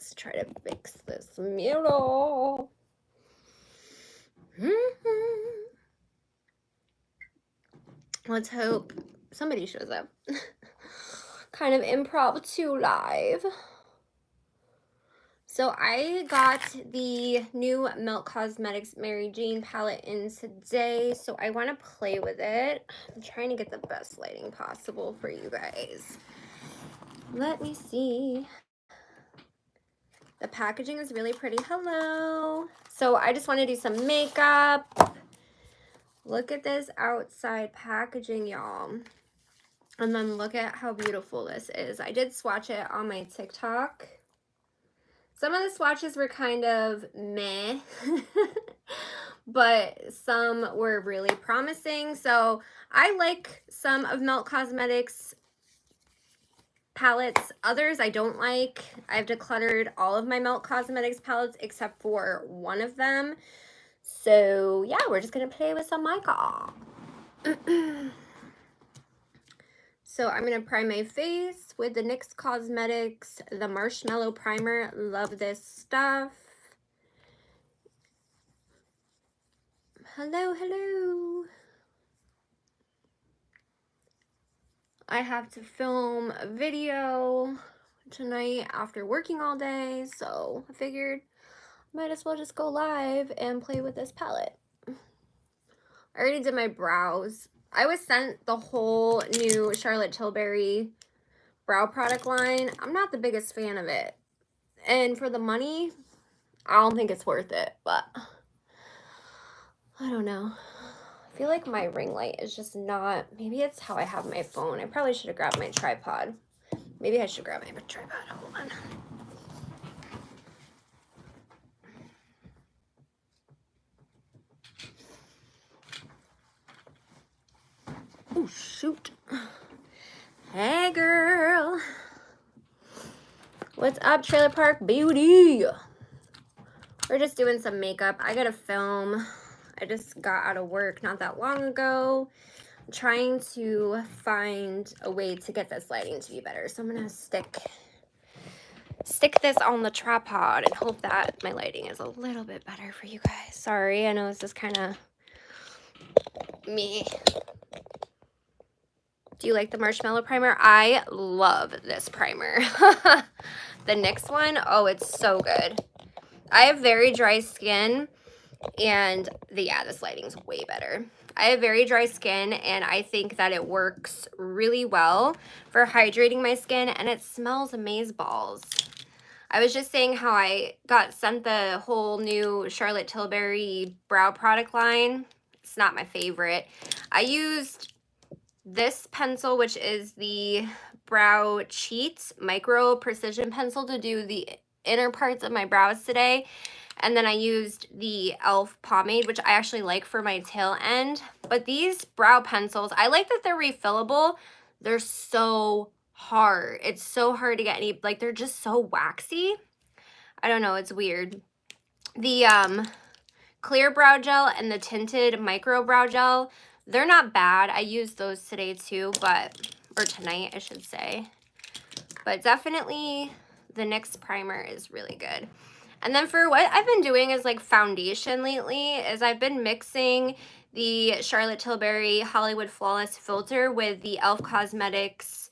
Let's try to fix this mural. Let's hope somebody shows up. Kind of impromptu live. So I got the new Melt Cosmetics Maryjane palette in today, so I want to play with it. I'm trying to get the best lighting possible for you guys. Let me see. The packaging is really pretty. Hello. So I just want to do some makeup. Look at this outside packaging, y'all. And then look at how beautiful this is. I did swatch it on my TikTok. Some of the swatches were kind of meh, but some were really promising. So I like some of Melt Cosmetics palettes. Others I don't like. I've decluttered all of my Melt Cosmetics palettes except for one of them. So yeah, we're just going to play with some makeup. So I'm going to prime my face with the NYX Cosmetics, the Marshmallow Primer. Love this stuff. Hello, hello. I have to film a video tonight after working all day, so I figured might as well just go live and play with this palette. I already did my brows. I was sent the whole new Charlotte Tilbury brow product line. I'm not the biggest fan of it. And for the money, I don't think it's worth it, but I don't know. I feel like my ring light is just not, maybe it's how I have my phone. I probably should have grabbed my tripod. Maybe I should grab my tripod. Hold on. Oh, shoot. Hey, girl. What's up, Trailer Park Beauty? We're just doing some makeup. I gotta film. I just got out of work not that long ago. I'm trying to find a way to get this lighting to be better. So I'm gonna stick this on the tripod and hope that my lighting is a little bit better for you guys. Sorry, I know this is kind of me. Do you like the Marshmallow Primer? I love this primer. The NYX one, oh, it's so good. I have very dry skin, and this lighting's way better. I have very dry skin, and I think that it works really well for hydrating my skin, and it smells amazeballs. I was just saying how I got sent the whole new Charlotte Tilbury brow product line. It's not my favorite. I used this pencil, which is the Brow Cheat Micro Precision Pencil, to do the inner parts of my brows today. And then I used the e.l.f. pomade, which I actually like for my tail end. But these brow pencils, I like that they're refillable. They're so hard. It's so hard to get any, like, they're just so waxy. I don't know, it's weird. The clear brow gel and the tinted micro brow gel, they're not bad. I used those today too, or tonight I should say. But definitely the NYX primer is really good. And then for what I've been doing is like foundation lately, is I've been mixing the Charlotte Tilbury Hollywood Flawless Filter with the e.l.f. Cosmetics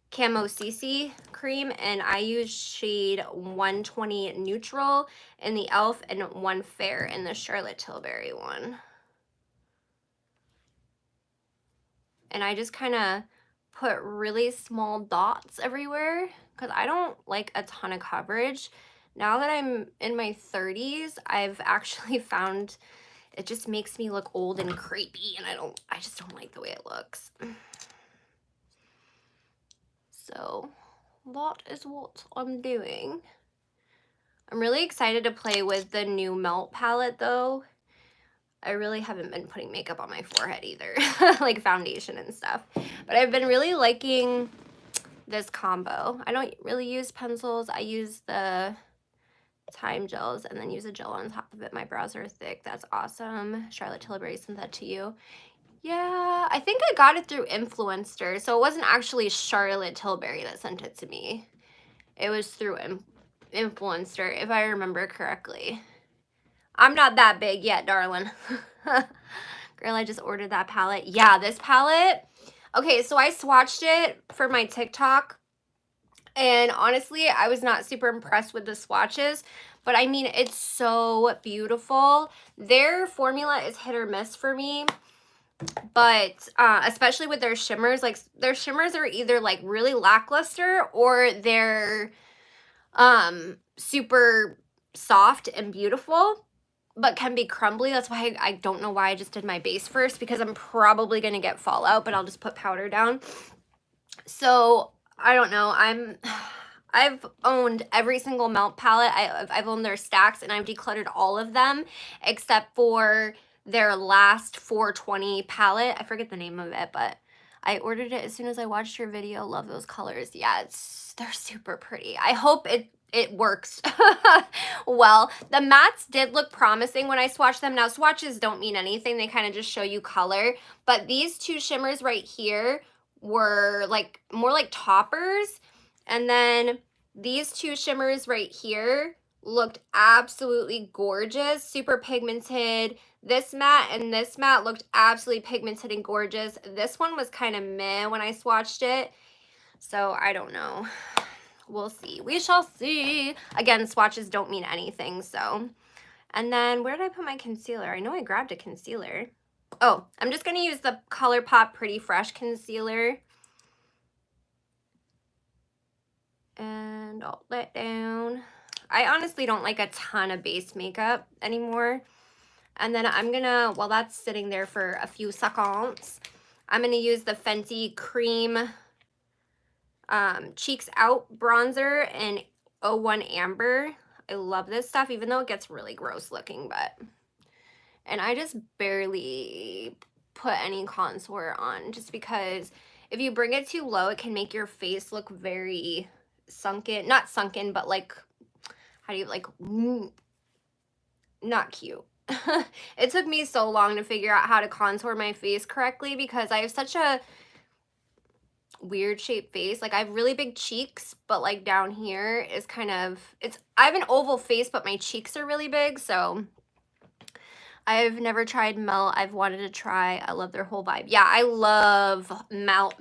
Camo CC cream, and I use shade 120 Neutral in the e.l.f. and 1 Fair in the Charlotte Tilbury one. And I just kind of put really small dots everywhere because I don't like a ton of coverage. Now that I'm in my 30s, I've actually found it just makes me look old and creepy, and I just don't like the way it looks. So that is what I'm doing. I'm really excited to play with the new Melt palette though. I really haven't been putting makeup on my forehead either, like foundation and stuff. But I've been really liking this combo. I don't really use pencils. I use the time gels and then use a gel on top of it. My brows are thick. That's awesome. Charlotte Tilbury sent that to you. Yeah, I think I got it through Influencer, so it wasn't actually Charlotte Tilbury that sent it to me. It was through influencer, if I remember correctly. I'm not that big yet, darling. Girl, I just ordered that palette. Yeah, this palette. Okay, so I swatched it for my TikTok. And honestly, I was not super impressed with the swatches. But I mean, it's so beautiful. Their formula is hit or miss for me. But especially with their shimmers, like their shimmers are either like really lackluster or they're super soft and beautiful, but can be crumbly. That's why I don't know why I just did my base first, because I'm probably going to get fallout, but I'll just put powder down. So I don't know. I've owned every single melt palette. I've owned their stacks, and I've decluttered all of them except for their last 420 palette. I forget the name of it, but I ordered it as soon as I watched your video. Love those colors. Yeah, they're super pretty. I hope it works well. The mattes did look promising when I swatched them. Now, swatches don't mean anything. They kind of just show you color. But these two shimmers right here were like more like toppers. And then these two shimmers right here looked absolutely gorgeous, super pigmented. This matte and this matte looked absolutely pigmented and gorgeous. This one was kind of meh when I swatched it. So I don't know. We'll see. We shall see. Again, swatches don't mean anything, so. And then where did I put my concealer? I know I grabbed a concealer. Oh, I'm just going to use the ColourPop Pretty Fresh concealer. And all that down. I honestly don't like a ton of base makeup anymore. And then I'm gonna, while that's sitting there for a few seconds, I'm gonna use the Fenty Cream Cheeks Out bronzer in 01 Amber. I love this stuff, even though it gets really gross looking, but. And I just barely put any contour on, just because if you bring it too low, it can make your face look very sunken. Not sunken, but like, how do you, like, not cute. It took me so long to figure out how to contour my face correctly, because I have such a weird shaped face. Like, I have really big cheeks, but like down here is kind of, I have an oval face, but my cheeks are really big. So I've never tried Melt. I've wanted to try. I love their whole vibe. Yeah, I love Melt.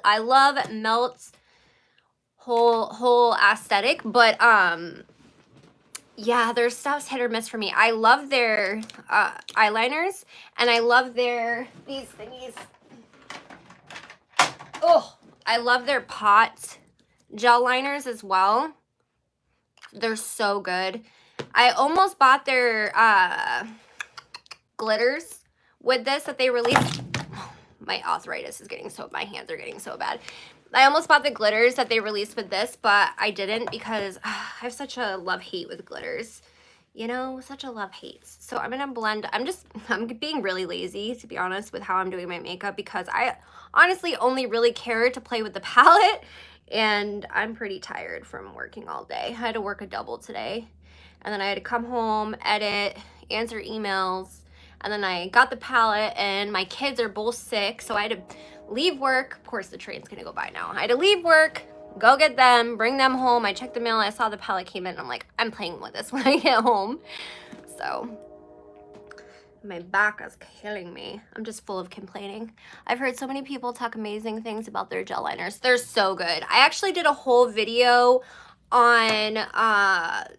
I love Melt's whole aesthetic, but yeah, their stuff's hit or miss for me. I love their eyeliners, and I love these thingies. Oh, I love their pot gel liners as well. They're so good. I almost bought their glitters with this that they released. My arthritis is getting so, my hands are getting so bad. I almost bought the glitters that they released with this, but I didn't, because I have such a love-hate with glitters. You know, such a love-hate. So I'm gonna blend. I'm being really lazy, to be honest, with how I'm doing my makeup, because I honestly only really care to play with the palette, and I'm pretty tired from working all day. I had to work a double today, and then I had to come home, edit, answer emails, and then I got the palette, and my kids are both sick, so I had to leave work. Of course, the train's gonna go by now. I had to leave work, go get them, bring them home. I checked the mail, I saw the palette came in, and I'm like, I'm playing with this when I get home. So my back is killing me. I'm just full of complaining. I've heard so many people talk amazing things about their gel liners. They're so good. I actually did a whole video on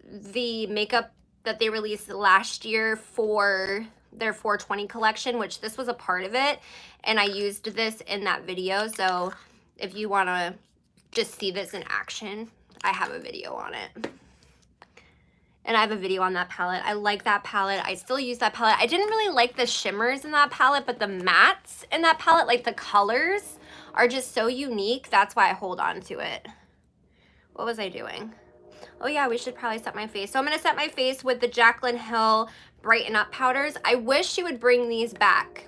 the makeup that they released last year for their 420 collection, which this was a part of it, and I used this in that video. So if you want to just see this in action, I have a video on it. And I have a video on that palette. I like that palette. I still use that palette. I didn't really like the shimmers in that palette, but the mattes in that palette, like the colors, are just so unique. That's why I hold on to it. What was I doing? Oh yeah, we should probably set my face. So I'm gonna set my face with the Jaclyn Hill Brighten Up powders. I wish she would bring these back.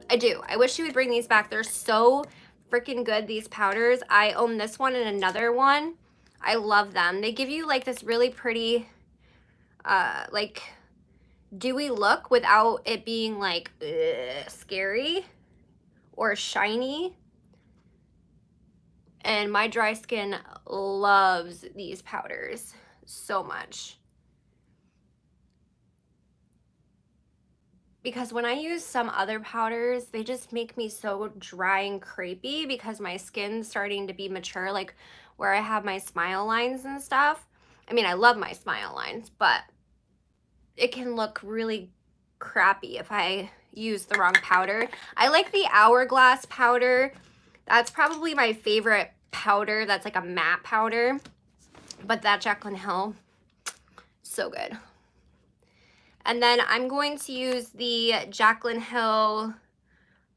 I do. I wish she would bring these back. They're so freaking good, these powders. I own this one and another one. I love them. They give you like this really pretty, like dewy look without it being like scary or shiny. And my dry skin loves these powders. so much. Because when I use some other powders, they just make me so dry and crepey because my skin's starting to be mature, like where I have my smile lines and stuff. I mean, I love my smile lines, but it can look really crappy if I use the wrong powder. I like the Hourglass powder. That's probably my favorite powder. That's like a matte powder. But that Jaclyn Hill, so good. And then I'm going to use the Jaclyn Hill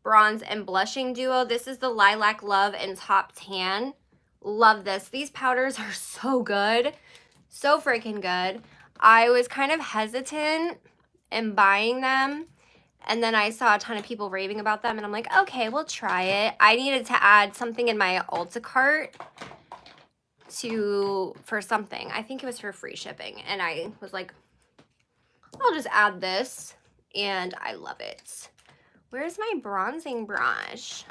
Bronze and Blushing Duo. This is the Lilac Love and Top Tan. Love this. These powders are so good. So freaking good. I was kind of hesitant in buying them. And then I saw a ton of people raving about them. And I'm like, okay, we'll try it. I needed to add something in my Ulta cart for something. I think it was for free shipping. And I was like, I'll just add this, and I love it. Where's my bronzing brush?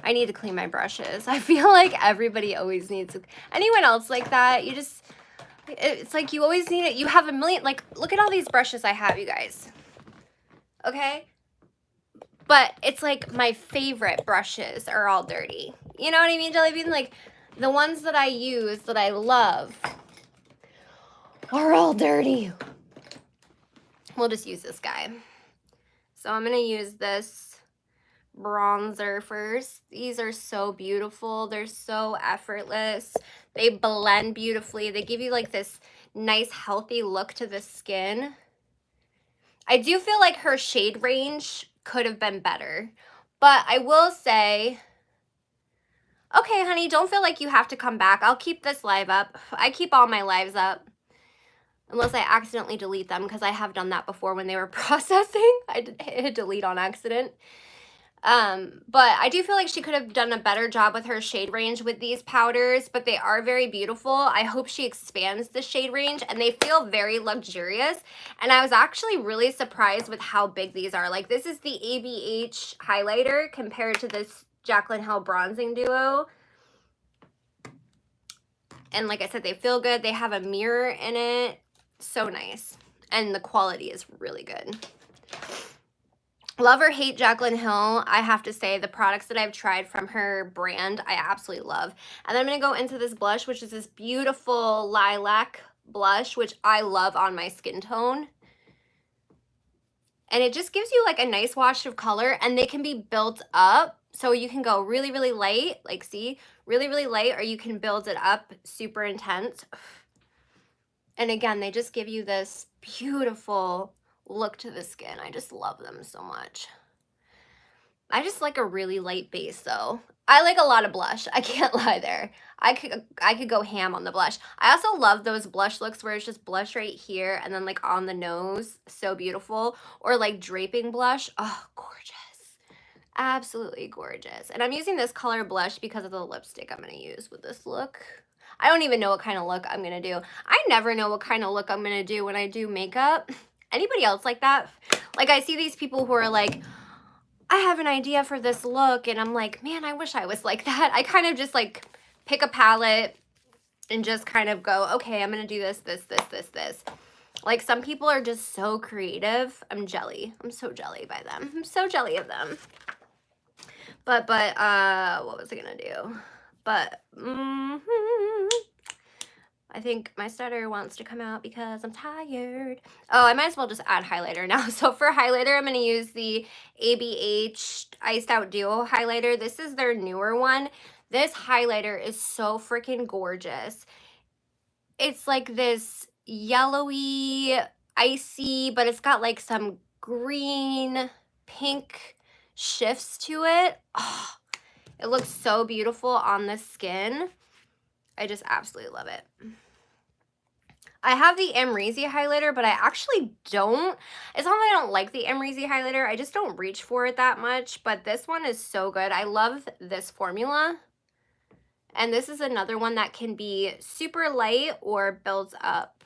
I need to clean my brushes. I feel like everybody always needs to. Anyone else like that? You just, it's like you always need it. You have a million, like, look at all these brushes I have, you guys. Okay? But it's like my favorite brushes are all dirty. You know what I mean, Jelly Bean? Like, the ones that I use that I love are all dirty. We'll just use this guy. So I'm going to use this bronzer first. These are so beautiful. They're so effortless. They blend beautifully. They give you like this nice healthy look to the skin. I do feel like her shade range could have been better. But I will say, okay, honey, don't feel like you have to come back. I'll keep this live up. I keep all my lives up. Unless I accidentally delete them, because I have done that before when they were processing. I hit delete on accident. But I do feel like she could have done a better job with her shade range with these powders, but they are very beautiful. I hope she expands the shade range, and they feel very luxurious. And I was actually really surprised with how big these are. Like, this is the ABH highlighter compared to this Jaclyn Hill Bronzing Duo. And like I said, they feel good. They have a mirror in it. So nice. And the quality is really good. Love or hate Jaclyn Hill, I have to say the products that I've tried from her brand, I absolutely love. And then I'm going to go into this blush, which is this beautiful lilac blush, which I love on my skin tone. And it just gives you like a nice wash of color, and they can be built up. So you can go really, really light, like see, really, really light, or you can build it up super intense. And again, they just give you this beautiful look to the skin. I just love them so much. I just like a really light base though. I like a lot of blush. I can't lie there. I could go ham on the blush. I also love those blush looks where it's just blush right here and then like on the nose. So beautiful. Or like draping blush. Oh, gorgeous. Absolutely gorgeous. And I'm using this color blush because of the lipstick I'm going to use with this look. I don't even know what kind of look I'm going to do. I never know what kind of look I'm going to do when I do makeup. Anybody else like that? Like, I see these people who are like, I have an idea for this look, and I'm like, man, I wish I was like that. I kind of just like pick a palette and just kind of go, okay, I'm going to do this, this, this, this, this. Like, some people are just so creative. I'm jelly. I'm so jelly by them. I'm so jelly of them. But, what was I going to do? But, I think my stutter wants to come out because I'm tired. Oh, I might as well just add highlighter now. So for highlighter, I'm going to use the ABH Iced Out Duo highlighter. This is their newer one. This highlighter is so freaking gorgeous. It's like this yellowy, icy, but it's got like some green, pink shifts to it. Oh, it looks so beautiful on the skin. I just absolutely love it. I have the Maryjane highlighter, but I actually don't. It's not that I don't like the Maryjane highlighter. I just don't reach for it that much. But this one is so good. I love this formula. And this is another one that can be super light or builds up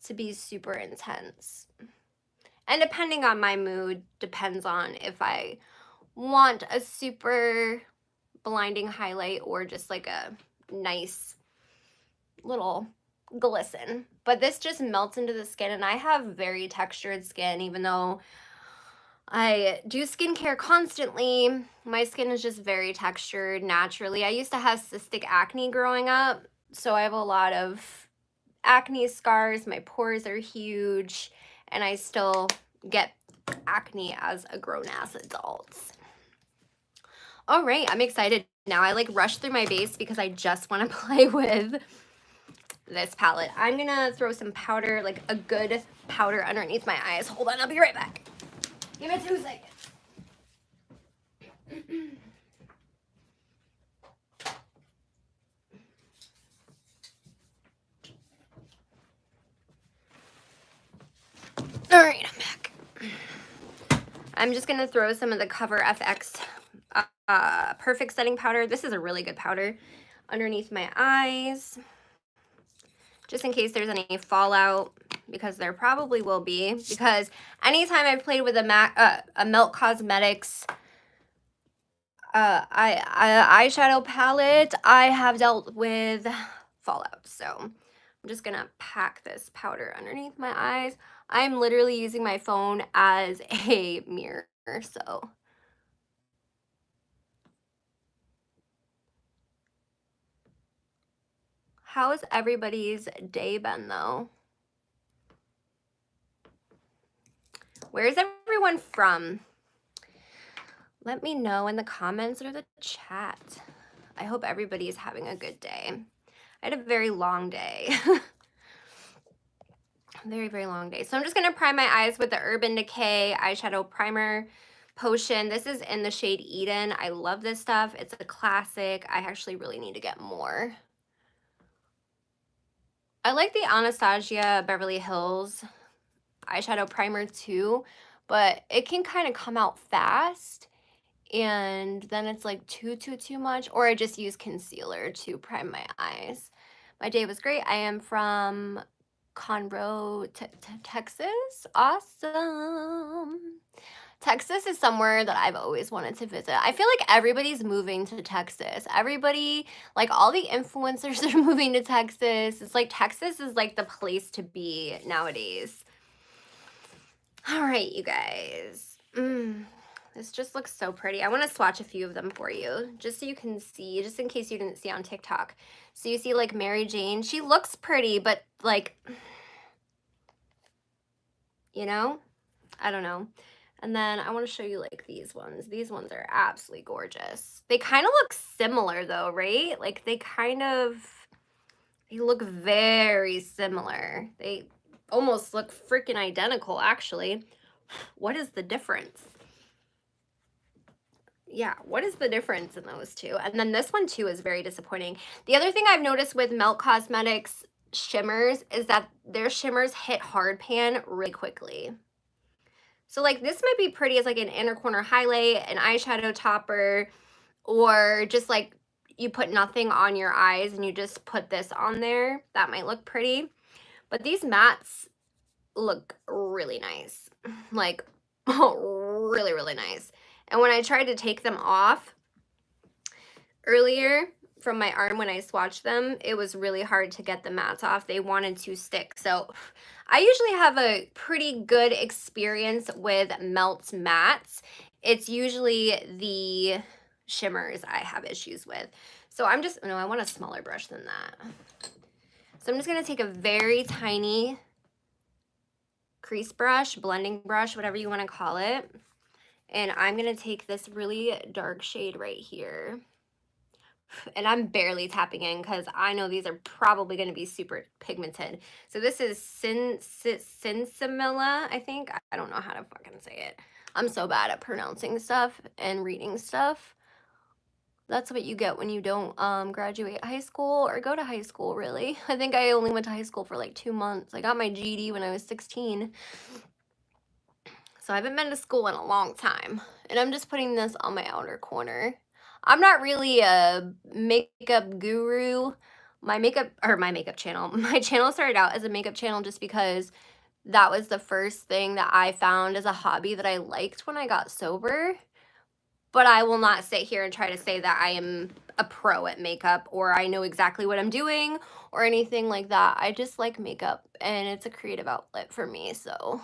to be super intense. And depending on my mood, depends on if I want a super blinding highlight or just like a nice little glisten. But this just melts into the skin, and I have very textured skin, even though I do skincare constantly. My skin is just very textured naturally. I used to have cystic acne growing up, so I have a lot of acne scars. My pores are huge, and I still get acne as a grown-ass adult. All right, I'm excited now. I like rushed through my base because I just want to play with this palette. I'm gonna throw some powder, like a good powder underneath my eyes. Hold on, I'll be right back. Give me 2 seconds. All right, I'm back. I'm just gonna throw some of the Cover FX Perfect Setting Powder. This is a really good powder underneath my eyes, just in case there's any fallout, because there probably will be, because anytime I've played with a Melt Cosmetics eyeshadow palette, I have dealt with fallout. So I'm just gonna pack this powder underneath my eyes. I'm literally using my phone as a mirror, so. How has everybody's day been, though? Where's everyone from? Let me know in the comments or the chat. I hope everybody's having a good day. I had a very long day. Very, very long day. So I'm just going to prime my eyes with the Urban Decay Eyeshadow Primer Potion. This is in the shade Eden. I love this stuff. It's a classic. I actually really need to get more. I like the Anastasia Beverly Hills eyeshadow primer too, but it can kind of come out fast, and then it's like too much, or I just use concealer to prime my eyes. My day was great. I am from Conroe, Texas. Awesome. Texas is somewhere that I've always wanted to visit. I feel like everybody's moving to Texas. Everybody, like all the influencers are moving to Texas. It's like Texas is like the place to be nowadays. All right, you guys. This just looks so pretty. I want to swatch a few of them for you, just so you can see, just in case you didn't see on TikTok. So you see like Maryjane. She looks pretty, but like, you know, I don't know. And then I want to show you like these ones. These ones are absolutely gorgeous. They kind of look similar though, right? Like they look very similar. They almost look freaking identical, actually. What is the difference? Yeah, what is the difference in those two? And then this one too is very disappointing. The other thing I've noticed with Melt Cosmetics shimmers is that their shimmers hit hard pan really quickly. So like this might be pretty as like an inner corner highlight, an eyeshadow topper, or just like you put nothing on your eyes and you just put this on there. That might look pretty. But these mattes look really nice. Like, really, really nice. And when I tried to take them off earlier from my arm when I swatched them, it was really hard to get the mattes off. They wanted to stick. So I usually have a pretty good experience with Melt's mattes. It's usually the shimmers I have issues with. So I want a smaller brush than that. So I'm just going to take a very tiny crease brush, blending brush, whatever you want to call it. And I'm going to take this really dark shade right here. And I'm barely tapping in because I know these are probably going to be super pigmented. So this is Sinsemilla, I think. I don't know how to fucking say it. I'm so bad at pronouncing stuff and reading stuff. That's what you get when you don't graduate high school or go to high school, really. I think I only went to high school for like 2 months. I got my GED when I was 16. So I haven't been to school in a long time. And I'm just putting this on my outer corner. I'm not really a makeup guru. My channel started out as a makeup channel just because that was the first thing that I found as a hobby that I liked when I got sober. but I will not sit here and try to say that I am a pro at makeup or I know exactly what I'm doing or anything like that. I just like makeup and it's a creative outlet for me. So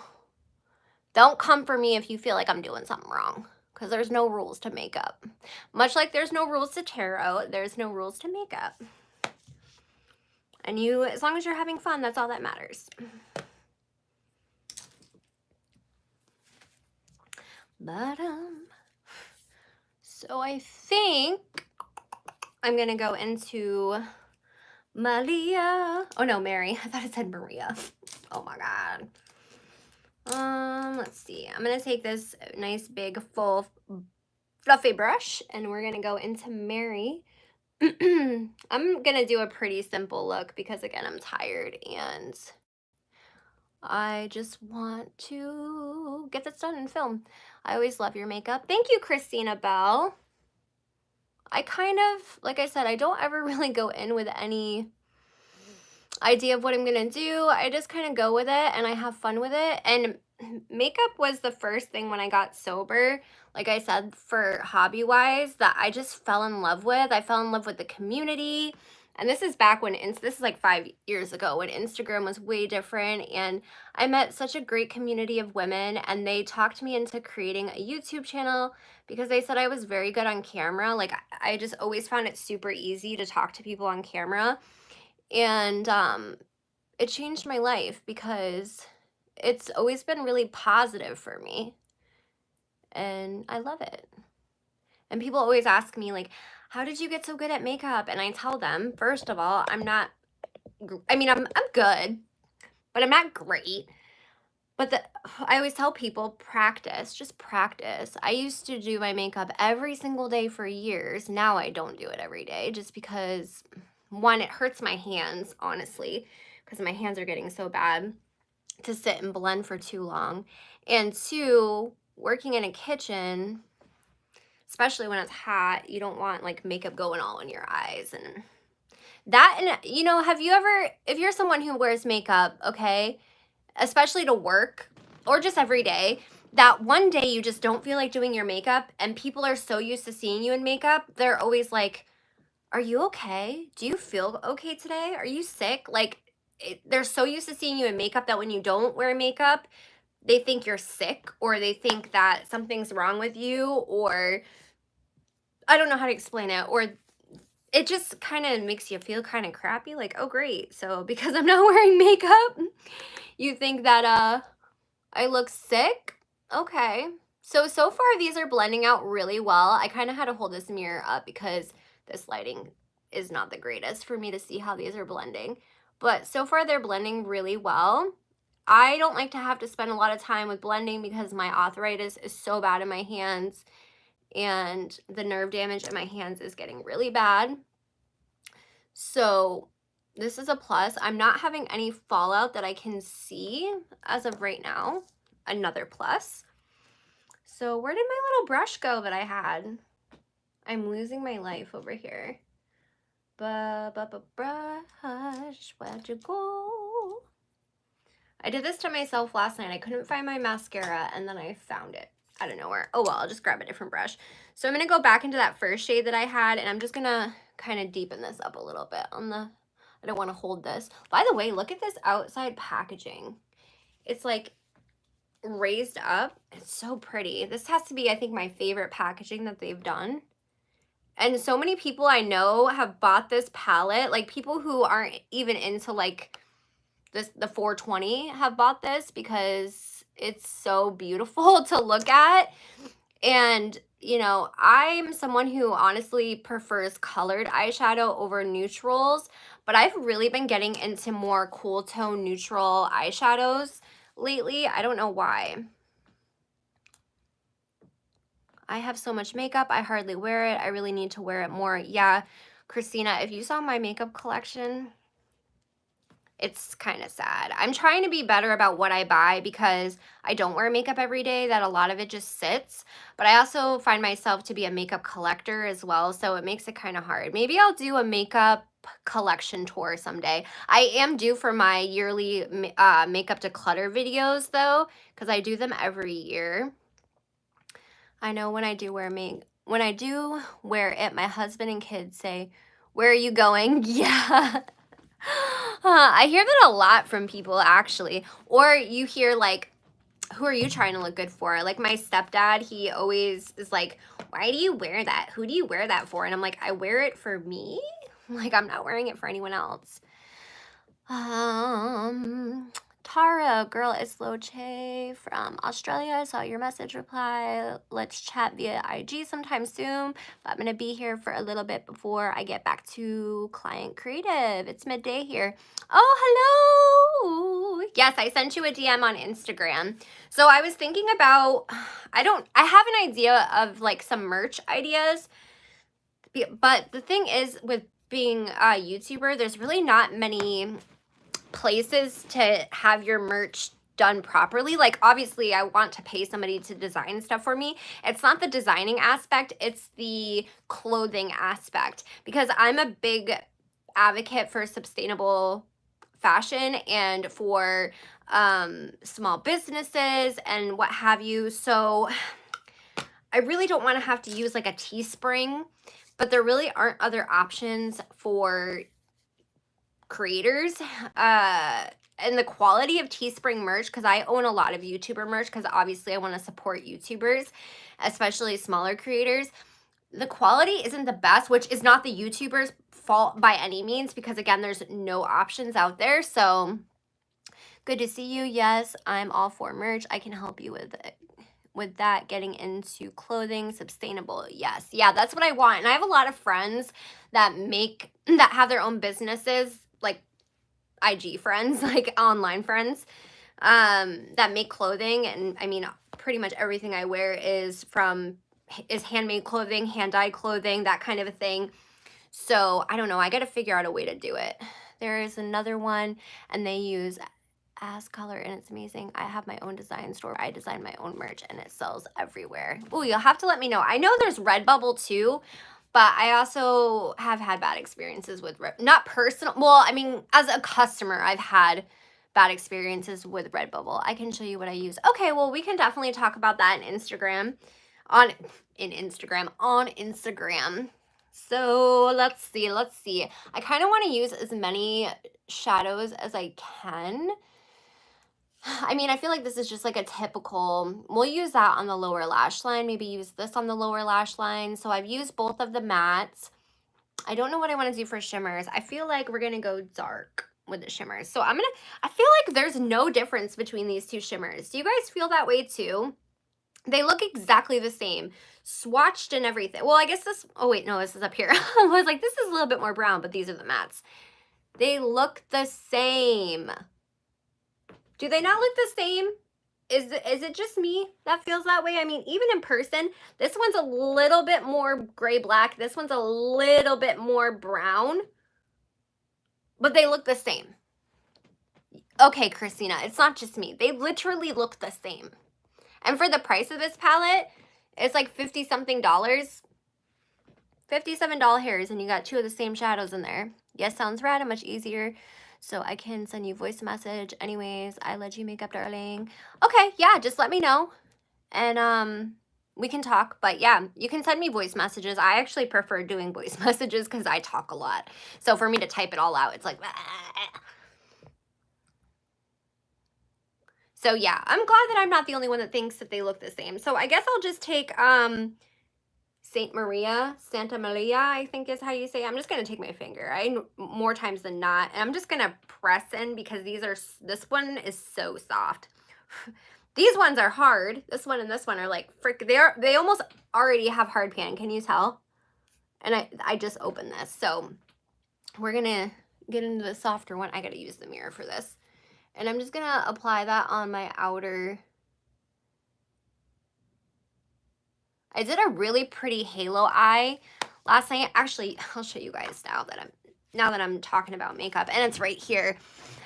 don't come for me if you feel like I'm doing something wrong, because there's no rules to makeup. Much like there's no rules to tarot, there's no rules to makeup. And you, as long as you're having fun, that's all that matters. But, so I think I'm gonna go into Maria. Oh no, Mary. I thought it said Maria. Oh my God. Let's see. I'm gonna take this nice big full fluffy brush and we're gonna go into Mary. I'm gonna do a pretty simple look because again I'm tired and I just want to get this done and film. I always love your makeup. Thank you, Christina Bell. I kind of, like I said, I don't ever really go in with any idea of what I'm gonna do. I just kind of go with it and I have fun with it. And makeup was the first thing when I got sober, like I said, for hobby wise, that I just fell in love with. I fell in love with the community. And this is back when, this is like 5 years ago when Instagram was way different. And I met such a great community of women and they talked me into creating a YouTube channel because they said I was very good on camera. Like I just always found it super easy to talk to people on camera. And it changed my life because it's always been really positive for me and I love it. And people always ask me like, how did you get so good at makeup? And I tell them, first of all, I'm good, but I'm not great. But I always tell people, practice, just practice. I used to do my makeup every single day for years. Now I don't do it every day just because, one, it hurts my hands, honestly, because my hands are getting so bad to sit and blend for too long. And two, working in a kitchen, especially when it's hot, you don't want like makeup going all in your eyes and that. And you know, have you ever, if you're someone who wears makeup, okay, especially to work or just every day, that one day you just don't feel like doing your makeup and people are so used to seeing you in makeup, they're always like, are you okay? Do you feel okay today? Are you sick? Like they're so used to seeing you in makeup that when you don't wear makeup, they think you're sick or they think that something's wrong with you, or I don't know how to explain it, or it just kind of makes you feel kind of crappy, like, oh great, so because I'm not wearing makeup, you think that I look sick? Okay. So far these are blending out really well. I kind of had to hold this mirror up because this lighting is not the greatest for me to see how these are blending. But so far they're blending really well. I don't like to have to spend a lot of time with blending because my arthritis is so bad in my hands and the nerve damage in my hands is getting really bad. So this is a plus. I'm not having any fallout that I can see as of right now. Another plus. So where did my little brush go that I had? I'm losing my life over here. Brush, where'd you go? I did this to myself last night. I couldn't find my mascara and then I found it out of nowhere. Oh well, I'll just grab a different brush. So I'm gonna go back into that first shade that I had and I'm just gonna kind of deepen this up a little bit on the, I don't want to hold this. By the way, look at this outside packaging. It's like raised up. It's so pretty. This has to be, I think, my favorite packaging that they've done. And so many people I know have bought this palette. Like people who aren't even into like this, the 420 have bought this because it's so beautiful to look at. And you know, I'm someone who honestly prefers colored eyeshadow over neutrals, but I've really been getting into more cool tone neutral eyeshadows lately. I don't know why. I have so much makeup, I hardly wear it. I really need to wear it more. Yeah, Christina, if you saw my makeup collection, it's kind of sad. I'm trying to be better about what I buy because I don't wear makeup every day, that a lot of it just sits. But I also find myself to be a makeup collector as well, so it makes it kind of hard. Maybe I'll do a makeup collection tour someday. I am due for my yearly makeup declutter videos though, because I do them every year. I know when I do wear when I do wear it, my husband and kids say, "Where are you going?" Yeah. I hear that a lot from people, actually. Or you hear, like, who are you trying to look good for? Like, my stepdad, he always is like, "Why do you wear that? Who do you wear that for?" And I'm like, "I wear it for me." Like, I'm not wearing it for anyone else. Tara, girl, it's Loche from Australia. I saw your message reply. Let's chat via IG sometime soon. But I'm going to be here for a little bit before I get back to Client Creative. It's midday here. Oh, hello. Yes, I sent you a DM on Instagram. So I was thinking about, I have an idea of like some merch ideas. But the thing is, with being a YouTuber, there's really not many places to have your merch done properly. Like, obviously I want to pay somebody to design stuff for me. It's not the designing aspect, it's the clothing aspect, because I'm a big advocate for sustainable fashion and for small businesses and what have you. So I really don't want to have to use like a Teespring, but there really aren't other options for creators. And the quality of Teespring merch, because I own a lot of YouTuber merch, because obviously I want to support YouTubers, especially smaller creators. The quality isn't the best, which is not the YouTuber's fault by any means, because again, there's no options out there. So good to see you. Yes, I'm all for merch. I can help you with that, getting into clothing, sustainable. Yes, yeah, that's what I want. And I have a lot of friends that have their own businesses, like IG friends, like online friends, that make clothing. And I mean, pretty much everything I wear is handmade clothing, hand-dyed clothing, that kind of a thing. So I don't know, I got to figure out a way to do it. There is another one, and they use ass color, and it's amazing. I have my own design store. I design my own merch, and it sells everywhere. Oh, you'll have to let me know. I know there's Redbubble too, but I also have had bad experiences with not personal. Well, I mean, as a customer, I've had bad experiences with Redbubble. I can show you what I use. Okay, well, we can definitely talk about that in Instagram. On Instagram. So let's see. I kind of want to use as many shadows as I can. I mean, I feel like this is just like a typical, we'll use that on the lower lash line, maybe use this on the lower lash line. So I've used both of the mattes. I don't know what I want to do for shimmers. I feel like we're going to go dark with the shimmers. So I feel like there's no difference between these two shimmers. Do you guys feel that way too? They look exactly the same, swatched and everything. Well, I guess oh wait, no, this is up here. I was like, this is a little bit more brown, but these are the mattes. They look the same. Do they not look the same? Is it just me that feels that way? I mean, even in person, this one's a little bit more gray-black. This one's a little bit more brown. But they look the same. Okay, Christina, it's not just me. They literally look the same. And for the price of this palette, it's like $50-something. $57 hairs, and you got two of the same shadows in there. Yes, sounds rad and much easier. So I can send you voice message. Anyways, I let you makeup, darling. Okay, yeah, just let me know. And we can talk. But yeah, you can send me voice messages. I actually prefer doing voice messages because I talk a lot. So for me to type it all out, it's like, so yeah, I'm glad that I'm not the only one that thinks that they look the same. So I guess I'll just take Santa Maria, I think is how you say it. I'm just going to take my finger. More times than not. And I'm just going to press in because this one is so soft. These ones are hard. This one and this one are like they almost already have hard pan. Can you tell? And I just opened this. So we're going to get into the softer one. I got to use the mirror for this. And I'm just going to apply that on my outer. I did a really pretty halo eye last night. Actually, I'll show you guys now that I'm talking about makeup, and it's right here.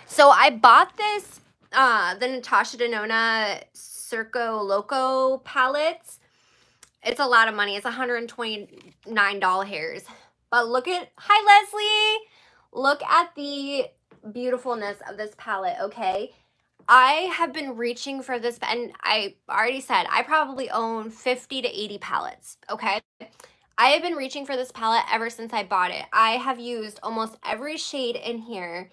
So I bought this, the Natasha Denona Circo Loco palettes. It's a lot of money. It's $129 hairs. But hi Leslie. Look at the beautifulness of this palette, okay? I have been reaching for this, and I already said I probably own 50 to 80 palettes, okay? I have been reaching for this palette ever since I bought it. I have used almost every shade in here,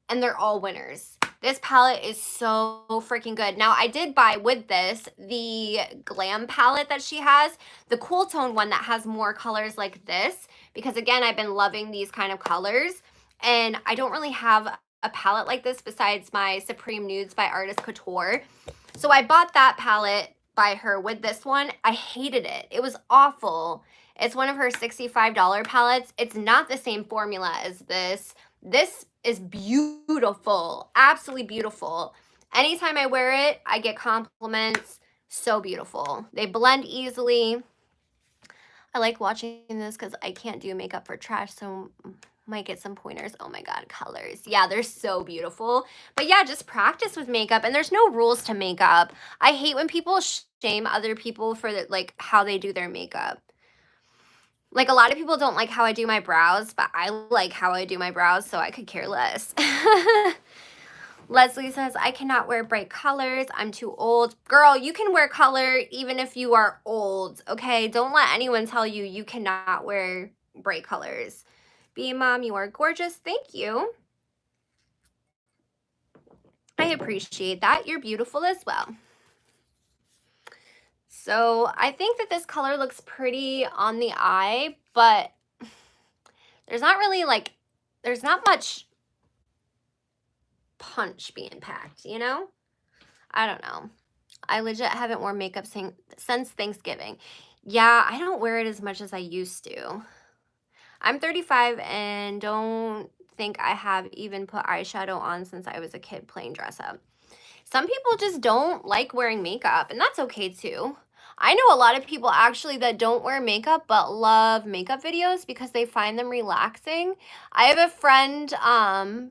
and they're all winners. This palette is so freaking good. Now, I did buy with this the Glam palette that she has, the cool tone one that has more colors like this, because again, I've been loving these kind of colors, and I don't really have a palette like this besides my Supreme Nudes by Artist Couture. So I bought that palette by her with this one. I hated it. It was awful. It's one of her $65 palettes. It's not the same formula as this. This is beautiful, absolutely beautiful. Anytime I wear it, I get compliments. So beautiful. They blend easily. I like watching this because I can't do makeup for trash, so might get some pointers. Oh my God, colors. Yeah, they're so beautiful. But yeah, just practice with makeup, and there's no rules to makeup. I hate when people shame other people for like how they do their makeup. Like, a lot of people don't like how I do my brows, but I like how I do my brows, so I could care less. Leslie says, I cannot wear bright colors. I'm too old. Girl, you can wear color even if you are old, okay? Don't let anyone tell you you cannot wear bright colors. Bee Mom, you are gorgeous. Thank you. I appreciate that. You're beautiful as well. So I think that this color looks pretty on the eye, but there's not really like, there's not much punch being packed, you know? I don't know. I legit haven't worn makeup since Thanksgiving. Yeah, I don't wear it as much as I used to. I'm 35 and don't think I have even put eyeshadow on since I was a kid playing dress up. Some people just don't like wearing makeup, and that's okay too. I know a lot of people actually that don't wear makeup but love makeup videos because they find them relaxing. I have a friend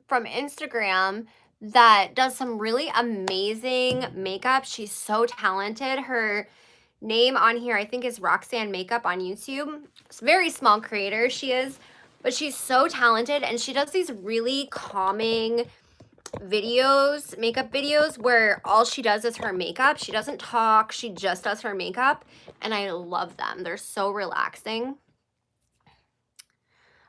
from Instagram that does some really amazing makeup. She's so talented. Her name on here, I think, is Roxanne Makeup on YouTube. It's a very small creator she is, but she's so talented, and she does these really calming videos, makeup videos, where all she does is her makeup. She doesn't talk, she just does her makeup, and I love them. They're so relaxing.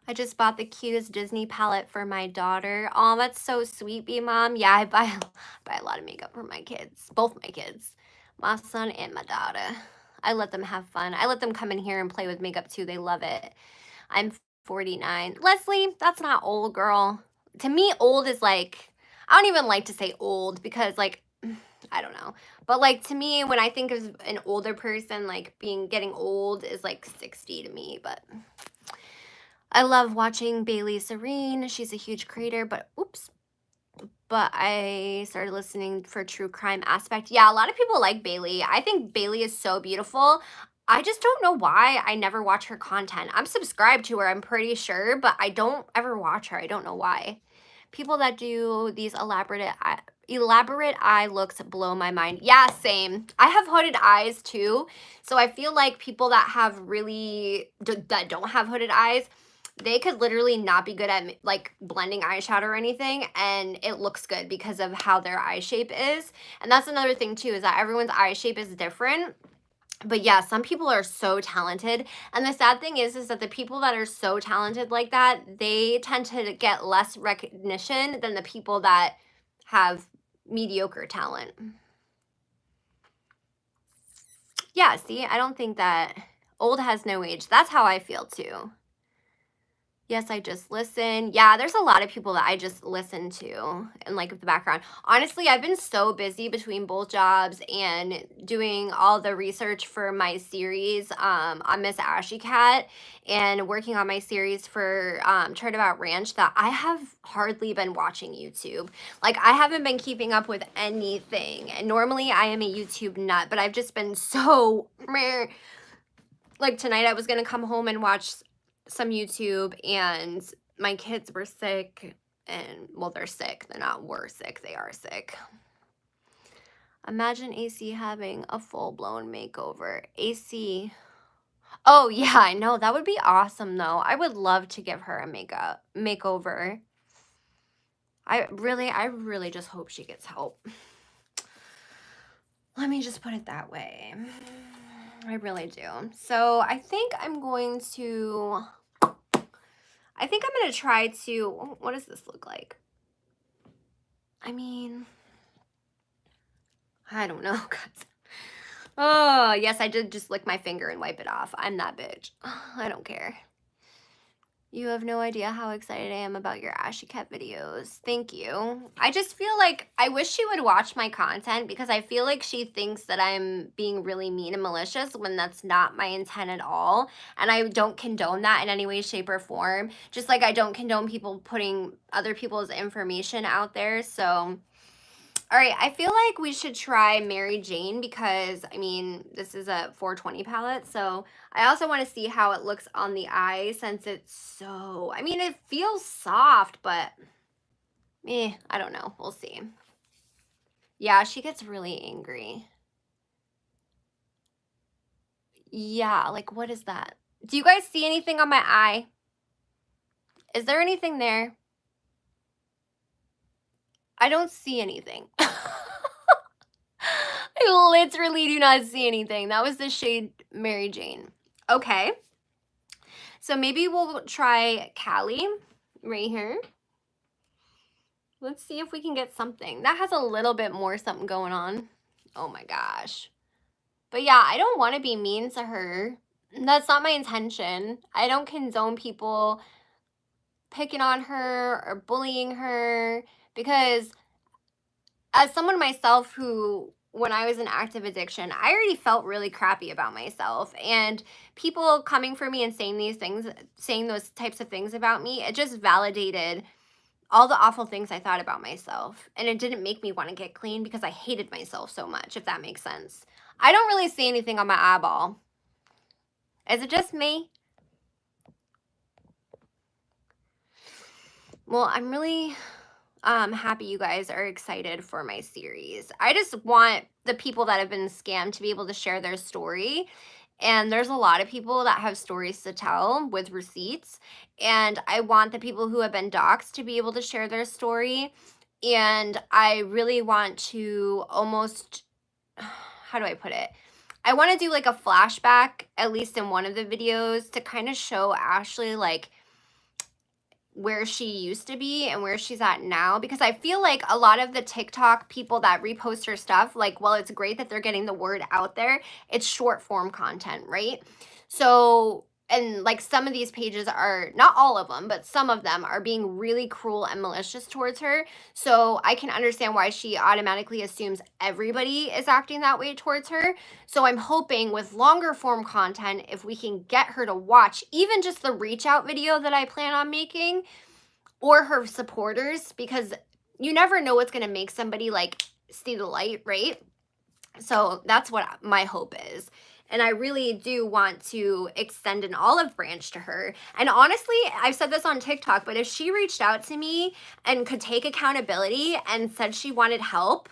I just bought the cutest Disney palette for my daughter. Oh, that's so sweet, Bee Mom. Yeah, I buy a lot of makeup for my kids, both my kids, my son and my daughter. I let them have fun. I let them come in here and play with makeup too. They love it. I'm 49. Leslie, that's not old, girl. To me, old is like, I don't even like to say old because, like, I don't know. But, like, to me, when I think of an older person, like, getting old is like 60 to me. But I love watching Bailey Serene. She's a huge creator, but oops. But I started listening for true crime aspect. Yeah, a lot of people like Bailey. I think Bailey is so beautiful. I just don't know why I never watch her content. I'm subscribed to her, I'm pretty sure, but I don't ever watch her. I don't know why. People that do these elaborate eye looks blow my mind. Yeah, same. I have hooded eyes too, so I feel like people that have really that don't have hooded eyes, they could literally not be good at like blending eyeshadow or anything, and it looks good because of how their eye shape is. And that's another thing too, is that everyone's eye shape is different. But yeah, some people are so talented. And the sad thing is that the people that are so talented like that, they tend to get less recognition than the people that have mediocre talent. Yeah, see, I don't think that old has no age. That's how I feel too. Yes, I just listen. Yeah, there's a lot of people that I just listen to in like the background. Honestly, I've been so busy between both jobs and doing all the research for my series on Miss Ashy Cat and working on my series for Turnabout Ranch that I have hardly been watching YouTube. Like, I haven't been keeping up with anything. And normally I am a YouTube nut, but I've just been so meh. Like, tonight I was going to come home and watch some YouTube, and my kids were sick, and well, they're sick. They're not were sick. They are sick. Imagine AC having a full-blown makeover. AC. Oh, yeah, I know. That would be awesome, though. I would love to give her a makeover. I really just hope she gets help. Let me just put it that way. I really do. So I think I'm going to try to, what does this look like? I mean, I don't know, guys. Oh, yes, I did just lick my finger and wipe it off. I'm that bitch. I don't care. You have no idea how excited I am about your Ashy Cat videos. Thank you. I just feel like I wish she would watch my content because I feel like she thinks that I'm being really mean and malicious when that's not my intent at all. And I don't condone that in any way, shape, or form. Just like I don't condone people putting other people's information out there. So, all right, I feel like we should try Maryjane because, I mean, this is a 420 palette, so I also want to see how it looks on the eye since it's so, I mean, it feels soft, but, I don't know. We'll see. Yeah, she gets really angry. Yeah, like, what is that? Do you guys see anything on my eye? Is there anything there? I don't see anything. I literally do not see anything. That was the shade Maryjane. Okay. So maybe we'll try Cali right here. Let's see if we can get something. That has a little bit more something going on. Oh my gosh. But yeah, I don't want to be mean to her. That's not my intention. I don't condone people picking on her or bullying her because as someone myself who, when I was in active addiction, I already felt really crappy about myself. And people coming for me and saying these things, saying those types of things about me, it just validated all the awful things I thought about myself. And it didn't make me want to get clean because I hated myself so much, if that makes sense. I don't really see anything on my eyeball. Is it just me? Well, I'm really happy you guys are excited for my series. I just want the people that have been scammed to be able to share their story. And there's a lot of people that have stories to tell with receipts. And I want the people who have been doxxed to be able to share their story. And I really want to almost, how do I put it? I want to do like a flashback, at least in one of the videos, to kind of show Ashley like where she used to be and where she's at now, because I feel like a lot of the TikTok people that repost her stuff, like, well, it's great that they're getting the word out there. It's short form content, right? So, and like some of these pages are, not all of them, but some of them are being really cruel and malicious towards her. So I can understand why she automatically assumes everybody is acting that way towards her. So I'm hoping with longer form content, if we can get her to watch even just the reach out video that I plan on making, or her supporters, because you never know what's going to make somebody like see the light, right? So that's what my hope is. And I really do want to extend an olive branch to her. And honestly, I've said this on TikTok, but if she reached out to me and could take accountability and said she wanted help,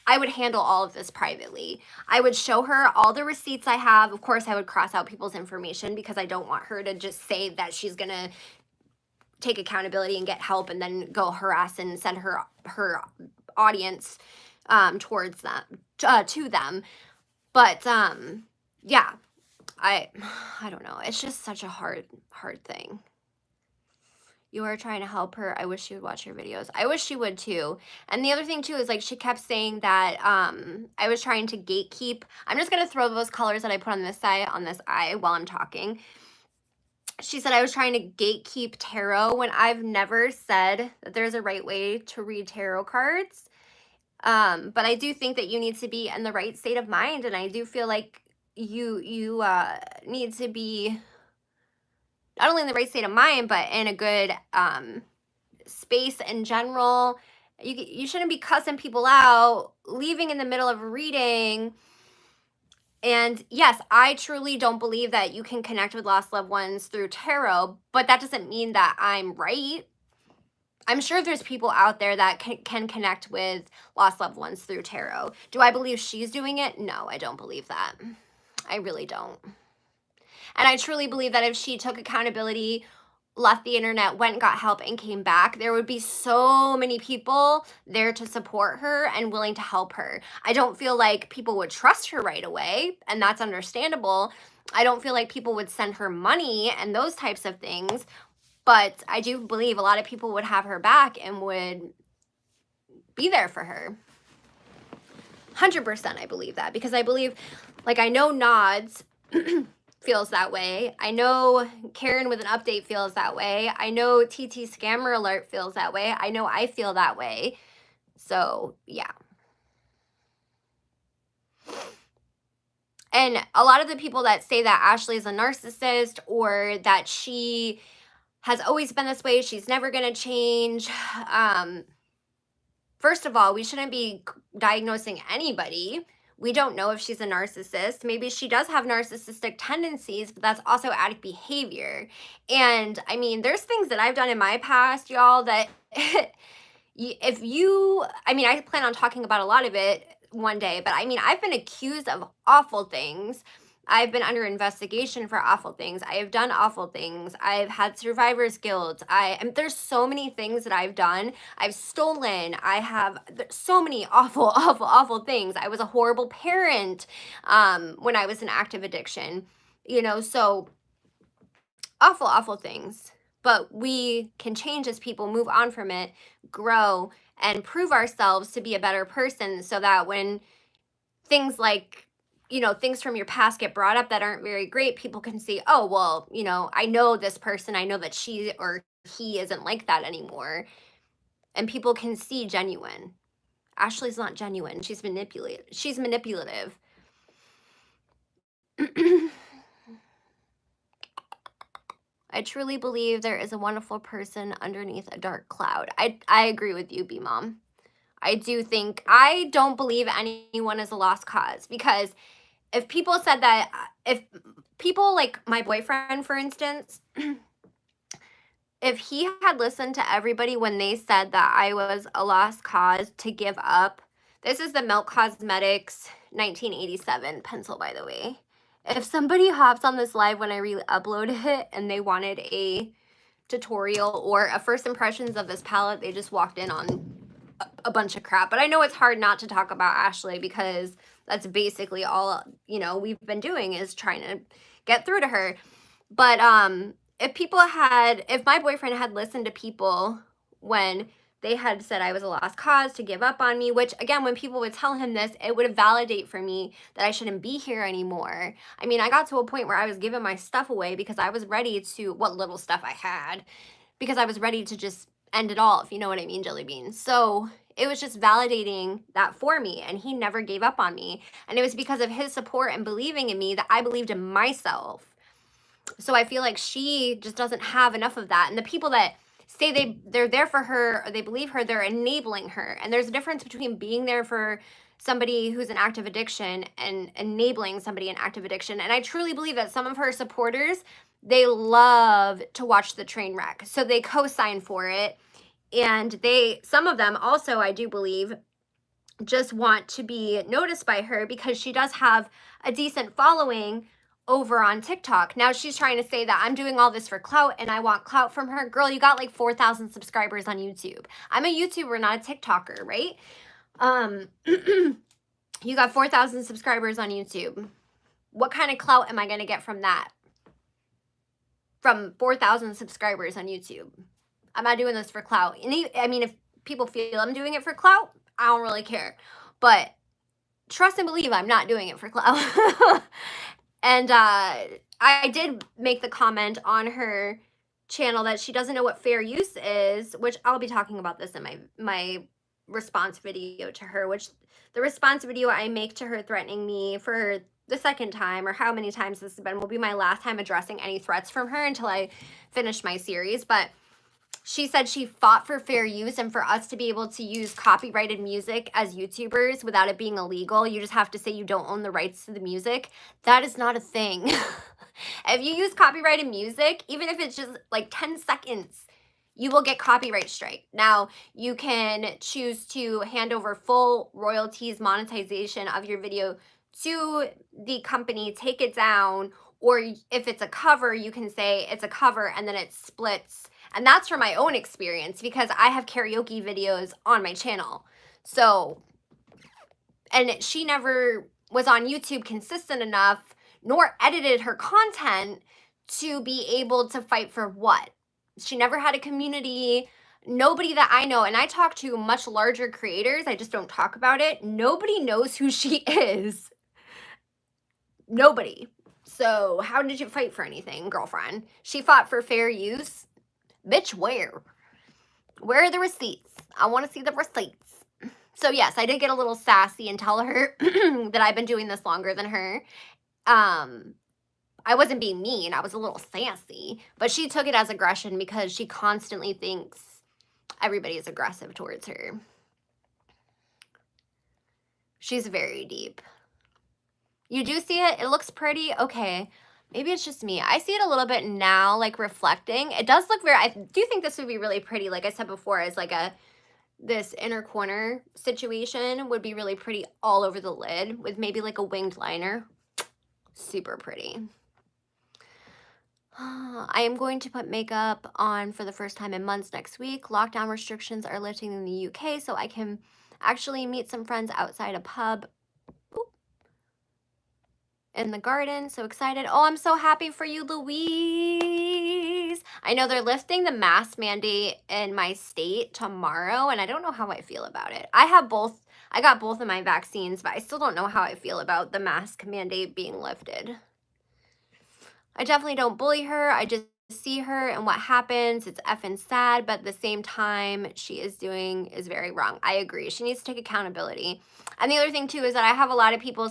I would handle all of this privately. I would show her all the receipts I have. Of course, I would cross out people's information because I don't want her to just say that she's going to take accountability and get help and then go harass and send her audience towards them, to them. But yeah, I don't know. It's just such a hard thing. You are trying to help her. I wish she would watch your videos. I wish she would too. And the other thing too is like she kept saying that I was trying to gatekeep. I'm just gonna throw those colors that I put on this side on this eye while I'm talking. She said I was trying to gatekeep tarot when I've never said that there's a right way to read tarot cards. But I do think that you need to be in the right state of mind, and I do feel like you need to be not only in the right state of mind, but in a good space in general. You shouldn't be cussing people out, leaving in the middle of a reading. And yes, I truly don't believe that you can connect with lost loved ones through tarot, but that doesn't mean that I'm right. I'm sure there's people out there that can connect with lost loved ones through tarot. Do I believe she's doing it? No, I don't believe that. I really don't. And I truly believe that if she took accountability left the internet, went and got help, and came back, there would be so many people there to support her and willing to help her. I don't feel like people would trust her right away, and that's understandable. I don't feel like people would send her money and those types of things, but I do believe a lot of people would have her back and would be there for her. 100% I believe that, because I believe, like, I know Nods feels that way. I know Karen with an update feels that way. I know TT Scammer Alert feels that way. I know I feel that way. So, yeah. And a lot of the people that say that Ashley is a narcissist or that she has always been this way, she's never going to change. First of all, we shouldn't be diagnosing anybody. We don't know if she's a narcissist. Maybe she does have narcissistic tendencies, but that's also addict behavior. And I mean, there's things that I've done in my past, y'all, that if you, I mean, I plan on talking about a lot of it one day, but I mean, I've been accused of awful things. I've been under investigation for awful things. I have done awful things. I've had survivor's guilt. There's so many things that I've done. I've stolen. There's so many awful, awful, awful things. I was a horrible parent when I was in active addiction, you know, so awful, awful things. But we can change as people, move on from it, grow, and prove ourselves to be a better person, so that when things like, you know, things from your past get brought up that aren't very great, people can see, oh, well, you know, I know this person, I know that she or he isn't like that anymore. And people can see genuine. Ashley's not genuine. She's manipulative. I truly believe there is a wonderful person underneath a dark cloud. I agree with you, B-Mom. I don't believe anyone is a lost cause, because if people said that, if people like my boyfriend, for instance, if he had listened to everybody when they said that I was a lost cause to give up, this is the Milk Cosmetics 1987 pencil, by the way. If somebody hops on this live when I re-uploaded it and they wanted a tutorial or a first impressions of this palette, they just walked in on a bunch of crap. But I know it's hard not to talk about Ashley, because that's basically all, you know, we've been doing is trying to get through to her. But if my boyfriend had listened to people when they had said I was a lost cause to give up on me, which again, when people would tell him this, it would validate for me that I shouldn't be here anymore. I mean, I got to a point where I was giving my stuff away because I was ready to, what little stuff I had, because I was ready to just end it all, if you know what I mean, Jelly Beans. So it was just validating that for me, and he never gave up on me. And it was because of his support and believing in me that I believed in myself. So I feel like she just doesn't have enough of that. And the people that say they're there for her or they believe her, they're enabling her. And there's a difference between being there for somebody who's in active addiction and enabling somebody in active addiction. And I truly believe that some of her supporters, they love to watch the train wreck, so they co-sign for it. And some of them also, I do believe, just want to be noticed by her because she does have a decent following over on TikTok. Now she's trying to say that I'm doing all this for clout and I want clout from her. Girl, you got like 4,000 subscribers on YouTube. I'm a YouTuber, not a TikToker, right? You got 4,000 subscribers on YouTube. What kind of clout am I going to get from that? From 4,000 subscribers on YouTube. I'm not doing this for clout. I mean, if people feel I'm doing it for clout, I don't really care. But trust and believe I'm not doing it for clout. And I did make the comment on her channel that she doesn't know what fair use is, which I'll be talking about this in my response video to her, which the response video I make to her threatening me for the second time, or how many times this has been, will be my last time addressing any threats from her until I finish my series. But she said she fought for fair use and for us to be able to use copyrighted music as YouTubers without it being illegal. You just have to say you don't own the rights to the music. That is not a thing. If you use copyrighted music, even if it's just like 10 seconds, you will get copyright strike. Now, you can choose to hand over full royalties, monetization of your video to the company, take it down, Or if it's a cover, you can say it's a cover and then it splits. And that's from my own experience because I have karaoke videos on my channel. So, and she never was on YouTube consistent enough, nor edited her content to be able to fight for what? She never had a community. Nobody that I know, and I talk to much larger creators, I just don't talk about it. Nobody knows who she is. Nobody. So how did you fight for anything, girlfriend? She fought for fair use. Bitch, where? Where are the receipts? I want to see the receipts. So yes, I did get a little sassy and tell her that I've been doing this longer than her. I wasn't being mean. I was a little sassy. But she took it as aggression because she constantly thinks everybody is aggressive towards her. She's very deep. You do see it? It looks pretty? Okay. Maybe it's just me. I see it a little bit now, like reflecting. It does look very, I do think this would be really pretty. Like I said before, as like this inner corner situation would be really pretty all over the lid with maybe like a winged liner. Super pretty. I am going to put makeup on for the first time in months next week. Lockdown restrictions are lifting in the UK, so I can actually meet some friends outside a pub in the garden. So excited. Oh, I'm so happy for you, Louise. I know they're lifting the mask mandate in my state tomorrow, and I don't know how I feel about it. I got both of my vaccines, but I still don't know how I feel about the mask mandate being lifted. I definitely don't bully her. I just see her and what happens. It's effing sad, but at the same time, she is doing is very wrong. I agree. She needs to take accountability. And the other thing too is that I have a lot of people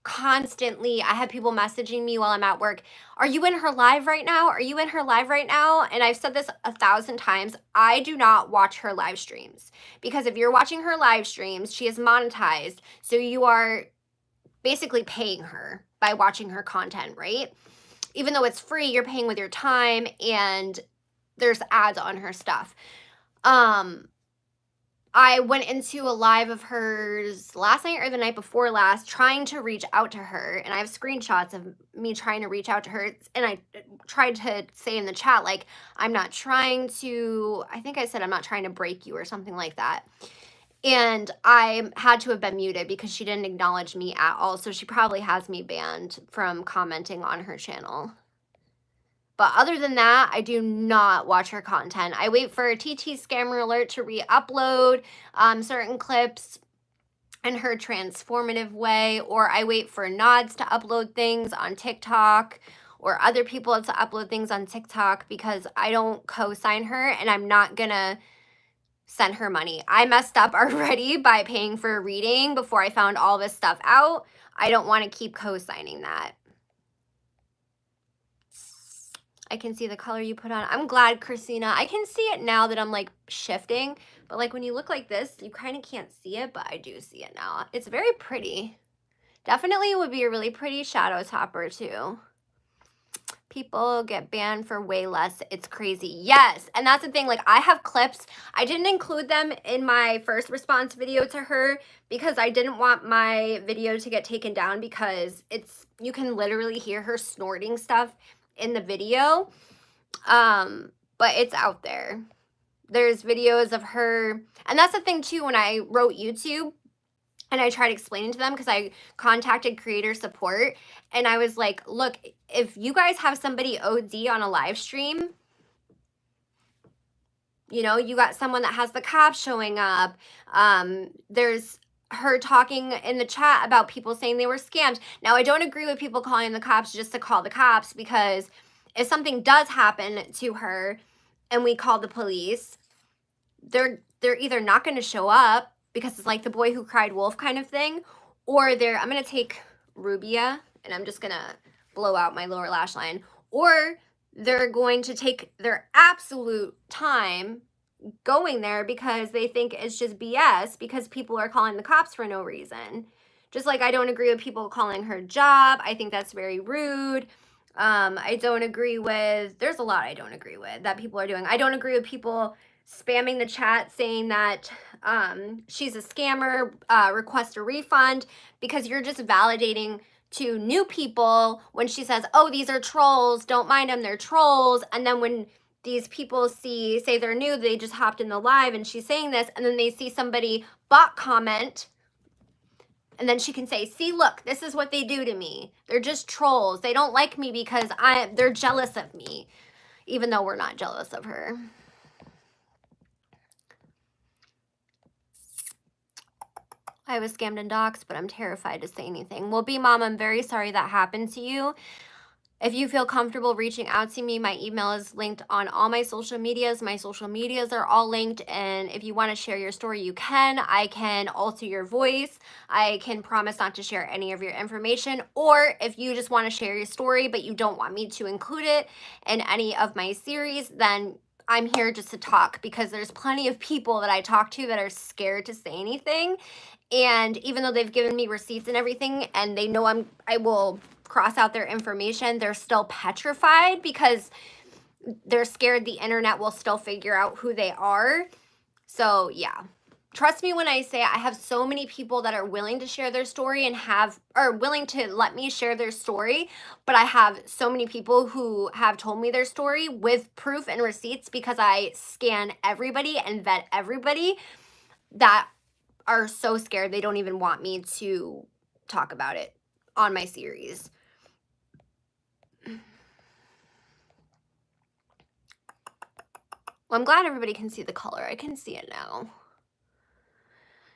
constantly, I have people messaging me while I'm at work. Are you in her live right now? Are you in her live right now? And I've said this 1,000 times. I do not watch her live streams because if you're watching her live streams, she is monetized. So you are basically paying her by watching her content, right? Even though it's free, you're paying with your time and there's ads on her stuff. I went into a live of hers last night or the night before last trying to reach out to her, and I have screenshots of me trying to reach out to her, and I tried to say in the chat, like, I'm not trying to, I think I said I'm not trying to break you or something like that. And I had to have been muted because she didn't acknowledge me at all, so she probably has me banned from commenting on her channel. But other than that, I do not watch her content. I wait for a TT Scammer Alert to re-upload certain clips in her transformative way, or I wait for Nods to upload things on TikTok or other people to upload things on TikTok because I don't co-sign her and I'm not gonna send her money. I messed up already by paying for a reading before I found all this stuff out. I don't want to keep co-signing that. I can see the color you put on. I'm glad, Christina. I can see it now that I'm like shifting, but like when you look like this, you kind of can't see it, but I do see it now. It's very pretty. Definitely would be a really pretty shadow topper too. People get banned for way less. It's crazy. Yes, and that's the thing. Like I have clips. I didn't include them in my first response video to her because I didn't want my video to get taken down because you can literally hear her snorting stuff in the video, but it's out there. There's videos of her, and that's the thing too, when I wrote YouTube and I tried explaining to them because I contacted creator support and I was like, look, if you guys have somebody OD on a live stream, you know, you got someone that has the cops showing up, there's her talking in the chat about people saying they were scammed. Now, I don't agree with people calling the cops just to call the cops because if something does happen to her and we call the police, they're either not going to show up because it's like the boy who cried wolf kind of thing, or I'm going to take Rubia and I'm just going to blow out my lower lash line, or they're going to take their absolute time going there because they think it's just BS because people are calling the cops for no reason. Just like I don't agree with people calling her job. I think that's very rude. I don't agree with, there's a lot I don't agree with that people are doing. I don't agree with people spamming the chat saying that she's a scammer, request a refund, because you're just validating to new people when she says, oh, these are trolls, don't mind them, they're trolls. And then when these people say they're new, they just hopped in the live and she's saying this, and then they see somebody bot comment, and then she can say, see, look, this is what they do to me. They're just trolls. They don't like me because they're jealous of me, even though we're not jealous of her. I was scammed and doxxed, but I'm terrified to say anything. Well, B Mom, I'm very sorry that happened to you. If you feel comfortable reaching out to me, my email is linked on all my social medias. My social medias are all linked, and if you want to share your story, you can. I can alter your voice. I can promise not to share any of your information, or if you just want to share your story, but you don't want me to include it in any of my series, then I'm here just to talk, because there's plenty of people that I talk to that are scared to say anything. And even though they've given me receipts and everything, and they know I will cross out their information, they're still petrified because they're scared the internet will still figure out who they are. So yeah, trust me when I say I have so many people that are willing to share their story and are willing to let me share their story, but I have so many people who have told me their story with proof and receipts, because I scan everybody and vet everybody, that are so scared they don't even want me to talk about it on my series. Well, I'm glad everybody can see the color. I can see it now.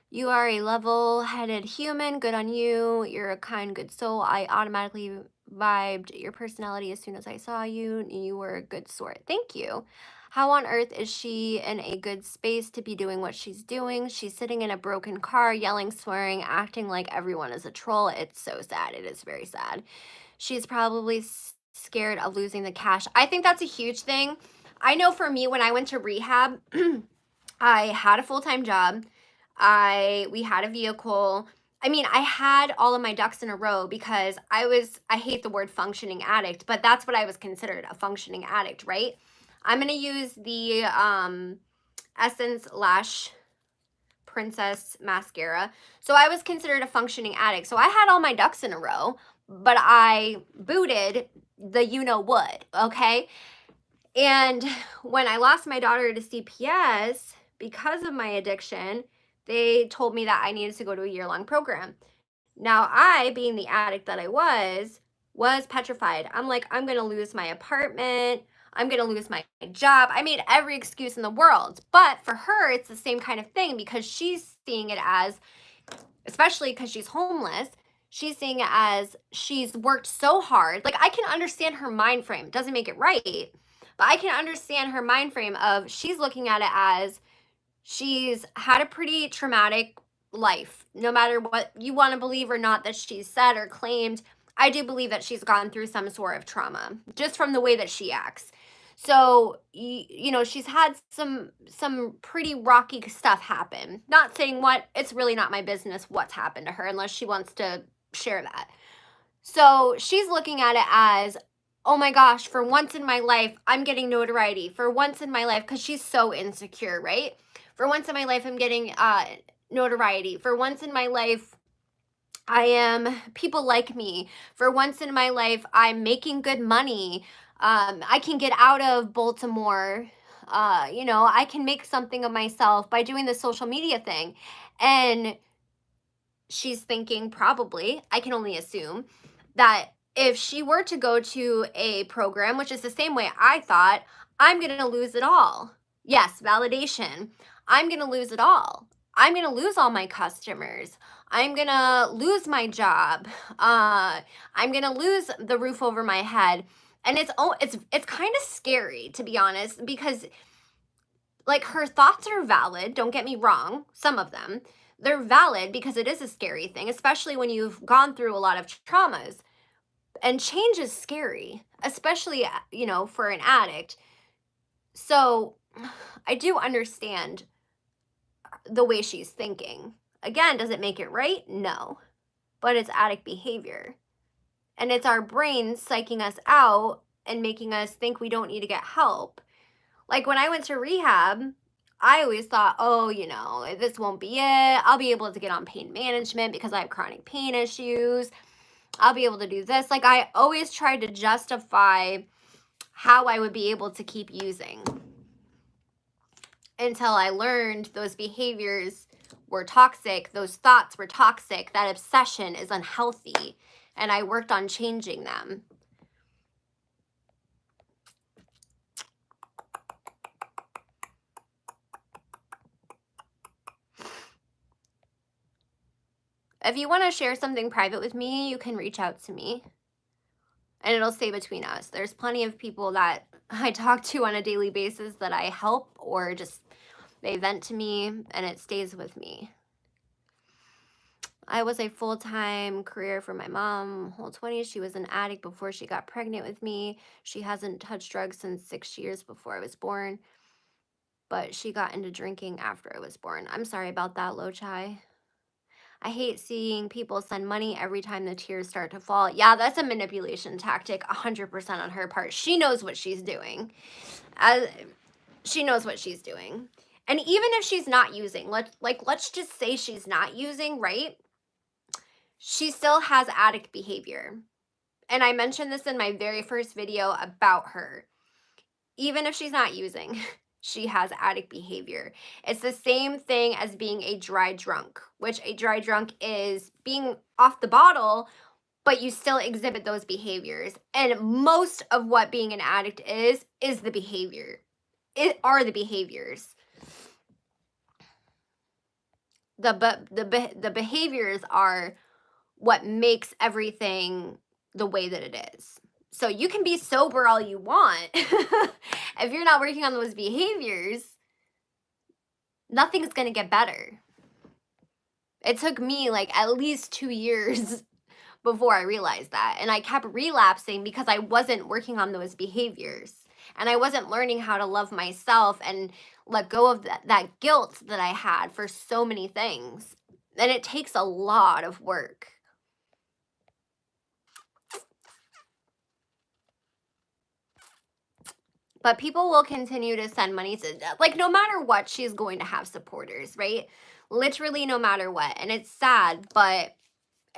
You are a level-headed human. Good on you. You're a kind, good soul. I automatically vibed your personality as soon as I saw you. You were a good sort. Thank you. How on earth is she in a good space to be doing what she's doing? She's sitting in a broken car, yelling, swearing, acting like everyone is a troll. It's so sad. It is very sad. She's probably scared of losing the cash. I think that's a huge thing. I know for me, when I went to rehab, I had a full-time job. We had a vehicle. I mean, I had all of my ducks in a row, because I hate the word functioning addict, but that's what I was considered, a functioning addict, right? I'm going to use the Essence Lash Princess mascara. So I was considered a functioning addict. So I had all my ducks in a row, but I booted the you-know-what, okay? And when I lost my daughter to CPS because of my addiction, they told me that I needed to go to a year-long program. Now, I, being the addict that I was petrified. I'm like, I'm going to lose my apartment. I'm going to lose my job. I made every excuse in the world. But for her, it's the same kind of thing, because she's seeing it as, especially because she's homeless, she's seeing it as she's worked so hard. Like, I can understand her mind frame. It doesn't make it right, but I can understand her mind frame of, she's looking at it as she's had a pretty traumatic life. No matter what you want to believe or not that she's said or claimed, I do believe that she's gone through some sort of trauma, just from the way that she acts. So, you know, she's had some pretty rocky stuff happen. Not saying what, it's really not my business what's happened to her, unless she wants to share that. So she's looking at it as, oh my gosh, for once in my life, I'm getting notoriety. For once in my life, because she's so insecure, right? For once in my life, I'm getting notoriety. For once in my life, people like me. For once in my life, I'm making good money. I can get out of Baltimore. You know, I can make something of myself by doing the social media thing. And she's thinking, probably, I can only assume, that if she were to go to a program, which is the same way I thought, I'm going to lose it all. Yes, validation. I'm going to lose it all. I'm going to lose all my customers. I'm going to lose my job. I'm going to lose the roof over my head. And it's kind of scary, to be honest, because, like, her thoughts are valid. Don't get me wrong. Some of them, they're valid, because it is a scary thing, especially when you've gone through a lot of traumas. And change is scary, especially, you know, for an addict. So I do understand the way she's thinking. Again, does it make it right? No. But it's addict behavior. And it's our brains psyching us out and making us think we don't need to get help. Like, when I went to rehab, I always thought, oh, you know, this won't be it. I'll be able to get on pain management because I have chronic pain issues. I'll be able to do this. Like, I always tried to justify how I would be able to keep using until I learned those behaviors were toxic, those thoughts were toxic, that obsession is unhealthy, and I worked on changing them. If you want to share something private with me, you can reach out to me. And it'll stay between us. There's plenty of people that I talk to on a daily basis that I help, or just they vent to me and it stays with me. I was a full-time career for my mom, whole 20s. She was an addict before she got pregnant with me. She hasn't touched drugs since 6 years before I was born, but she got into drinking after I was born. I'm sorry about that, Lo Chai. I hate seeing people send money every time the tears start to fall. Yeah, that's a manipulation tactic, 100% on her part. She knows what she's doing. She knows what she's doing. And even if she's not using, let's just say she's not using, right? She still has addict behavior. And I mentioned this in my very first video about her. Even if she's not using, she has addict behavior. It's the same thing as being a dry drunk, which a dry drunk is being off the bottle, but you still exhibit those behaviors. And most of what being an addict is the behavior. It are the behaviors. The behaviors are what makes everything the way that it is. So you can be sober all you want. If you're not working on those behaviors, nothing's going to get better. It took me like at least 2 years before I realized that. And I kept relapsing because I wasn't working on those behaviors. And I wasn't learning how to love myself and let go of that guilt that I had for so many things. And it takes a lot of work. But people will continue to send money to, like, no matter what, she's going to have supporters, right? Literally no matter what. And it's sad, but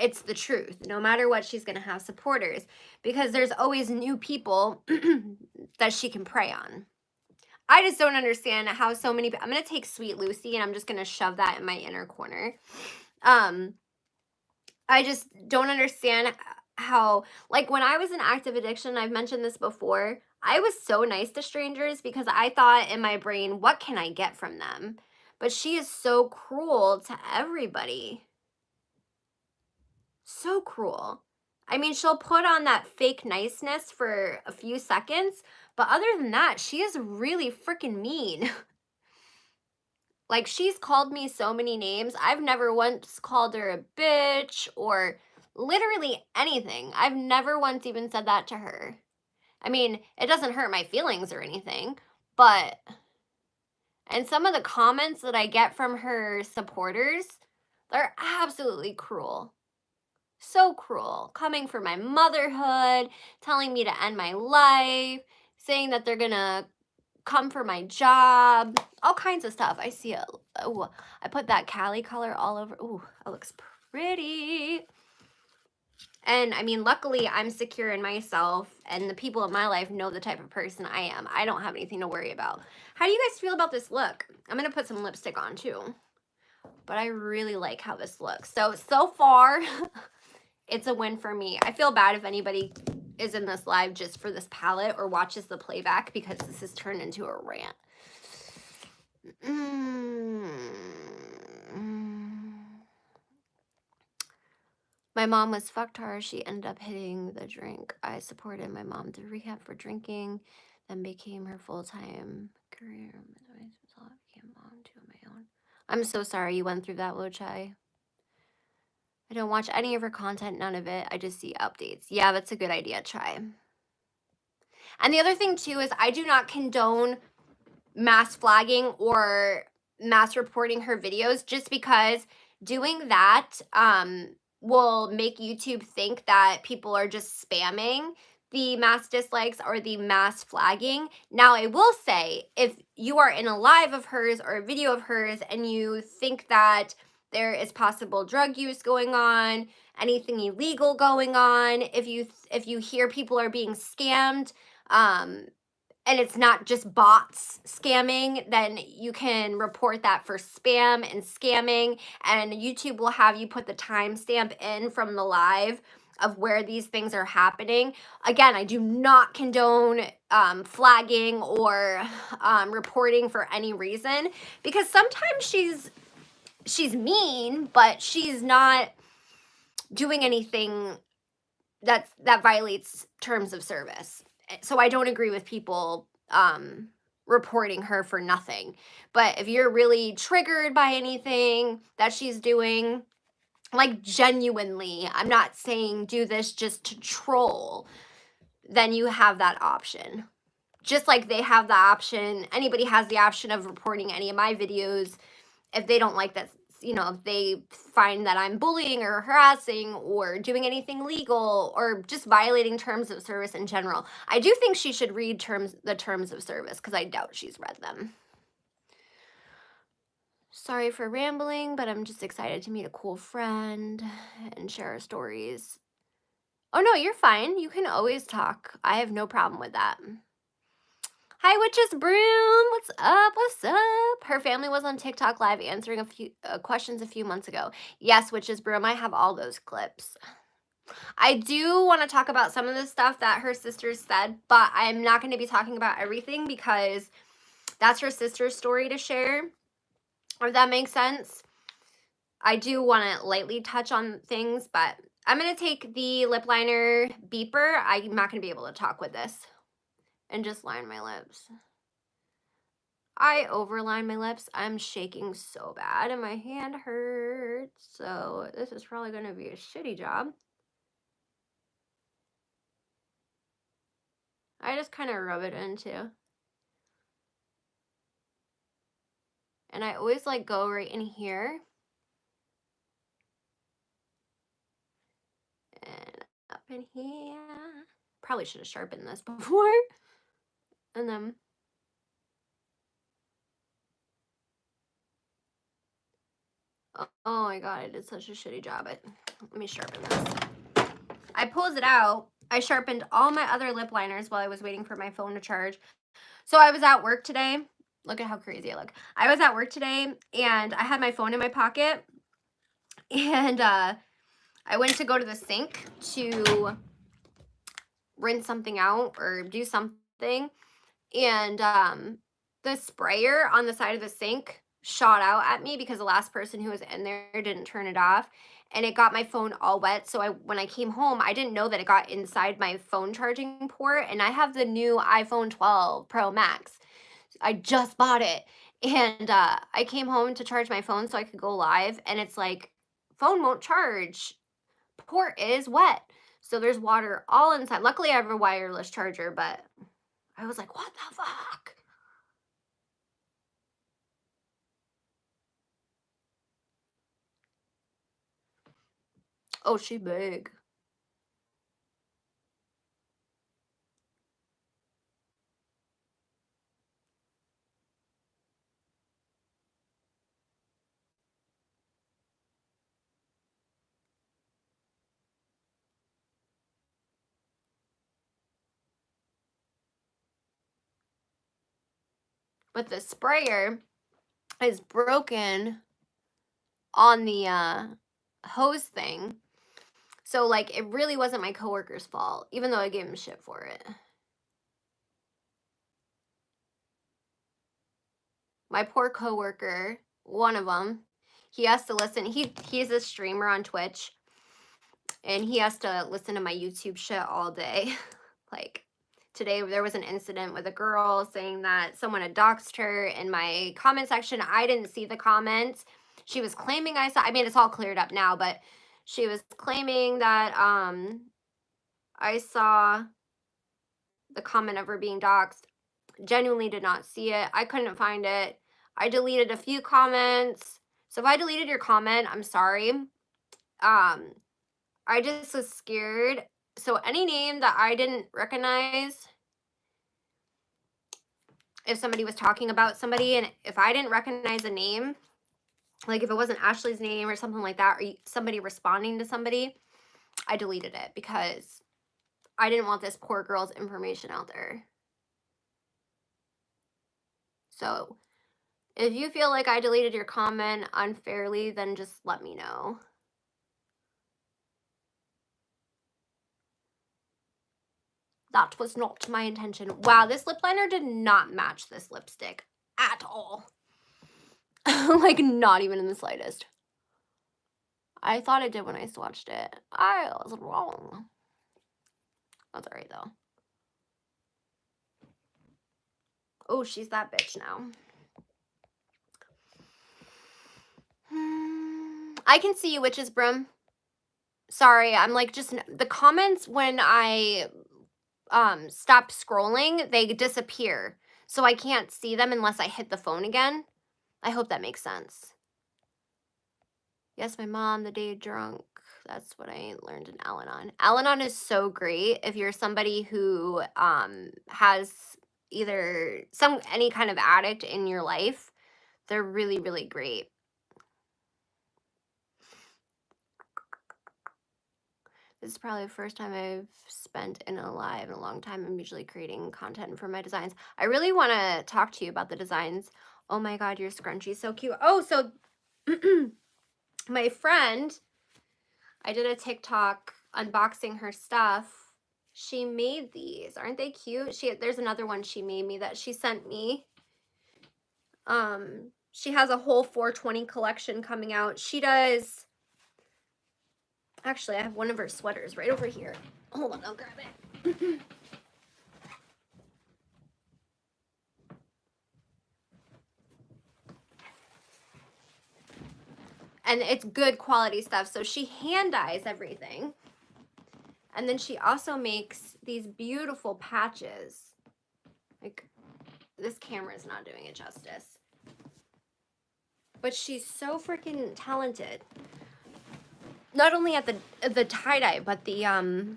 it's the truth. No matter what, she's going to have supporters because there's always new people that she can prey on. I just don't understand how so many, I'm going to take Sweet Lucy and I'm just going to shove that in my inner corner. I just don't understand how, like, when I was in active addiction, I've mentioned this before, I was so nice to strangers because I thought in my brain, what can I get from them? But she is so cruel to everybody. So cruel. I mean, she'll put on that fake niceness for a few seconds, but other than that, she is really freaking mean. Like, she's called me so many names. I've never once called her a bitch or literally anything. I've never once even said that to her. I mean, it doesn't hurt my feelings or anything, but, and some of the comments that I get from her supporters, they're absolutely cruel. So cruel. Coming for my motherhood, telling me to end my life, saying that they're gonna come for my job, all kinds of stuff. I see it. Oh, I put that Cali color all over. Oh, it looks pretty. And I mean, luckily I'm secure in myself and the people in my life know the type of person I am. I don't have anything to worry about. How do you guys feel about this look? I'm going to put some lipstick on too, but I really like how this looks. So far it's a win for me. I feel bad if anybody is in this live just for this palette or watches the playback because this has turned into a rant. My mom was fucked hard. She ended up hitting the drink. I supported my mom to rehab for drinking, then became her full-time career. Became mom to my own. I'm so sorry you went through that, Lo Chai. I don't watch any of her content, none of it. I just see updates. Yeah, that's a good idea, Chai. And the other thing too is I do not condone mass flagging or mass reporting her videos, just because doing that will make YouTube think that people are just spamming the mass dislikes or the mass flagging. Now, I will say, if you are in a live of hers or a video of hers and you think that there is possible drug use going on, anything illegal going on. If you hear people are being scammed, and it's not just bots scamming, then you can report that for spam and scamming, and YouTube will have you put the timestamp in from the live of where these things are happening. Again, I do not condone flagging or reporting for any reason, because sometimes she's mean, but she's not doing anything that violates terms of service. So I don't agree with people reporting her for nothing. But if you're really triggered by anything that she's doing, like genuinely, I'm not saying do this just to troll, then you have that option. Just like they have the option, anybody has the option of reporting any of my videos if they don't like that, you know, if they find that I'm bullying or harassing or doing anything legal or just violating terms of service in general. I do think she should read the terms of service, because I doubt she's read them. Sorry for rambling, but I'm just excited to meet a cool friend and share our stories. Oh no, you're fine. You can always talk. I have no problem with that. Hi, Witch's Broom. What's up? What's up? Her family was on TikTok live answering a few questions a few months ago. Yes, Witch's Broom. I have all those clips. I do want to talk about some of the stuff that her sisters said, but I'm not going to be talking about everything because that's her sister's story to share, if that makes sense. I do want to lightly touch on things, but I'm going to take the lip liner beeper. I'm not going to be able to talk with this. And just line my lips. I overline my lips. I'm shaking so bad and my hand hurts. So this is probably going to be a shitty job. I just kind of rub it in too. And I always like go right in here. And up in here. Probably should have sharpened this before. And then oh my god, I did such a shitty job. Let me sharpen this. I pulled it out. I sharpened all my other lip liners while I was waiting for my phone to charge. So I was at work today. Look at how crazy I look. I was at work today and I had my phone in my pocket. And I went to go to the sink to rinse something out or do something. And the sprayer on the side of the sink shot out at me because the last person who was in there didn't turn it off, and it got my phone all wet. So when I came home, I didn't know that it got inside my phone charging port, and I have the new iPhone 12 Pro Max. I just bought it, and I came home to charge my phone so I could go live, and it's like, phone won't charge, port is wet. So there's water all inside. Luckily I have a wireless charger, but I was like, what the fuck? Oh, she big. But the sprayer is broken on the hose thing. So like it really wasn't my coworker's fault, even though I gave him shit for it. My poor coworker, one of them, he has to listen. He's a streamer on Twitch, and he has to listen to my YouTube shit all day. Like today there was an incident with a girl saying that someone had doxed her in my comment section. I didn't see the comments. She was claiming I saw, I mean, it's all cleared up now, but she was claiming that I saw the comment of her being doxed. Genuinely did not see it. I couldn't find it. I deleted a few comments. So if I deleted your comment, I'm sorry. I just was scared. So any name that I didn't recognize, if somebody was talking about somebody and if I didn't recognize a name, Like if it wasn't Ashley's name or something like that, or somebody responding to somebody, I deleted it because I didn't want this poor girl's information out there. So if you feel like I deleted your comment unfairly, then just let me know. That was not my intention. Wow, this lip liner did not match this lipstick at all. Like, not even in the slightest. I thought it did when I swatched it. I was wrong. That's alright, though. Oh, she's that bitch now. I can see you, Witch's Broom. Sorry, I'm like just the comments when I stop scrolling, they disappear. So I can't see them unless I hit the phone again. I hope that makes sense. Yes, my mom, the day drunk. That's what I learned in Al-Anon. Al-Anon is so great if you're somebody who has either any kind of addict in your life. They're really, really great. This is probably the first time I've spent in a live in a long time. I'm usually creating content for my designs. I really want to talk to you about the designs. Oh my God, your scrunchie is so cute. Oh, so my friend, I did a TikTok unboxing her stuff. She made these. Aren't they cute? There's another one she made me that she sent me. She has a whole 420 collection coming out. She does. Actually, I have one of her sweaters right over here. Hold on, I'll grab it. And it's good quality stuff. So she hand dyes everything. And then she also makes these beautiful patches. Like, this camera is not doing it justice. But she's so freaking talented. Not only at the tie-dye, but the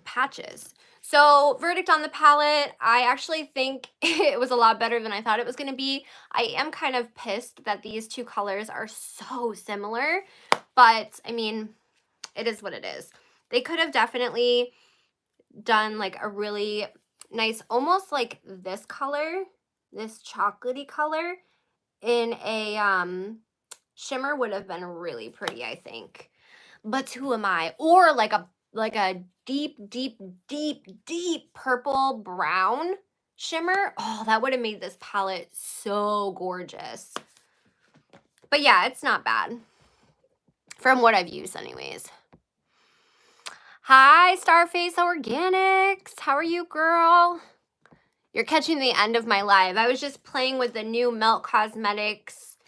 patches. So, verdict on the palette, I actually think it was a lot better than I thought it was going to be. I am kind of pissed that these two colors are so similar, but I mean, it is what it is. They could have definitely done like a really nice, almost like this color, this chocolatey color in a shimmer would have been really pretty, I think. But who am I? Or like a deep, deep, deep, deep purple brown shimmer. Oh, that would have made this palette so gorgeous. But yeah, it's not bad. From what I've used anyways. Hi, Starface Organics. How are you, girl? You're catching the end of my live. I was just playing with the new Melt Cosmetics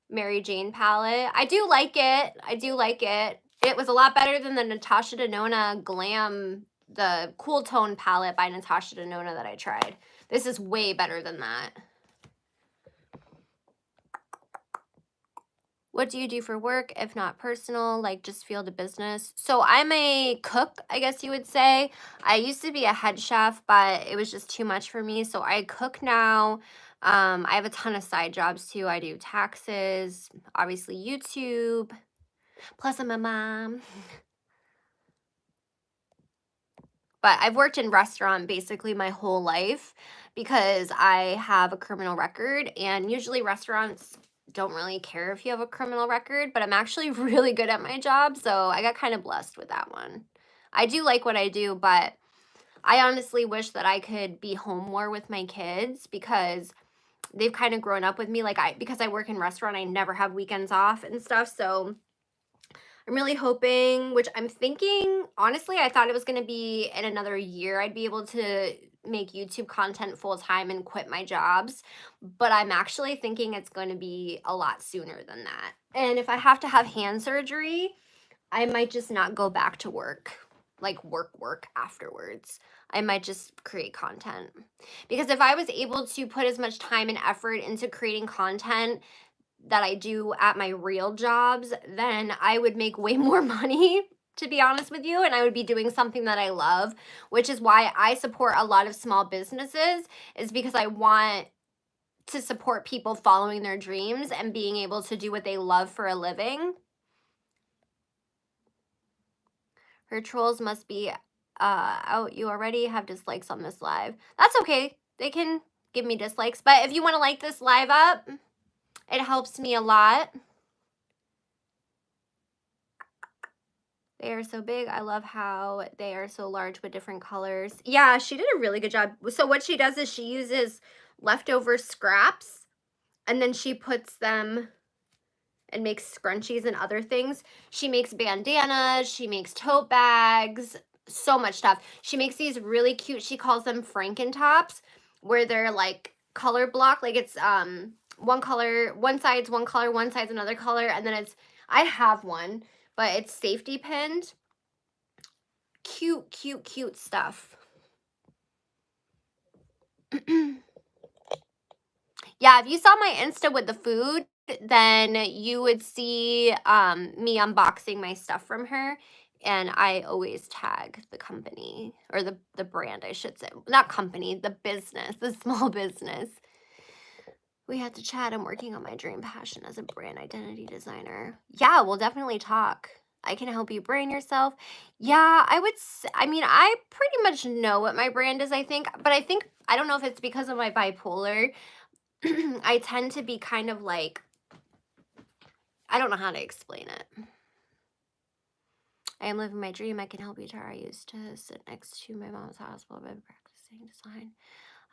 Maryjane palette. I do like it. I do like it. It was a lot better than the Natasha Denona Glam, the Cool Tone palette by Natasha Denona that I tried. This is way better than that. What do you do for work, if not personal, like just field of business? So I'm a cook, I guess you would say. I used to be a head chef, but it was just too much for me. So I cook now. I have a ton of side jobs too. I do taxes, obviously YouTube, plus I'm a mom. But I've worked in restaurant basically my whole life because I have a criminal record, and usually restaurants don't really care if you have a criminal record, but I'm actually really good at my job, so I got kind of blessed with that one. I do like what I do, but I honestly wish that I could be home more with my kids because they've kind of grown up with me. Like because I work in restaurant, I never have weekends off and stuff, so I'm really hoping, which I'm thinking, honestly, I thought it was going to be in another year I'd be able to make YouTube content full time and quit my jobs, but I'm actually thinking it's going to be a lot sooner than that. And if I have to have hand surgery, I might just not go back to work, like work afterwards. I might just create content. Because if I was able to put as much time and effort into creating content that I do at my real jobs, then I would make way more money, to be honest with you, and I would be doing something that I love, which is why I support a lot of small businesses, is because I want to support people following their dreams and being able to do what they love for a living. Her trolls must be out. You already have dislikes on this live. That's okay. They can give me dislikes. But if you want to like this live up, it helps me a lot. They are so big. I love how they are so large with different colors. Yeah, she did a really good job. So what she does is she uses leftover scraps and then she puts them and makes scrunchies and other things. She makes bandanas, she makes tote bags, so much stuff. She makes these really cute, she calls them Frankentops, where they're like color block, like it's one color, one side's one color, one side's another color, and then it's, I have one, but it's safety pinned. Cute, cute, cute stuff. Yeah, if you saw my Insta with the food, then you would see me unboxing my stuff from her. And I always tag the company, or the brand, I should say. Not company, the business, the small business. We had to chat. I'm working on my dream passion as a brand identity designer. Yeah, we'll definitely talk. I can help you brand yourself. Yeah, I mean, I pretty much know what my brand is, I think. But I don't know if it's because of my bipolar. I tend to be kind of like, I don't know how to explain it. I am living my dream. I can help you, Tara. I used to sit next to my mom's house while I've been practicing design.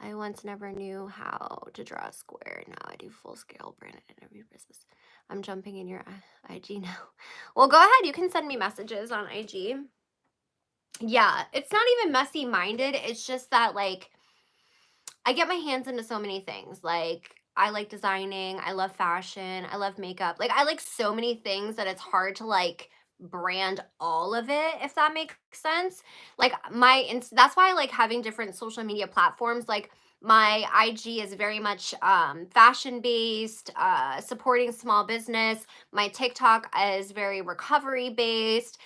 I once never knew how to draw a square. Now I do full-scale branded in every business. I'm jumping in your IG now. Well, go ahead. You can send me messages on IG. Yeah, it's not even messy-minded. It's just that, like, I get my hands into so many things. Like, I like designing, I love fashion, I love makeup. Like, I like so many things that it's hard to like brand all of it, if that makes sense. Like that's why I like having different social media platforms. Like my IG is very much fashion based, supporting small business. My TikTok is very recovery based.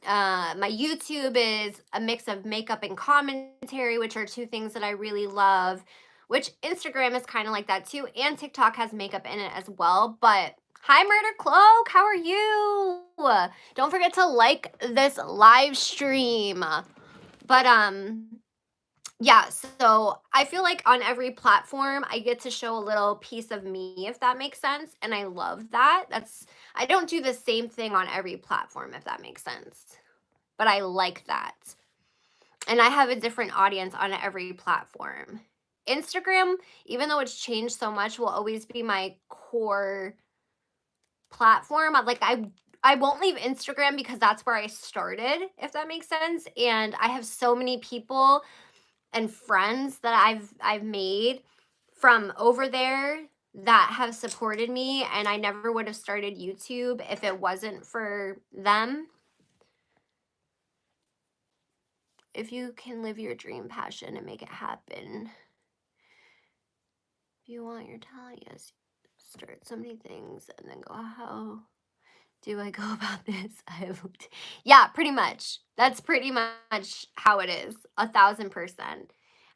My YouTube is a mix of makeup and commentary, which are two things that I really love, which Instagram is kind of like that too. And TikTok has makeup in it as well. But hi, Murder Cloak. How are you? Don't forget to like this live stream. But yeah, so I feel like on every platform I get to show a little piece of me, if that makes sense, and I love that. I don't do the same thing on every platform, if that makes sense, but I like that. And I have a different audience on every platform. Instagram, even though it's changed so much, will always be my core platform. I won't leave Instagram because that's where I started, if that makes sense. And I have so many people and friends that I've made from over there that have supported me, and I never would have started YouTube if it wasn't for them. If you can live your dream passion and make it happen, if you want your talent, yes, start so many things and then go, how do I go about this? Yeah, pretty much. That's pretty much how it is, 1,000%.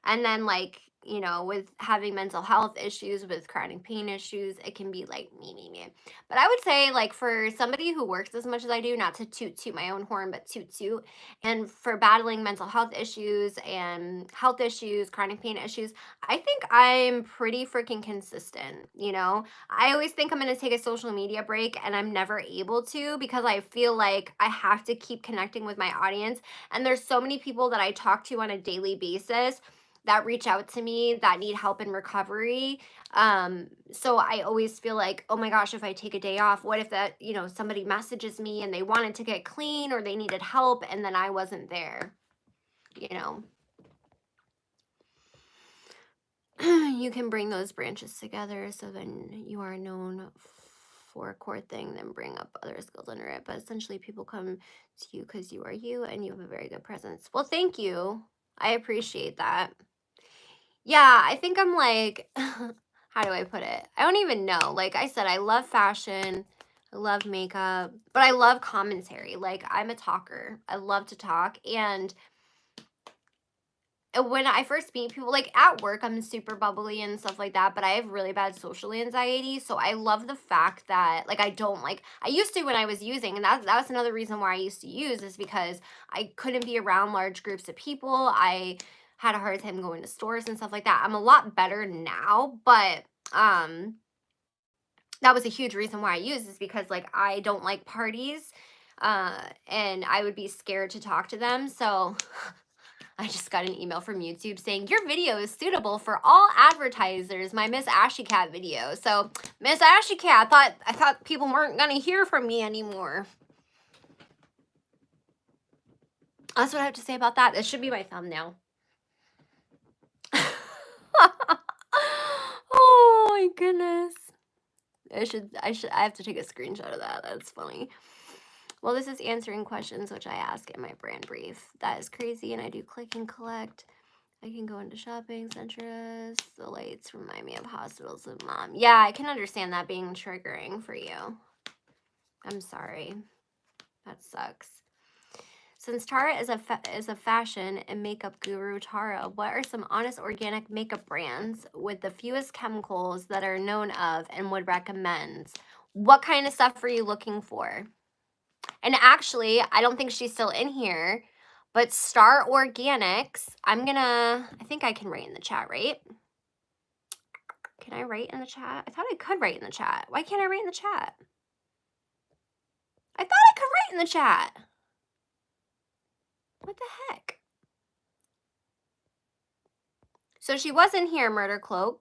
And then, like, you know, with having mental health issues, with chronic pain issues, it can be like me. But I would say, like, for somebody who works as much as I do, not to toot my own horn, but toot, and for battling mental health issues and health issues, chronic pain issues, I think I'm pretty freaking consistent, you know? I always think I'm going to take a social media break and I'm never able to because I feel like I have to keep connecting with my audience. And there's so many people that I talk to on a daily basis that reach out to me that need help in recovery. So I always feel like, oh my gosh, if I take a day off, what if that, you know, somebody messages me and they wanted to get clean or they needed help and then I wasn't there, you know? You can bring those branches together so then you are known for a core thing, then bring up other skills under it. But essentially people come to you because you are you and you have a very good presence. Well, thank you. I appreciate that. Yeah, I think I'm like, how do I put it? I don't even know. Like I said, I love fashion. I love makeup, but I love commentary. Like I'm a talker. I love to talk. And when I first meet people, like at work, I'm super bubbly and stuff like that, but I have really bad social anxiety. So I love the fact that like I used to when I was using, and that was another reason why I used to use is because I couldn't be around large groups of people. I had a hard time going to stores and stuff like that. I'm a lot better now, but that was a huge reason why I use is because like I don't like parties. And I would be scared to talk to them. So I just got an email from YouTube saying your video is suitable for all advertisers. My Miss Ashy Cat video. So Miss Ashy Cat, I thought people weren't gonna hear from me anymore. That's what I have to say about that. This should be my thumbnail. Oh my goodness. I have to take a screenshot of that. That's funny. Well, this is answering questions which I ask in my brand brief. That is crazy, and I do click and collect. I can go into shopping centers. The lights remind me of hospitals and mom. Yeah, I can understand that being triggering for you. I'm sorry. That sucks. Since Tara is a fashion and makeup guru, Tara, what are some honest organic makeup brands with the fewest chemicals that are known of and would recommend? What kind of stuff are you looking for? And actually, I don't think she's still in here, but Star Organics, I think I can write in the chat, right? Can I write in the chat? I thought I could write in the chat. Why can't I write in the chat? I thought I could write in the chat. What the heck? So she was in here, Murder Cloak.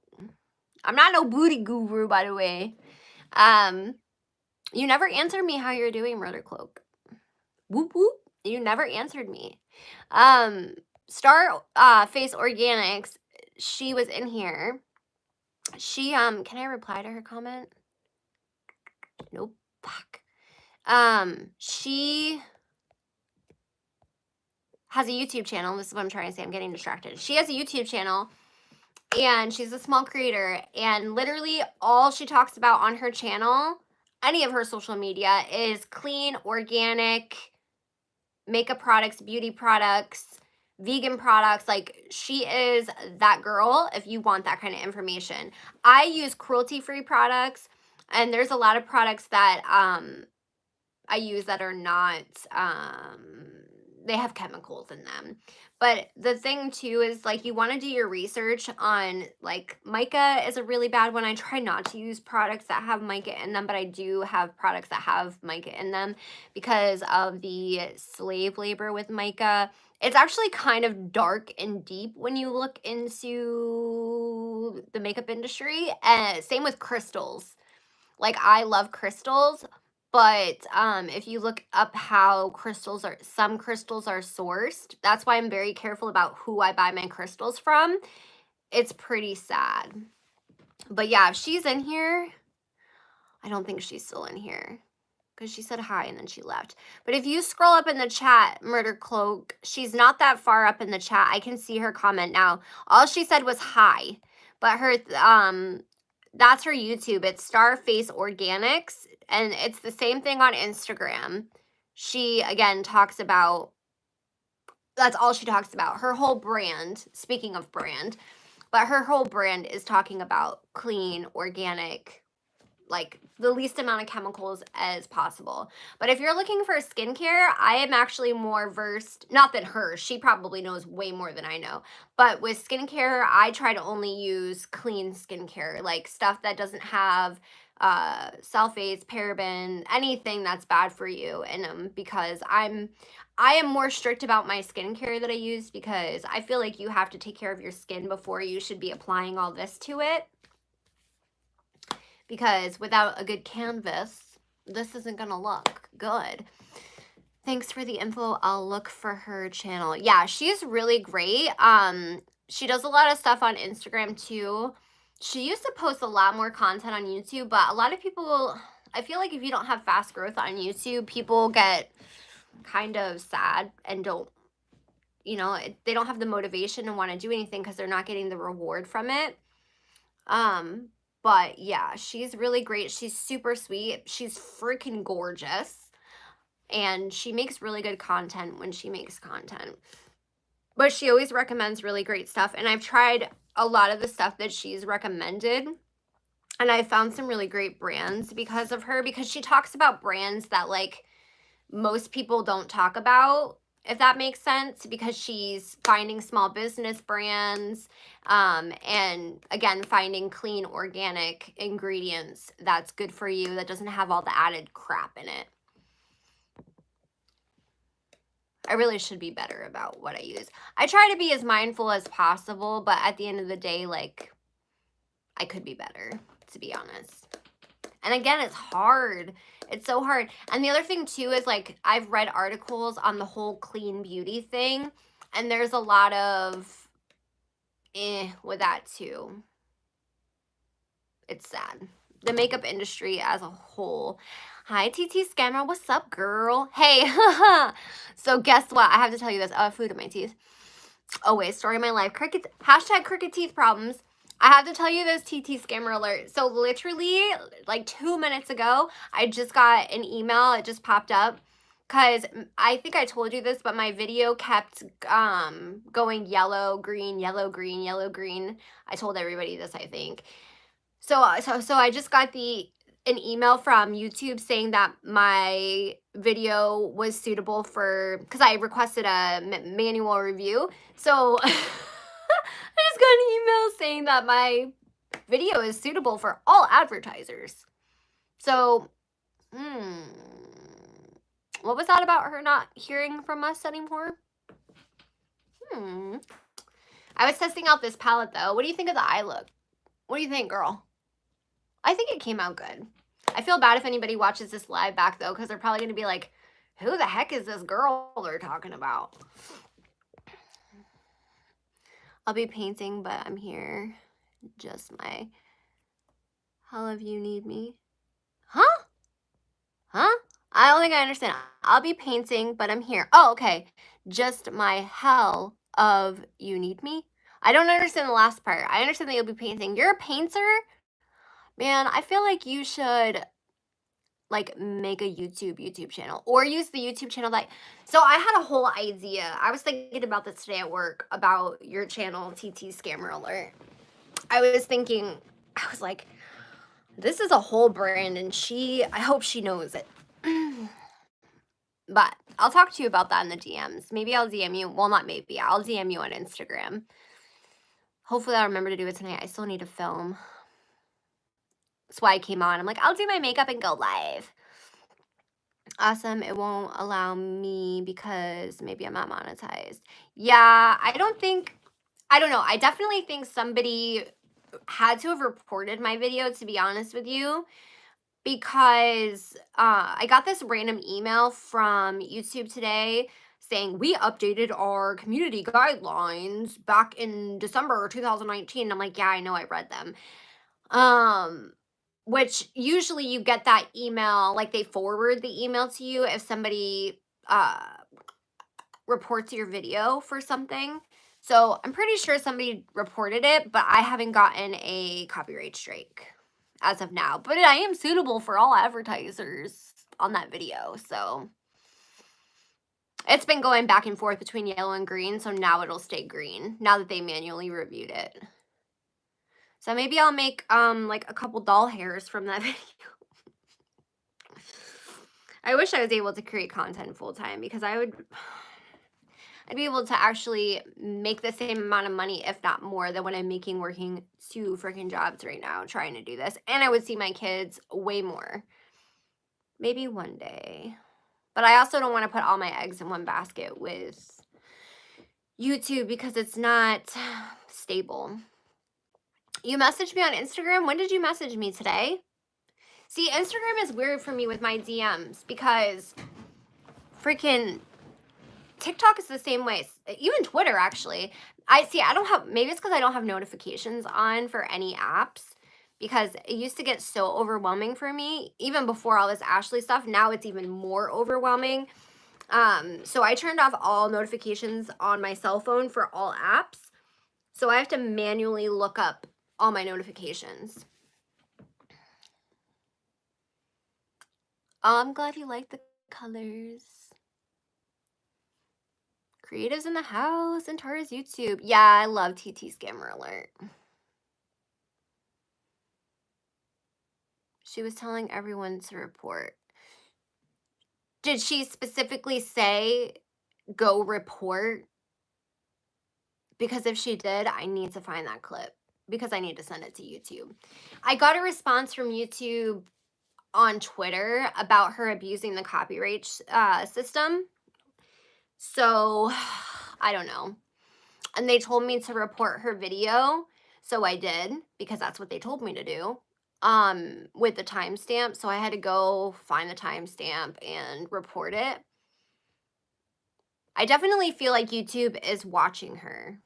I'm not no booty guru, by the way. You never answered me how you're doing, Murder Cloak. Whoop whoop. You never answered me. Star Face Organics, she was in here. She can I reply to her comment? Nope. Fuck. She has a YouTube channel. This is what I'm trying to say. I'm getting distracted. She has a YouTube channel and she's a small creator, and literally all she talks about on her channel, any of her social media, is clean, organic makeup products, beauty products, vegan products. Like, she is that girl if you want that kind of information. I use cruelty-free products, and there's a lot of products that I use that are not they have chemicals in them. But the thing too is, like, you want to do your research on, like, mica is a really bad one. I try not to use products that have mica in them, but I do have products that have mica in them because of the slave labor with mica. It's actually kind of dark and deep when you look into the makeup industry. And same with crystals. Like, I love crystals, but if you look up how some crystals are sourced, that's why I'm very careful about who I buy my crystals from. It's pretty sad. But yeah, if she's in here, I don't think she's still in here because she said hi and then she left. But if you scroll up in the chat, Murder Cloak, she's not that far up in the chat. I can see her comment now. All she said was hi, but her that's her YouTube. It's Starface Organics, and it's the same thing on Instagram. She, again, talks about, that's all she talks about. Her whole brand, speaking of brand, but her whole brand is talking about clean, organic, like the least amount of chemicals as possible. But if you're looking for skincare, I am actually more versed, not than her, she probably knows way more than I know, but with skincare, I try to only use clean skincare, like stuff that doesn't have sulfates, paraben, anything that's bad for you in them, because I am more strict about my skincare that I use, because I feel like you have to take care of your skin before you should be applying all this to it. Because without a good canvas, this isn't gonna look good. Thanks for the info. I'll look for her channel. Yeah, she's really great. She does a lot of stuff on Instagram too. She used to post a lot more content on YouTube, but a lot of people, I feel like if you don't have fast growth on YouTube, people get kind of sad and don't, you know, they don't have the motivation to want to do anything because they're not getting the reward from it. But yeah, she's really great. She's super sweet. She's freaking gorgeous. And she makes really good content when she makes content. But she always recommends really great stuff. And I've tried a lot of the stuff that she's recommended. And I found some really great brands because of her, because she talks about brands that like most people don't talk about, if that makes sense, because she's finding small business brands, and again, finding clean organic ingredients that's good for you, that doesn't have all the added crap in it. I really should be better about what I use. I try to be as mindful as possible, but at the end of the day, like, I could be better, to be honest. And again, it's hard. It's so hard. And the other thing too is like, I've read articles on the whole clean beauty thing, and there's a lot of with that too. It's sad. The makeup industry as a whole. Hi, TT Scammer. What's up, girl? Hey. So guess what? I have to tell you this. Oh, food in my teeth. Oh, wait. Story of my life. Cricket. Hashtag cricket teeth problems. I have to tell you this TT Scammer alert. So literally, like 2 minutes ago, I just got an email. It just popped up. Because I think I told you this, but my video kept going yellow, green, yellow, green, yellow, green. I told everybody this, I think. So I just got an email from YouTube saying that my video was suitable for, because I requested a manual review. So I just got an email saying that my video is suitable for all advertisers. So, what was that about her not hearing from us anymore? I was testing out this palette though. What do you think of the eye look? What do you think, girl? I think it came out good. I feel bad if anybody watches this live back though, because they're probably going to be like, who the heck is this girl they're talking about? I'll be painting, but I'm here. Just my, how love you need me. Huh? Huh? I don't think I understand. I'll be painting, but I'm here. Oh, okay. Just my hell of you need me. I don't understand the last part. I understand that you'll be painting. You're a painter? Man, I feel like you should like make a YouTube channel, or use the YouTube channel that, so I had a whole idea. I was thinking about this today at work about your channel, TT Scammer Alert. I was thinking, I was like, this is a whole brand and I hope she knows it. But I'll talk to you about that in the DMs. Maybe I'll DM you. Well, not maybe. I'll DM you on Instagram. Hopefully I'll remember to do it tonight. I still need to film. That's why I came on. I'm like, I'll do my makeup and go live. Awesome. It won't allow me because maybe I'm not monetized. Yeah, I don't know. I definitely think somebody had to have reported my video, to be honest with you, because I got this random email from YouTube today saying we updated our community guidelines back in December 2019. I'm like, yeah, I know, I read them. Which usually you get that email, like they forward the email to you if somebody reports your video for something. So I'm pretty sure somebody reported it, but I haven't gotten a copyright strike as of now. But I am suitable for all advertisers on that video. So it's been going back and forth between yellow and green. So now it'll stay green now that they manually reviewed it. So maybe I'll make like a couple doll hairs from that video. I wish I was able to create content full time, because I'd be able to actually make the same amount of money, if not more, than what I'm making working 2 freaking jobs right now trying to do this. And I would see my kids way more. Maybe one day. But I also don't want to put all my eggs in one basket with YouTube, because it's not stable. You messaged me on Instagram? When did you message me? Today? See, Instagram is weird for me with my DMs, because freaking TikTok is the same way. Even Twitter, actually. I don't have, maybe it's because I don't have notifications on for any apps, because it used to get so overwhelming for me, even before all this Ashley stuff. Now it's even more overwhelming. So I turned off all notifications on my cell phone for all apps. So I have to manually look up all my notifications. I'm glad you like the colors. Creatives in the house and Tara's YouTube. Yeah, I love TT Scammer Alert. She was telling everyone to report. Did she specifically say go report? Because if she did, I need to find that clip because I need to send it to YouTube. I got a response from YouTube on Twitter about her abusing the copyright system. So I don't know. And they told me to report her video. So I did because that's what they told me to do with the timestamp. So I had to go find the timestamp and report it. I definitely feel like YouTube is watching her.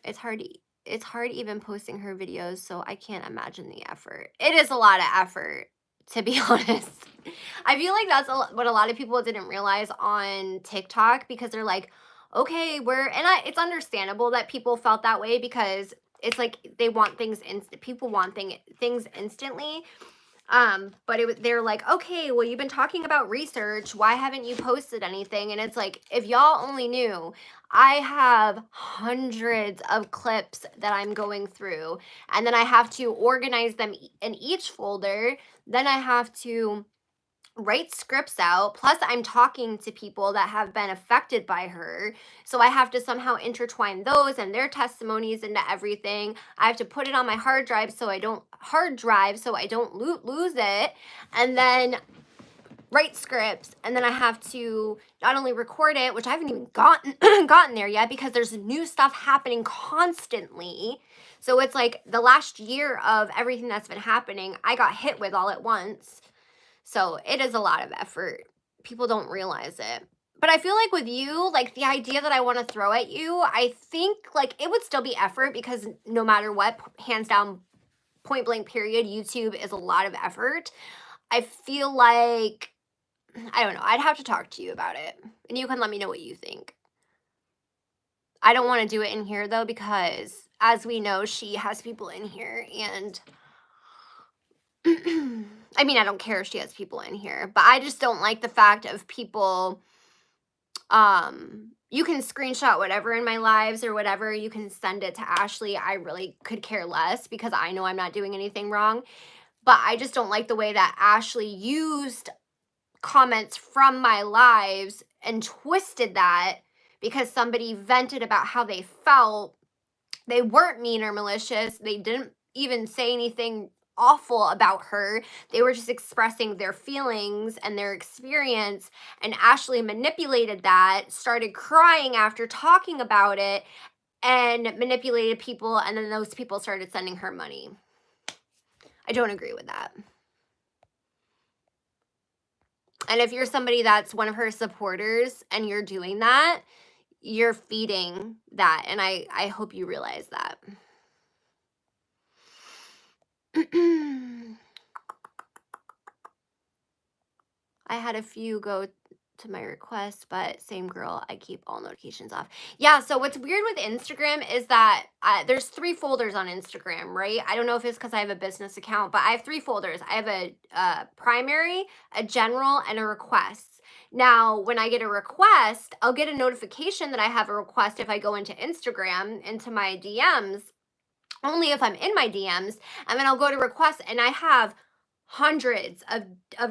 It's hard even posting her videos, so I can't imagine the effort. It is a lot of effort, to be honest. I feel like that's what a lot of people didn't realize on TikTok, because they're like, okay, it's understandable that people felt that way, because it's like they want things people want things instantly. But they're like, okay, well, you've been talking about research. Why haven't you posted anything? And it's like, if y'all only knew, I have hundreds of clips that I'm going through, and then I have to organize them in each folder. Then I have to write scripts out, plus I'm talking to people that have been affected by her, so I have to somehow intertwine those and their testimonies into everything. I have to put it on my hard drive so I don't lose it, and then write scripts, and then I have to not only record it, which I haven't even gotten there yet, because there's new stuff happening constantly. So it's like the last year of everything that's been happening, I got hit with all at once. So it is a lot of effort. People don't realize it. But I feel like with you, like the idea that I want to throw at you, I think like it would still be effort, because no matter what, hands down, point blank period, YouTube is a lot of effort. I feel like, I don't know, I'd have to talk to you about it, and you can let me know what you think. I don't want to do it in here though, because as we know, she has people in here, and I mean, I don't care if she has people in here, but I just don't like the fact of people, you can screenshot whatever in my lives or whatever, you can send it to Ashley. I really could care less, because I know I'm not doing anything wrong. But I just don't like the way that Ashley used comments from my lives and twisted that, because somebody vented about how they felt. They weren't mean or malicious. They didn't even say anything awful about her. They were just expressing their feelings and their experience, and Ashley manipulated that, started crying after talking about it, and manipulated people, and then those people started sending her money. I don't agree with that. And if you're somebody that's one of her supporters and you're doing that, you're feeding that, and I hope you realize that. I had a few go to my request, but same girl, I keep all notifications off. Yeah, so what's weird with Instagram is that there's 3 folders on Instagram, right? I don't know if it's because I have a business account, but I have 3 folders. I have a primary, a general, and a requests. Now, when I get a request, I'll get a notification that I have a request if I go into Instagram, into my DMs, only if I'm in my DMs, and then I'll go to requests, and I have hundreds of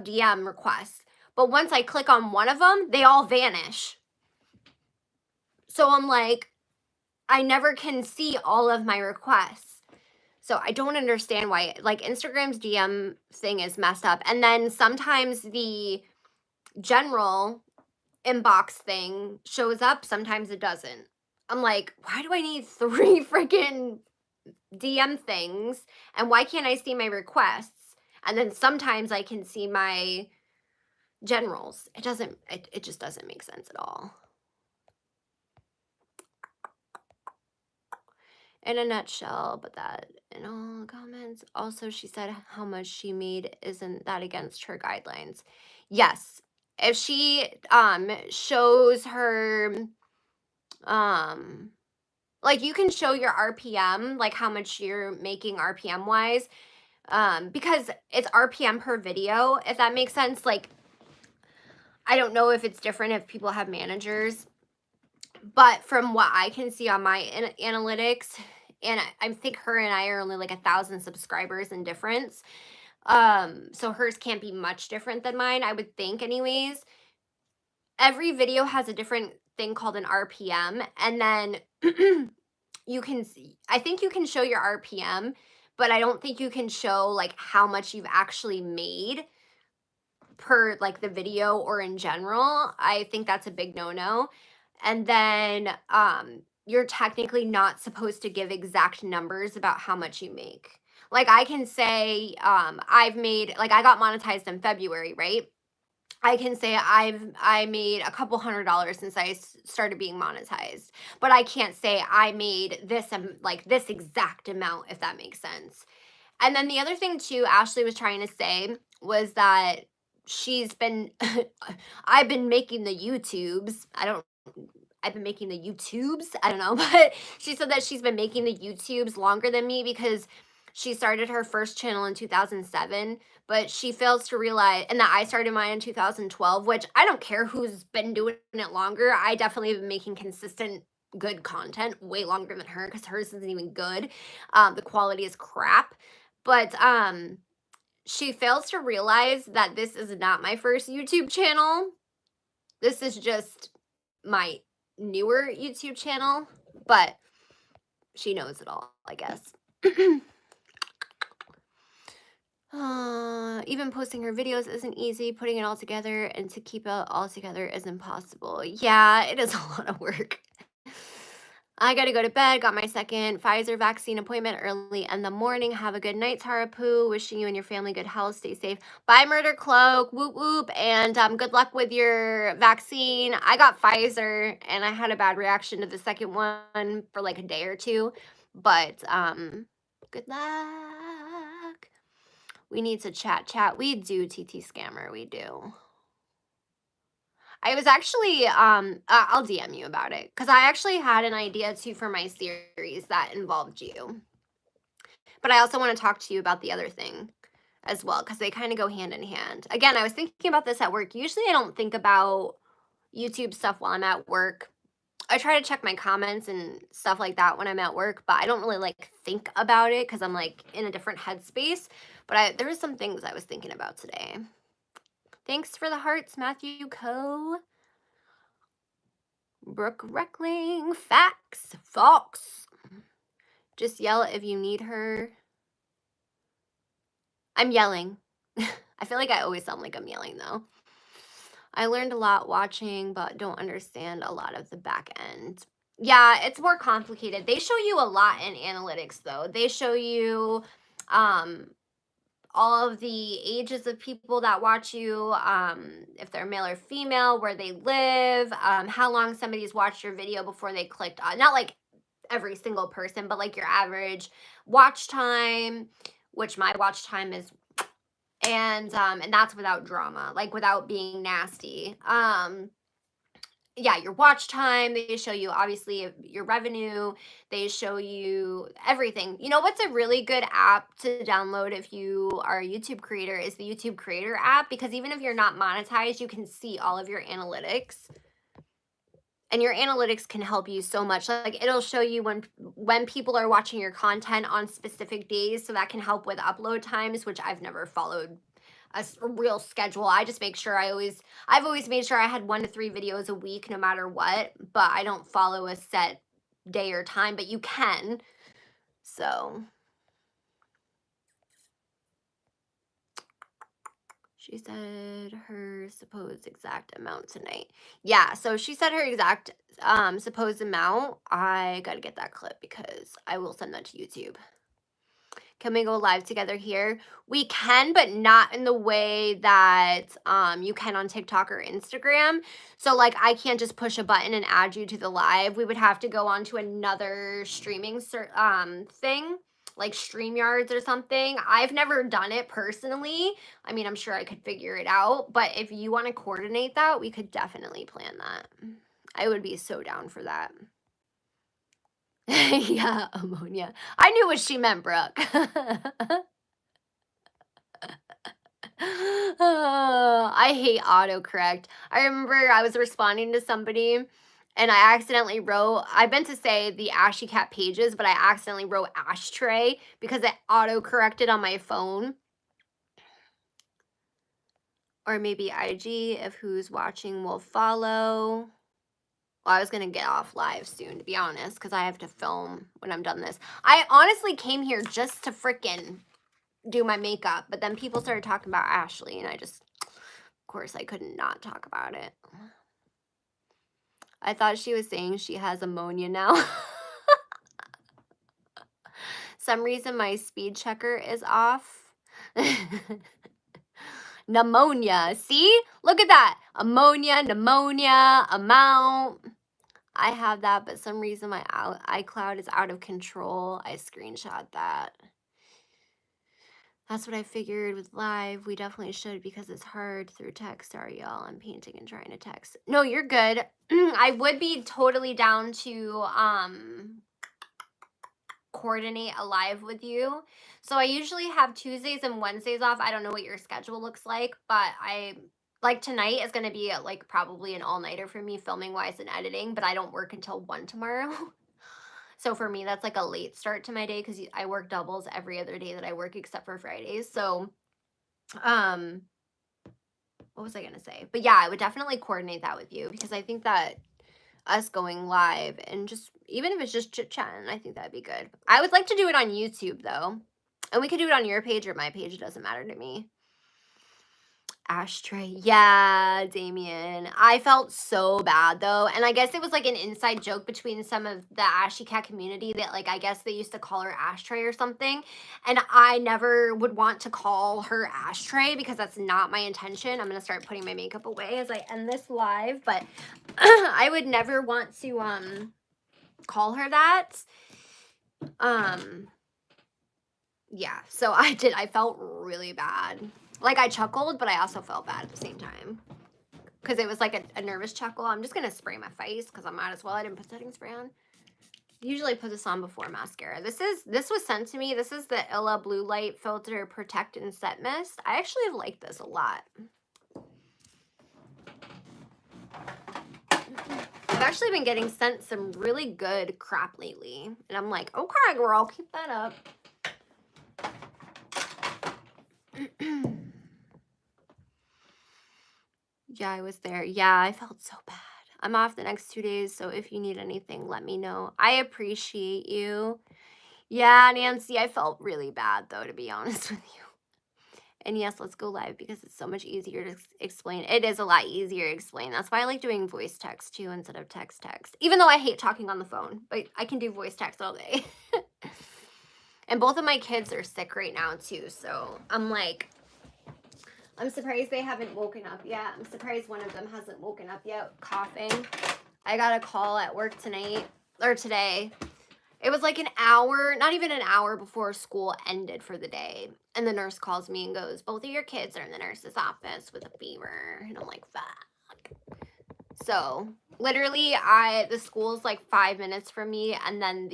DM requests. But once I click on one of them, they all vanish. So I'm like, I never can see all of my requests. So I don't understand why, like, Instagram's DM thing is messed up. And then sometimes the general inbox thing shows up, sometimes it doesn't. I'm like, why do I need 3 freaking DM things? And why can't I see my requests? And then sometimes I can see my generals. It just doesn't make sense at all. In a nutshell, but that in all the comments. Also, she said how much she made, isn't that against her guidelines? Yes. If she shows her like, you can show your RPM, like how much you're making RPM wise, because it's RPM per video, if that makes sense. Like, I don't know if it's different if people have managers, but from what I can see on my analytics, and I think her and I are only like 1,000 subscribers in difference. So hers can't be much different than mine, I would think, anyways. Every video has a different thing called an RPM, and then you can see, I think you can show your RPM, but I don't think you can show like how much you've actually made per like the video or in general. I think that's a big no-no. And then you're technically not supposed to give exact numbers about how much you make. Like I can say I've made, like I got monetized in February, right? I can say I made a couple $100 since I started being monetized, but I can't say I made this like this exact amount, if that makes sense. And then the other thing too, Ashley was trying to say was that she's been I've been making the YouTubes. I've been making the YouTubes. I don't know, but she said that she's been making the YouTubes longer than me because she started her first channel in 2007, but she fails to realize, and that I started mine in 2012, which I don't care who's been doing it longer. I definitely have been making consistent good content way longer than her because hers isn't even good. The quality is crap. But she fails to realize that this is not my first YouTube channel. This is just my newer YouTube channel, but she knows it all, I guess. Even posting her videos isn't easy. Putting it all together and to keep it all together is impossible. Yeah, it is a lot of work. I gotta go to bed. Got my second Pfizer vaccine appointment early in the morning. Have a good night, Tara Poo. Wishing you and your family good health. Stay safe. Bye, Murder Cloak. Whoop whoop. And good luck with your vaccine. I got Pfizer and I had a bad reaction to the second one for like a day or two. But good luck. We need to chat. We do, TT Scammer. We do. I was actually, I'll DM you about it because I actually had an idea too for my series that involved you. But I also want to talk to you about the other thing as well because they kind of go hand in hand. Again, I was thinking about this at work. Usually I don't think about YouTube stuff while I'm at work. I try to check my comments and stuff like that when I'm at work, but I don't really like think about it because I'm like in a different headspace. But there were some things I was thinking about today. Thanks for the hearts, Matthew Coe. Brooke Reckling. Facts. Fox. Just yell if you need her. I'm yelling. I feel like I always sound like I'm yelling, though. I learned a lot watching, but don't understand a lot of the back end. Yeah, it's more complicated. They show you a lot in analytics, though. They show you all of the ages of people that watch you, if they're male or female, where they live, how long somebody's watched your video before they clicked on. Not like every single person, but like your average watch time, which my watch time is, and that's without drama, like without being nasty. Yeah, your watch time, they show you obviously your revenue, they show you everything. You know what's a really good app to download if you are a YouTube creator is the YouTube Creator app, because even if you're not monetized, you can see all of your analytics. And your analytics can help you so much. Like it'll show you when people are watching your content on specific days, so that can help with upload times, which I've never followed a real schedule. I just make sure I've always made sure I had 1 to 3 videos a week no matter what, but I don't follow a set day or time, but you can. So she said her supposed exact amount tonight. Yeah, so she said her exact supposed amount. I got to get that clip because I will send that to YouTube. Can we go live together here? We can, but not in the way that you can on TikTok or Instagram. So like I can't just push a button and add you to the live. We would have to go on to another streaming thing, like StreamYards or something. I've never done it personally. I mean, I'm sure I could figure it out, but if you want to coordinate that, we could definitely plan that. I would be so down for that. Yeah, ammonia. I knew what she meant, I I hate autocorrect. I remember I was responding to somebody and I accidentally wrote, I meant to say the Ashy Cat pages, but I accidentally wrote ashtray because it autocorrected on my phone. Or maybe IG, if who's watching will follow. Well, I was going to get off live soon, to be honest, because I have to film when I'm done this. I honestly came here just to frickin' do my makeup, but then people started talking about Ashley, and I just, of course, I couldn't not talk about it. I thought she was saying she has ammonia now. Some reason my speed checker is off. Pneumonia. See? Look at that. Ammonia, pneumonia, amount. I have that, but some reason my iCloud is out of control. I screenshot that. That's what I figured with live. We definitely should because it's hard through text. Sorry, y'all. I'm painting and trying to text. No, you're good. I would be totally down to coordinate a live with you. So I usually have Tuesdays and Wednesdays off. I don't know what your schedule looks like, but like tonight is going to be like probably an all-nighter for me filming wise and editing, but I don't work until 1 tomorrow. So for me, that's like a late start to my day because I work doubles every other day that I work except for Fridays. So, what was I going to say? But yeah, I would definitely coordinate that with you because I think that us going live and just, even if it's just chit-chatting, I think that'd be good. I would like to do it on YouTube though. And we could do it on your page or my page. It doesn't matter to me. Ashtray. Yeah, Damien. I felt so bad though. And I guess it was like an inside joke between some of the Ashy Cat community that like, I guess they used to call her Ashtray or something. And I never would want to call her Ashtray because that's not my intention. I'm going to start putting my makeup away as I end this live. But I would never want to call her that. Yeah, so I felt really bad. Like I chuckled, but I also felt bad at the same time. Because it was like a nervous chuckle. I'm just going to spray my face because I might as well. I didn't put setting spray on. Usually put this on before mascara. This was sent to me. This is the Illa Blue Light Filter Protect and Set Mist. I actually have liked this a lot. I've actually been getting sent some really good crap lately. And I'm like, okay, girl, keep that up. Yeah, I was there. Yeah, I felt so bad. I'm off the next 2 days, so if you need anything, let me know. I appreciate you. Yeah, Nancy, I felt really bad, though, to be honest with you. And yes, let's go live because it's so much easier to explain. It is a lot easier to explain. That's why I like doing voice text, too, instead of text. Even though I hate talking on the phone, but I can do voice text all day. And both of my kids are sick right now, too, so I'm like... I'm surprised they haven't woken up yet. I'm surprised one of them hasn't woken up yet, coughing. I got a call at work today. It was like an hour, not even an hour before school ended for the day. And the nurse calls me and goes, both of your kids are in the nurse's office with a fever. And I'm like, fuck. So literally the school's like 5 minutes from me. And then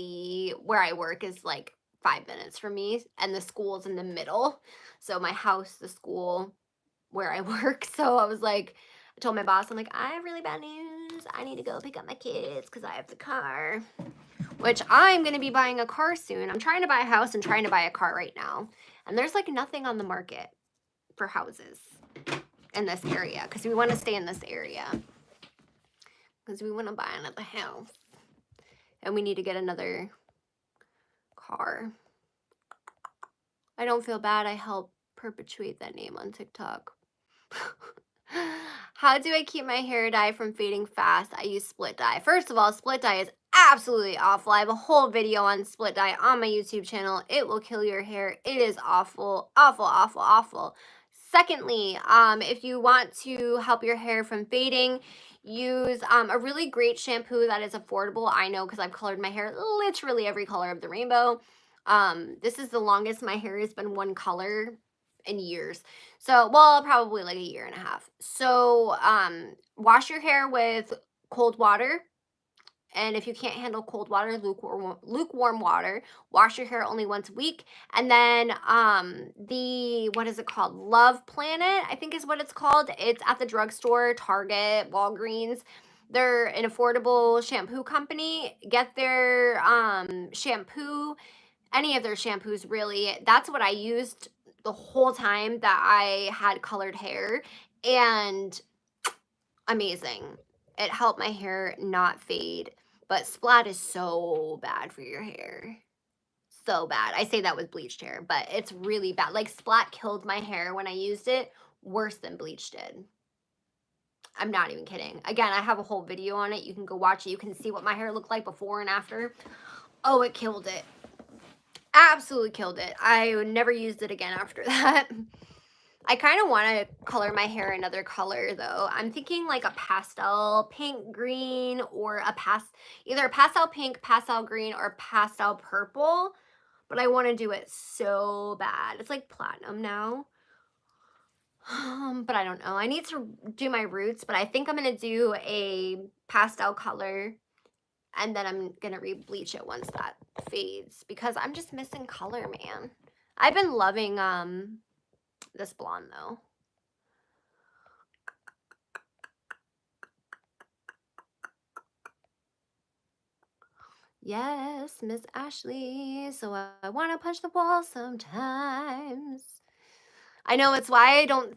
where I work is like 5 minutes from me. And the school's in the middle. So my house, the school, where I work. So I was like, I told my boss, I'm like, I have really bad news. I need to go pick up my kids because I have the car, which I'm going to be buying a car soon. I'm trying to buy a house and trying to buy a car right now. And there's like nothing on the market for houses in this area because we want to stay in this area because we want to buy another house and we need to get another car. I don't feel bad. I help perpetuate that name on TikTok. How do I keep my hair dye from fading fast? I use split dye. First of all, split dye is absolutely awful. I have a whole video on split dye on my YouTube channel. It will kill your hair. It is awful, awful, awful, awful. Secondly, if you want to help your hair from fading, use a really great shampoo that is affordable. I know because I've colored my hair literally every color of the rainbow. This is the longest my hair has been one color in years. So, well, probably like a year and a half. So, wash your hair with cold water And if you can't handle cold water, lukewarm water. Wash your hair only once a week. And then what is it called? Love Planet, I think is what it's called. It's at the drugstore, Target, Walgreens. They're an affordable shampoo company. Get their shampoo, any of their shampoos really. That's what I used the whole time that I had colored hair. And amazing. It helped my hair not fade. But splat is so bad for your hair. So bad. I say that with bleached hair, but it's really bad. Like splat killed my hair when I used it worse than bleach did. I'm not even kidding. Again, I have a whole video on it. You can go watch it. You can see what my hair looked like before and after. Oh, it killed it. Absolutely killed it. I never used it again after that. I kind of want to color my hair another color though. I'm thinking like a pastel pink green or either a pastel pink, pastel green, or pastel purple. But I want to do it so bad. It's like platinum now. But I don't know. I need to do my roots, but I think I'm going to do a pastel color and then I'm going to re-bleach it once that fades because I'm just missing color, man. I've been loving this blonde though. Yes, Miss Ashley. So I want to punch the wall sometimes. I know it's why I don't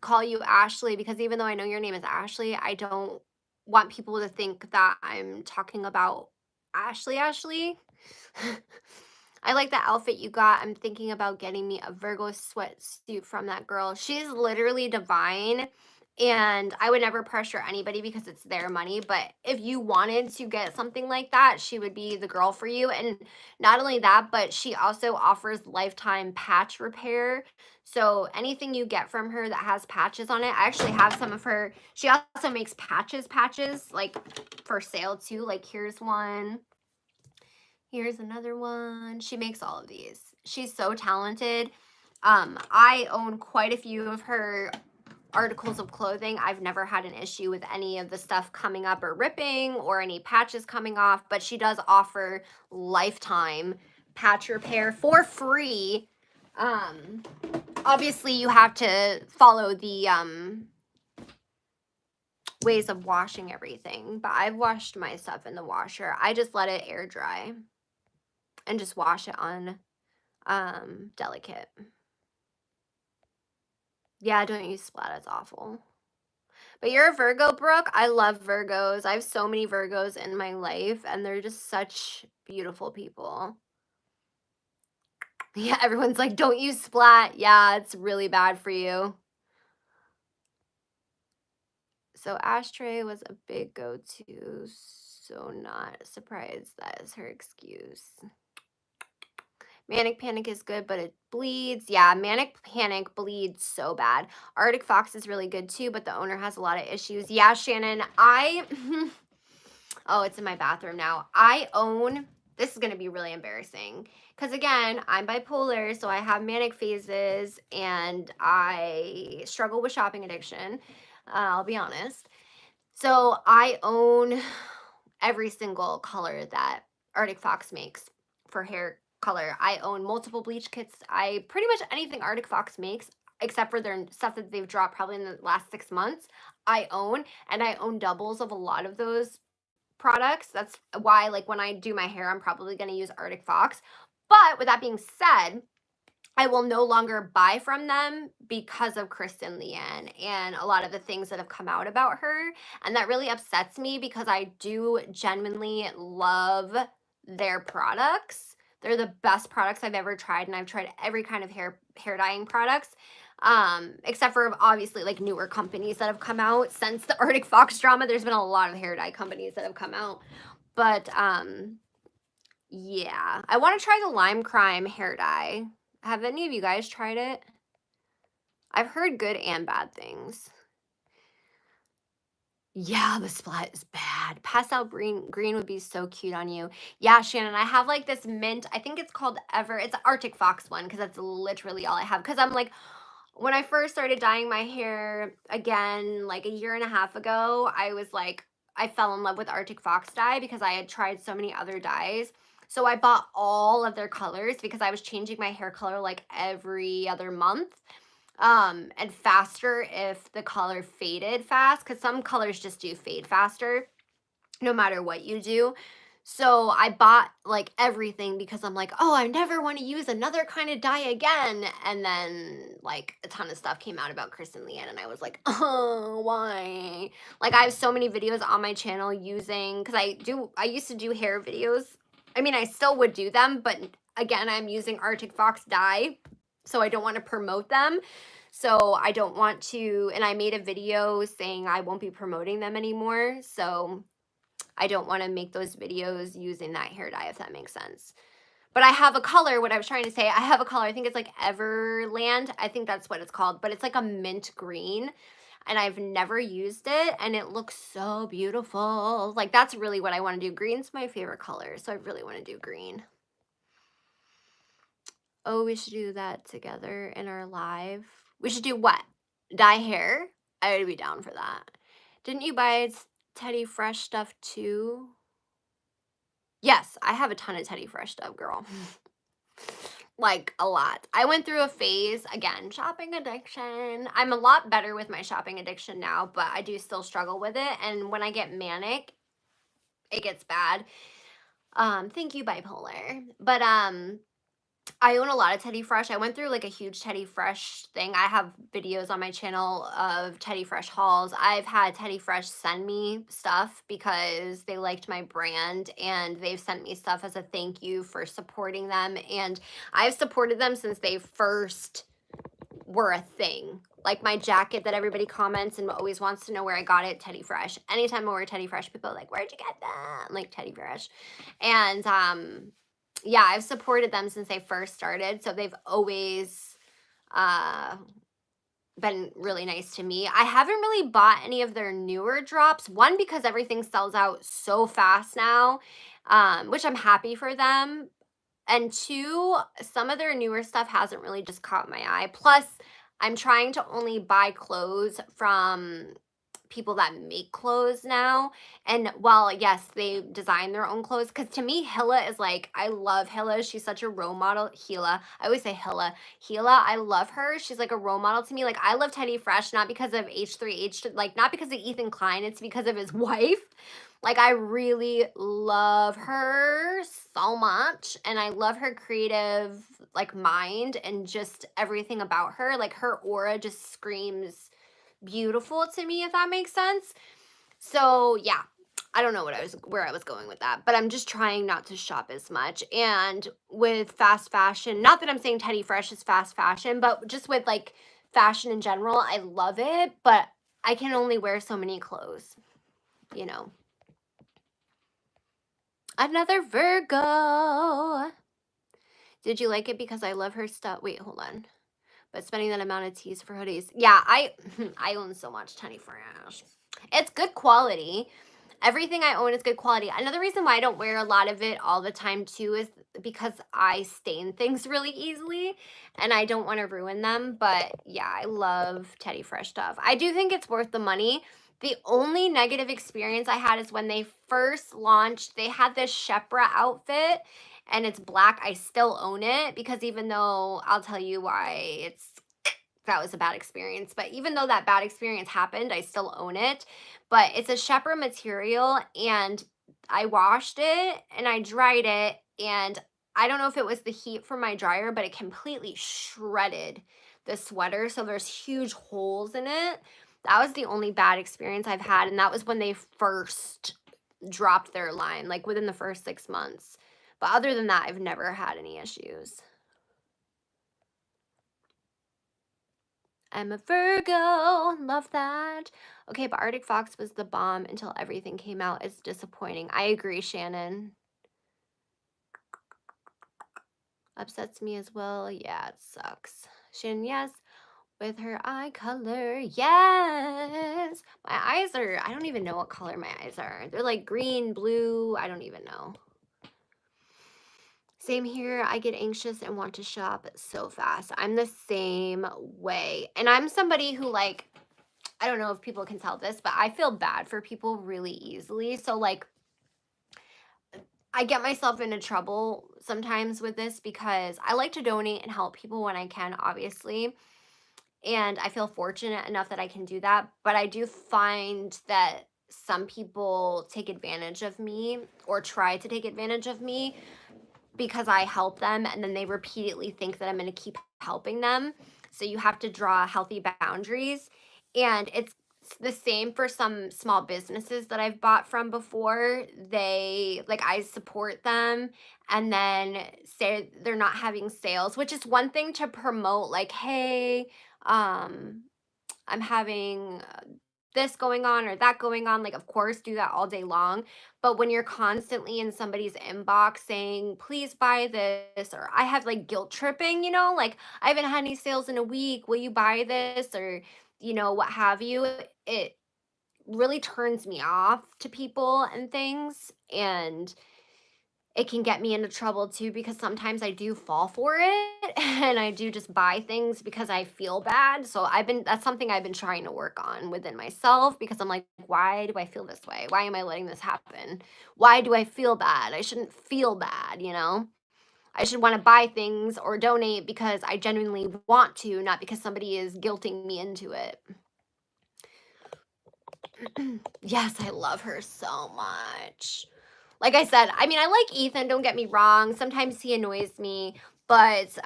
call you Ashley because even though I know your name is Ashley, I don't want people to think that I'm talking about Ashley. I like the outfit you got. I'm thinking about getting me a Virgo sweatsuit from that girl. She's literally divine. And I would never pressure anybody because it's their money. But if you wanted to get something like that, she would be the girl for you. And not only that, but she also offers lifetime patch repair. So anything you get from her that has patches on it, I actually have some of her. She also makes patches like for sale too. Like here's one. Here's another one. She makes all of these. She's so talented. I own quite a few of her articles of clothing. I've never had an issue with any of the stuff coming up or ripping or any patches coming off, but she does offer lifetime patch repair for free. Obviously you have to follow the ways of washing everything, but I've washed my stuff in the washer. I just let it air dry and just wash it on delicate. Yeah, don't use splat. It's awful. But you're a Virgo, Brooke. I love Virgos. I have so many Virgos in my life, and they're just such beautiful people. Yeah, everyone's like, don't use splat. Yeah, it's really bad for you. So ashtray was a big go-to, so not surprised that is her excuse. Manic Panic is good, but it bleeds. Yeah, Manic Panic bleeds so bad. Arctic Fox is really good too, but the owner has a lot of issues. Yeah, Shannon, oh, it's in my bathroom now. This is going to be really embarrassing because again, I'm bipolar, so I have manic phases and I struggle with shopping addiction. I'll be honest. So I own every single color that Arctic Fox makes for hair color. I own multiple bleach kits. I pretty much anything Arctic Fox makes, except for their stuff that they've dropped probably in the last 6 months, I own. And I own doubles of a lot of those products. That's why, like, when I do my hair, I'm probably going to use Arctic Fox. But with that being said, I will no longer buy from them because of Kristen Leanne and a lot of the things that have come out about her. And that really upsets me because I do genuinely love their products. They're the best products I've ever tried, and I've tried every kind of hair dyeing products. Except for obviously like newer companies that have come out since the Arctic Fox drama. There's been a lot of hair dye companies that have come out. But yeah, I want to try the Lime Crime hair dye. Have any of you guys tried it? I've heard good and bad things. Yeah, the splat is bad. Pastel green would be so cute on you. Yeah, Shannon, I have like this mint. I think it's called It's an Arctic Fox one because that's literally all I have. Because I'm like, when I first started dyeing my hair again, like a year and a half ago, I was like, I fell in love with Arctic Fox dye because I had tried so many other dyes. So I bought all of their colors because I was changing my hair color like every other month. And faster if the color faded fast, because some colors just do fade faster no matter what you do. So I bought like everything because I'm like, oh, I never want to use another kind of dye again. And then like a ton of stuff came out about Kristen Leanne, and I was like, oh, why? Like I have so many videos on my channel using, because I used to do hair videos. I mean, I still would do them, but again, I'm using Arctic Fox dye, so I don't want to promote them. So I don't want to, and I made a video saying I won't be promoting them anymore. So I don't want to make those videos using that hair dye, if that makes sense. But I have a color, what I was trying to say, I have a color, I think it's like Everland. I think that's what it's called, but it's like a mint green. And I've never used it, and it looks so beautiful. Like, that's really what I want to do. Green's my favorite color, so I really want to do green. Oh, we should do that together in our live. We should do what? Dye hair? I would be down for that. Didn't you buy Teddy Fresh stuff too? Yes, I have a ton of Teddy Fresh stuff, girl. Like, a lot. I went through a phase, again, shopping addiction. I'm a lot better with my shopping addiction now, but I do still struggle with it. And when I get manic, it gets bad. Thank you, bipolar. But, I own a lot of Teddy Fresh. I went through like a huge Teddy Fresh thing. I have videos on my channel of Teddy Fresh hauls. I've had Teddy Fresh send me stuff because they liked my brand, and they've sent me stuff as a thank you for supporting them. And I've supported them since they first were a thing. Like my jacket that everybody comments and always wants to know where I got it, Teddy Fresh. Anytime I wear Teddy Fresh, people are like, where'd you get that? I'm like, Teddy Fresh. And yeah, I've supported them since they first started, so they've always been really nice to me. I haven't really bought any of their newer drops. One, because everything sells out so fast now, which I'm happy for them. And two, some of their newer stuff hasn't really just caught my eye. Plus, I'm trying to only buy clothes from people that make clothes now. And while yes, they design their own clothes, because to me, Hilla is like, I love Hilla. She's such a role model. Hila. I always say Hilla. Hila, I love her. She's like a role model to me. Like, I love Teddy Fresh, not because of H3H, like not because of Ethan Klein, it's because of his wife. Like, I really love her so much, and I love her creative, like, mind and just everything about her. Like, her aura just screams beautiful to me, if that makes sense. So, yeah. I don't know where I was going with that, but I'm just trying not to shop as much. And with fast fashion, not that I'm saying Teddy Fresh is fast fashion, but just with like fashion in general, I love it, but I can only wear so many clothes, you know. Another Virgo. Did you like it because I love her stuff? Wait, hold on. But spending that amount of tees for hoodies. Yeah, I own so much Teddy Fresh. It's good quality. Everything I own is good quality. Another reason why I don't wear a lot of it all the time too is because I stain things really easily and I don't want to ruin them. But yeah, I love Teddy Fresh stuff. I do think it's worth the money. The only negative experience I had is when they first launched, they had this Shepra outfit and it's black. I still own it because even though I'll tell you why that was a bad experience, but even though that bad experience happened, I still own it. But it's a Shepra material, and I washed it and I dried it, and I don't know if it was the heat from my dryer, but it completely shredded the sweater, so there's huge holes in it. That was the only bad experience I've had, and that was when they first dropped their line, like within the first 6 months. But other than that, I've never had any issues. I'm a Virgo. Love that. Okay, but Arctic Fox was the bomb until everything came out. It's disappointing. I agree, Shannon. Upsets me as well. Yeah, it sucks. Shannon, yes. With her eye color. Yes. My eyes are, I don't even know what color my eyes are. They're like green, blue. I don't even know. Same here. I get anxious and want to shop so fast. I'm the same way. And I'm somebody who like, I don't know if people can tell this, but I feel bad for people really easily. So like I get myself into trouble sometimes with this because I like to donate and help people when I can, obviously. And I feel fortunate enough that I can do that. But I do find that some people take advantage of me or try to take advantage of me because I help them and then they repeatedly think that I'm going to keep helping them. So you have to draw healthy boundaries. And it's the same for some small businesses that I've bought from before. They like I support them and then say they're not having sales, which is one thing to promote like, hey, um I'm having this going on or that going on, like, of course, do that all day long. But when you're constantly in somebody's inbox saying, please buy this, or I have like guilt tripping, like, I haven't had any sales in a week. Will you buy this? Or, what have you? It really turns me off to people and things. And it can get me into trouble too because sometimes I do fall for it and I do just buy things because I feel bad. So that's something I've been trying to work on within myself because I'm like, why do I feel this way? Why am I letting this happen? Why do I feel bad? I shouldn't feel bad. I should want to buy things or donate because I genuinely want to, not because somebody is guilting me into it. Yes, I love her so much. Like I said, I mean, I like Ethan, don't get me wrong. Sometimes he annoys me, but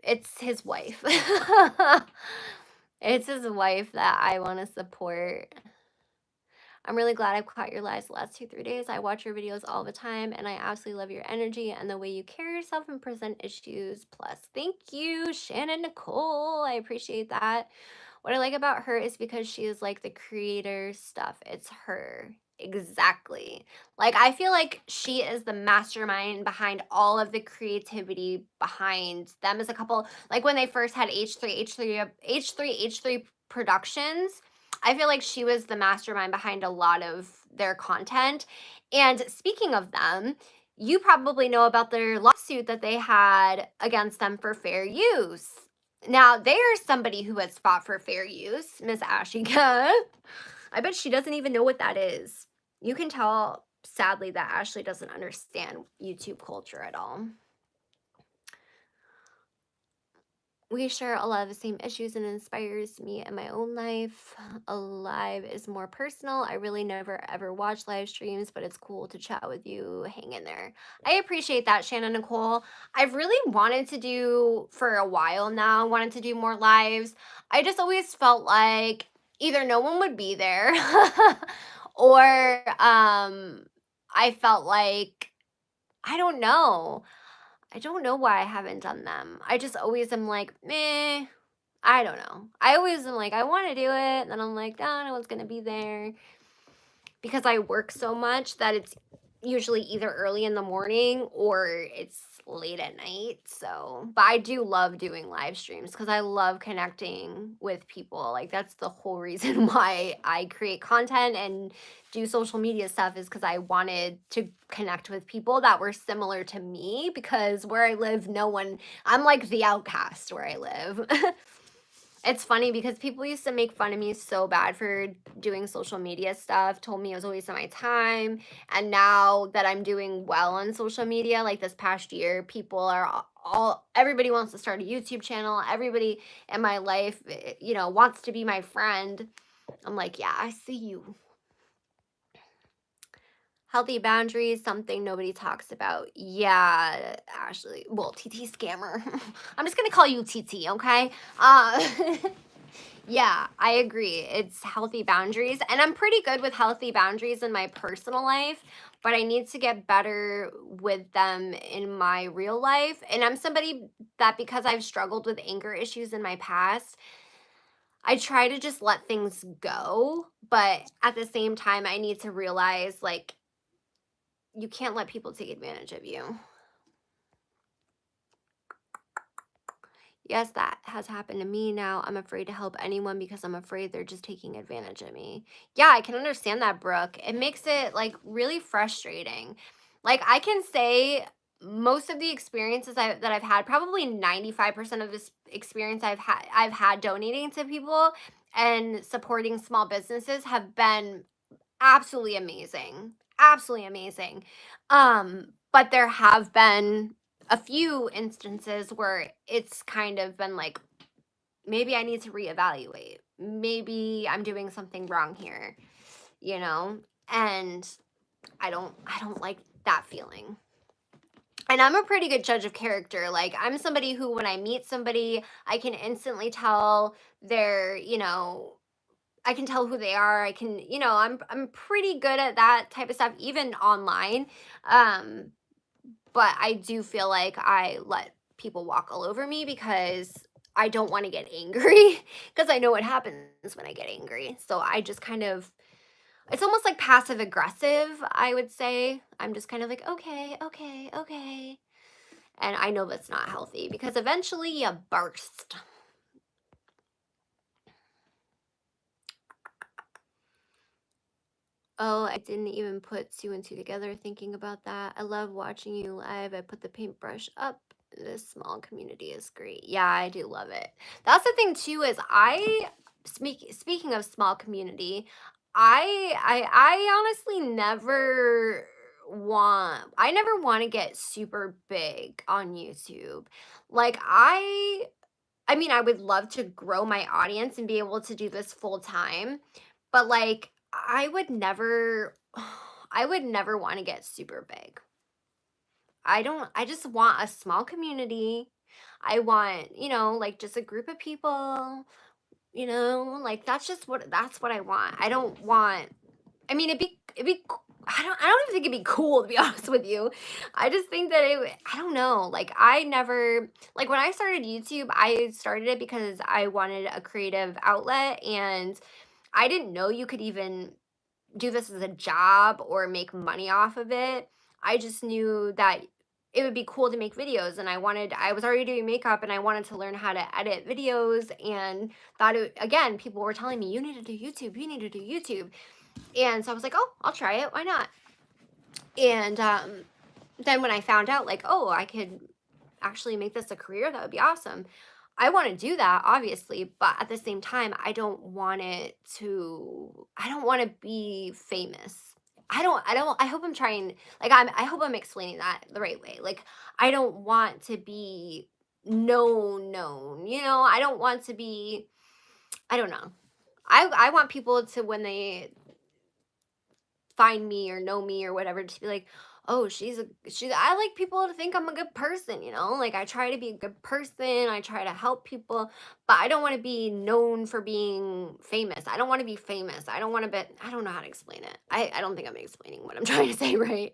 it's his wife. It's his wife that I want to support. I'm really glad I've caught your lives the last 2, 3 days. I watch your videos all the time and I absolutely love your energy and the way you carry yourself and present issues. Plus, thank you, Shannon Nicole. I appreciate that. What I like about her is because she is like the creator stuff. It's her. Exactly. Like I feel like she is the mastermind behind all of the creativity behind them as a couple. Like when they first had H3 Productions, I feel like she was the mastermind behind a lot of their content. And speaking of them, you probably know about their lawsuit that they had against them for fair use. Now, they are somebody who has fought for fair use, Miss Ashika. I bet she doesn't even know what that is. You can tell, sadly, that Ashley doesn't understand YouTube culture at all. We share a lot of the same issues and inspires me in my own life. Alive is more personal. I really never ever watch live streams, but it's cool to chat with you. Hang in there. I appreciate that, Shannon Nicole. I've really wanted to do for a while now, wanted to do more lives. I just always felt like either no one would be there or I felt like I don't know. I don't know why I haven't done them. I just always am like, meh. I don't know. I always am like, I want to do it. And then I'm like, oh, no one's going to be there. Because I work so much that it's usually either early in the morning or it's late at night. So, but I do love doing live streams because I love connecting with people. Like, that's the whole reason why I create content and do social media stuff is because I wanted to connect with people that were similar to me because where I live, I'm like the outcast where I live. It's funny because people used to make fun of me so bad for doing social media stuff, told me it was a waste of my time. And now that I'm doing well on social media, like this past year, people are everybody wants to start a YouTube channel. Everybody in my life, wants to be my friend. I'm like, yeah, I see you. Healthy boundaries, something nobody talks about. Yeah, Ashley. Well, TT scammer. I'm just going to call you TT, okay? Yeah, I agree. It's healthy boundaries. And I'm pretty good with healthy boundaries in my personal life, but I need to get better with them in my real life. And I'm somebody that because I've struggled with anger issues in my past, I try to just let things go. But at the same time, I need to realize like, you can't let people take advantage of you. Yes, that has happened to me now. I'm afraid to help anyone because I'm afraid they're just taking advantage of me. Yeah, I can understand that, Brooke. It makes it like really frustrating. Like I can say most of the experiences that I've had, probably 95% of this experience I've had donating to people and supporting small businesses have been absolutely amazing. Absolutely amazing. But there have been a few instances where it's kind of been like, maybe I need to reevaluate. Maybe I'm doing something wrong here, you know? And I don't like that feeling. And I'm a pretty good judge of character. Like, I'm somebody who, when I meet somebody, I can instantly tell they're, I can tell who they are. I can, I'm pretty good at that type of stuff, even online. Um, but I do feel like I let people walk all over me because I don't want to get angry because I know what happens when I get angry. So I just kind of, it's almost like passive aggressive, I would say. I'm just kind of like, okay, okay, okay. And I know that's not healthy because eventually you burst. Oh, I didn't even put two and two together thinking about that. I love watching you live. I put the paintbrush up. This small community is great. Yeah, I do love it. That's the thing too, is speaking of small community, I honestly never want to get super big on YouTube. Like I mean, I would love to grow my audience and be able to do this full time, but like I would never want to get super big. I just want a small community. I want, like just a group of people, like that's what I want. I don't want I mean, it'd be I don't even think it'd be cool, to be honest with you. I just think that I don't know. Like I never like when I started YouTube, I started it because I wanted a creative outlet, and I didn't know you could even do this as a job or make money off of it. I just knew that it would be cool to make videos, and I was already doing makeup and I wanted to learn how to edit videos, and again, people were telling me, you need to do YouTube, you need to do YouTube. And so I was like, oh, I'll try it. Why not? And then when I found out, like, oh, I could actually make this a career, that would be awesome. I want to do that, obviously, but at the same time, I don't want to be famous. I hope I'm trying, like, I hope I'm explaining that the right way. Like, I don't want to be known, I don't want to be, I don't know. I want people to, when they find me or know me or whatever, just be like, oh, I like people to think I'm a good person, like I try to be a good person, I try to help people, but I don't want to be known for being famous. I don't want to be famous. I don't want to be, I don't know how to explain it. I don't think I'm explaining what I'm trying to say, right?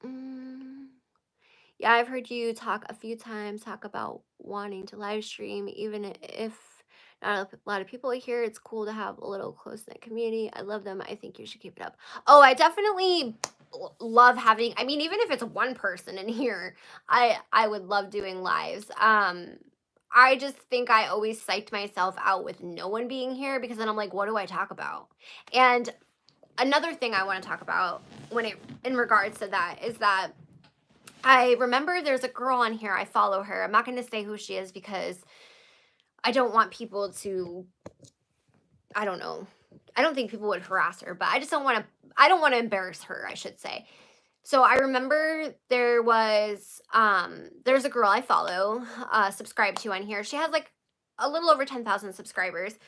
Mm. Yeah, I've heard you talk a few times, talk about wanting to live stream, even if not a lot of people are here. It's cool to have a little close knit community. I love them. I think you should keep it up. Oh, I definitely love having. I mean, even if it's one person in here, I would love doing lives. I just think I always psyched myself out with no one being here because then I'm like, what do I talk about? And another thing I want to talk about in regards to that is that I remember there's a girl on here. I follow her. I'm not going to say who she is because I don't want people to, I don't know. I don't think people would harass her, but I don't want to embarrass her, I should say. So I remember there's a girl I follow, subscribe to on here. She has like a little over 10,000 subscribers,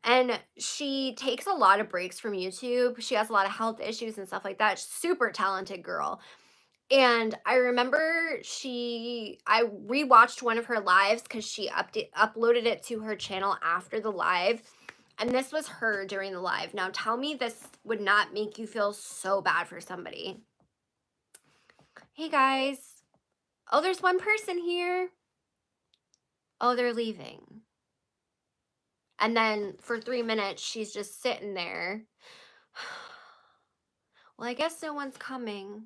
and she takes a lot of breaks from YouTube. She has a lot of health issues and stuff like that. Super talented girl. And I remember I rewatched one of her lives because she uploaded it to her channel after the live. And this was her during the live. Now tell me this would not make you feel so bad for somebody. Hey guys. Oh, there's one person here. Oh, they're leaving. And then for 3 minutes, she's just sitting there. Well, I guess no one's coming.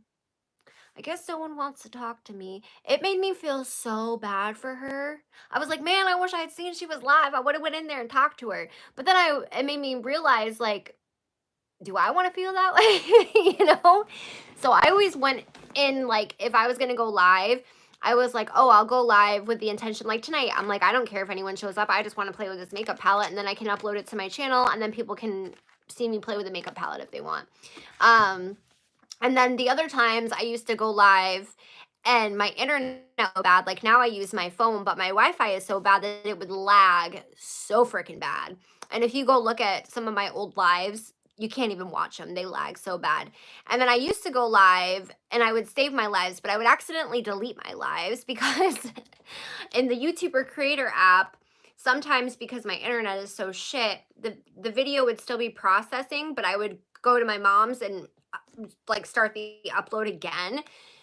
I guess no one wants to talk to me. It made me feel so bad for her. I was like, man, I wish I had seen she was live. I would have went in there and talked to her. But then it made me realize, like, do I want to feel that way? So I always went in, like, if I was going to go live, I was like, oh, I'll go live with the intention, like tonight, I'm like, I don't care if anyone shows up. I just want to play with this makeup palette, and then I can upload it to my channel, and then people can see me play with the makeup palette if they want. And then the other times I used to go live and my internet was bad. Like now I use my phone, but my Wi-Fi is so bad that it would lag so freaking bad. And if you go look at some of my old lives, you can't even watch them. They lag so bad. And then I used to go live and I would save my lives, but I would accidentally delete my lives because in the YouTuber creator app, sometimes because my internet is so shit, the video would still be processing, but I would go to my mom's and like start the upload again.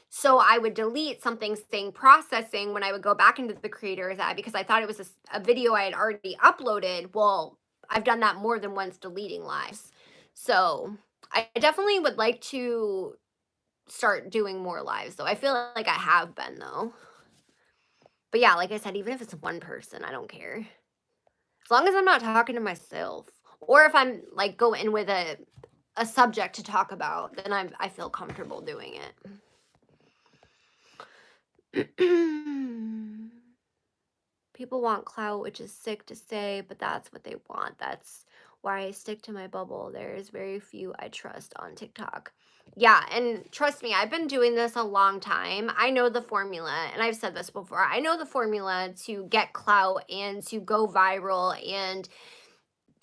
So I would delete something saying processing when I would go back into the creators app because I thought it was a video I had already uploaded. Well, I've done that more than once, deleting lives. So I definitely would like to start doing more lives though. I feel like I have been though. But yeah, like I said, even if it's one person, I don't care. As long as I'm not talking to myself. Or if I'm like go in with a subject to talk about, then I feel comfortable doing it. People want clout, which is sick to say, but that's what they want. That's why I stick to my bubble. There's very few I trust on TikTok. Yeah, and trust me, I've been doing this a long time. I know the formula, and I've said this before. I know the formula to get clout and to go viral and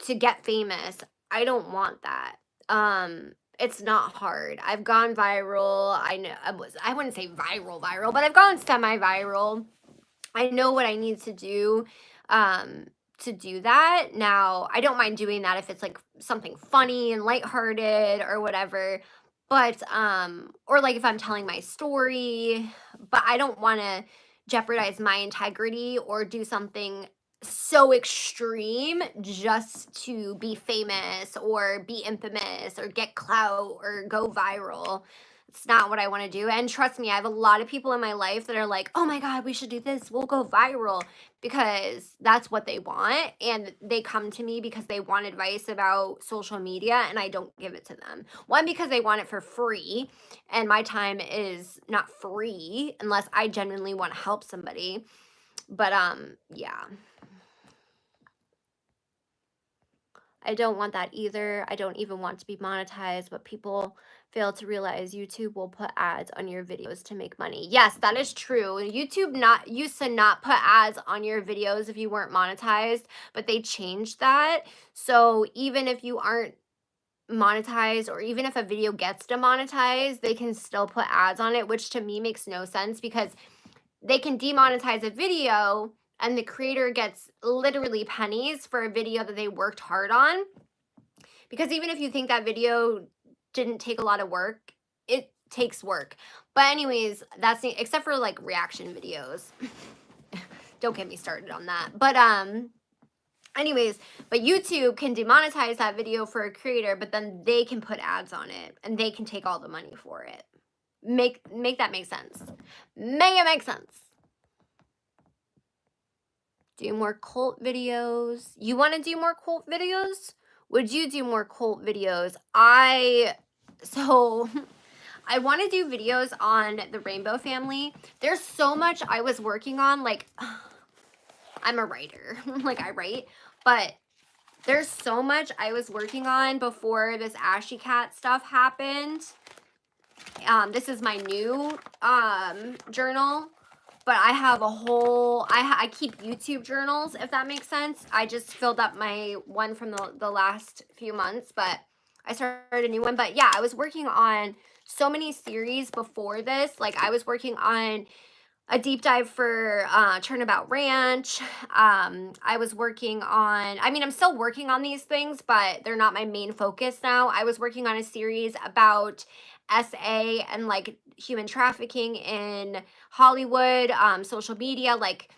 to get famous. I don't want that. It's not hard. I've gone viral. I know I wouldn't say viral, but I've gone semi-viral. I know what I need to do to do that. Now, I don't mind doing that if it's like something funny and lighthearted or whatever. But or like if I'm telling my story, but I don't want to jeopardize my integrity or do something so extreme just to be famous or be infamous or get clout or go viral. It's not what I want to do. And trust me, I have a lot of people in my life that are like, oh my God, we should do this. We'll go viral, because that's what they want. And they come to me because they want advice about social media and I don't give it to them. One, because they want it for free. And my time is not free unless I genuinely want to help somebody. But yeah. I don't want that either. I don't even want to be monetized, but people fail to realize YouTube will put ads on your videos to make money. Yes, that is true. YouTube used to not put ads on your videos if you weren't monetized, but they changed that. So even if you aren't monetized, or even if a video gets demonetized, they can still put ads on it, which to me makes no sense, because they can demonetize a video and the creator gets literally pennies for a video that they worked hard on. Because even if you think that video didn't take a lot of work, it takes work. But anyways, that's except for like reaction videos. Don't get me started on that. But anyways, but YouTube can demonetize that video for a creator, but then they can put ads on it and they can take all the money for it. Make that make sense. Make it make sense. Do more cult videos. You want to do more cult videos? Would you do more cult videos? I want to do videos on the Rainbow family. There's so much I was working on. Like, I'm a writer. Like, I write. But there's so much I was working on before this Ashy Cat stuff happened. This is my new journal. But I have a whole, I keep YouTube journals, if that makes sense. I just filled up my one from the last few months, but I started a new one. But yeah, I was working on so many series before this. Like I was working on a deep dive for Turnabout Ranch. I was working on, I mean, I'm still working on these things, but they're not my main focus now. I was working on a series about SA and like human trafficking in Hollywood, social media, like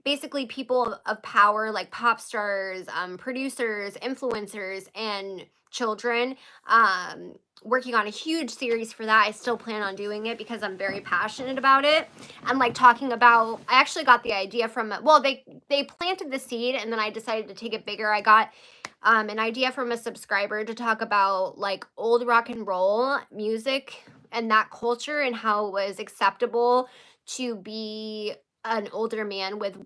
basically people of power, like pop stars, producers, influencers, and children. Working on a huge series for that. I still plan on doing it because I'm very passionate about it. And like talking about, I actually got the idea from, well, they planted the seed and then I decided to take it bigger. I got an idea from a subscriber to talk about like old rock and roll music and that culture and how it was acceptable to be an older man with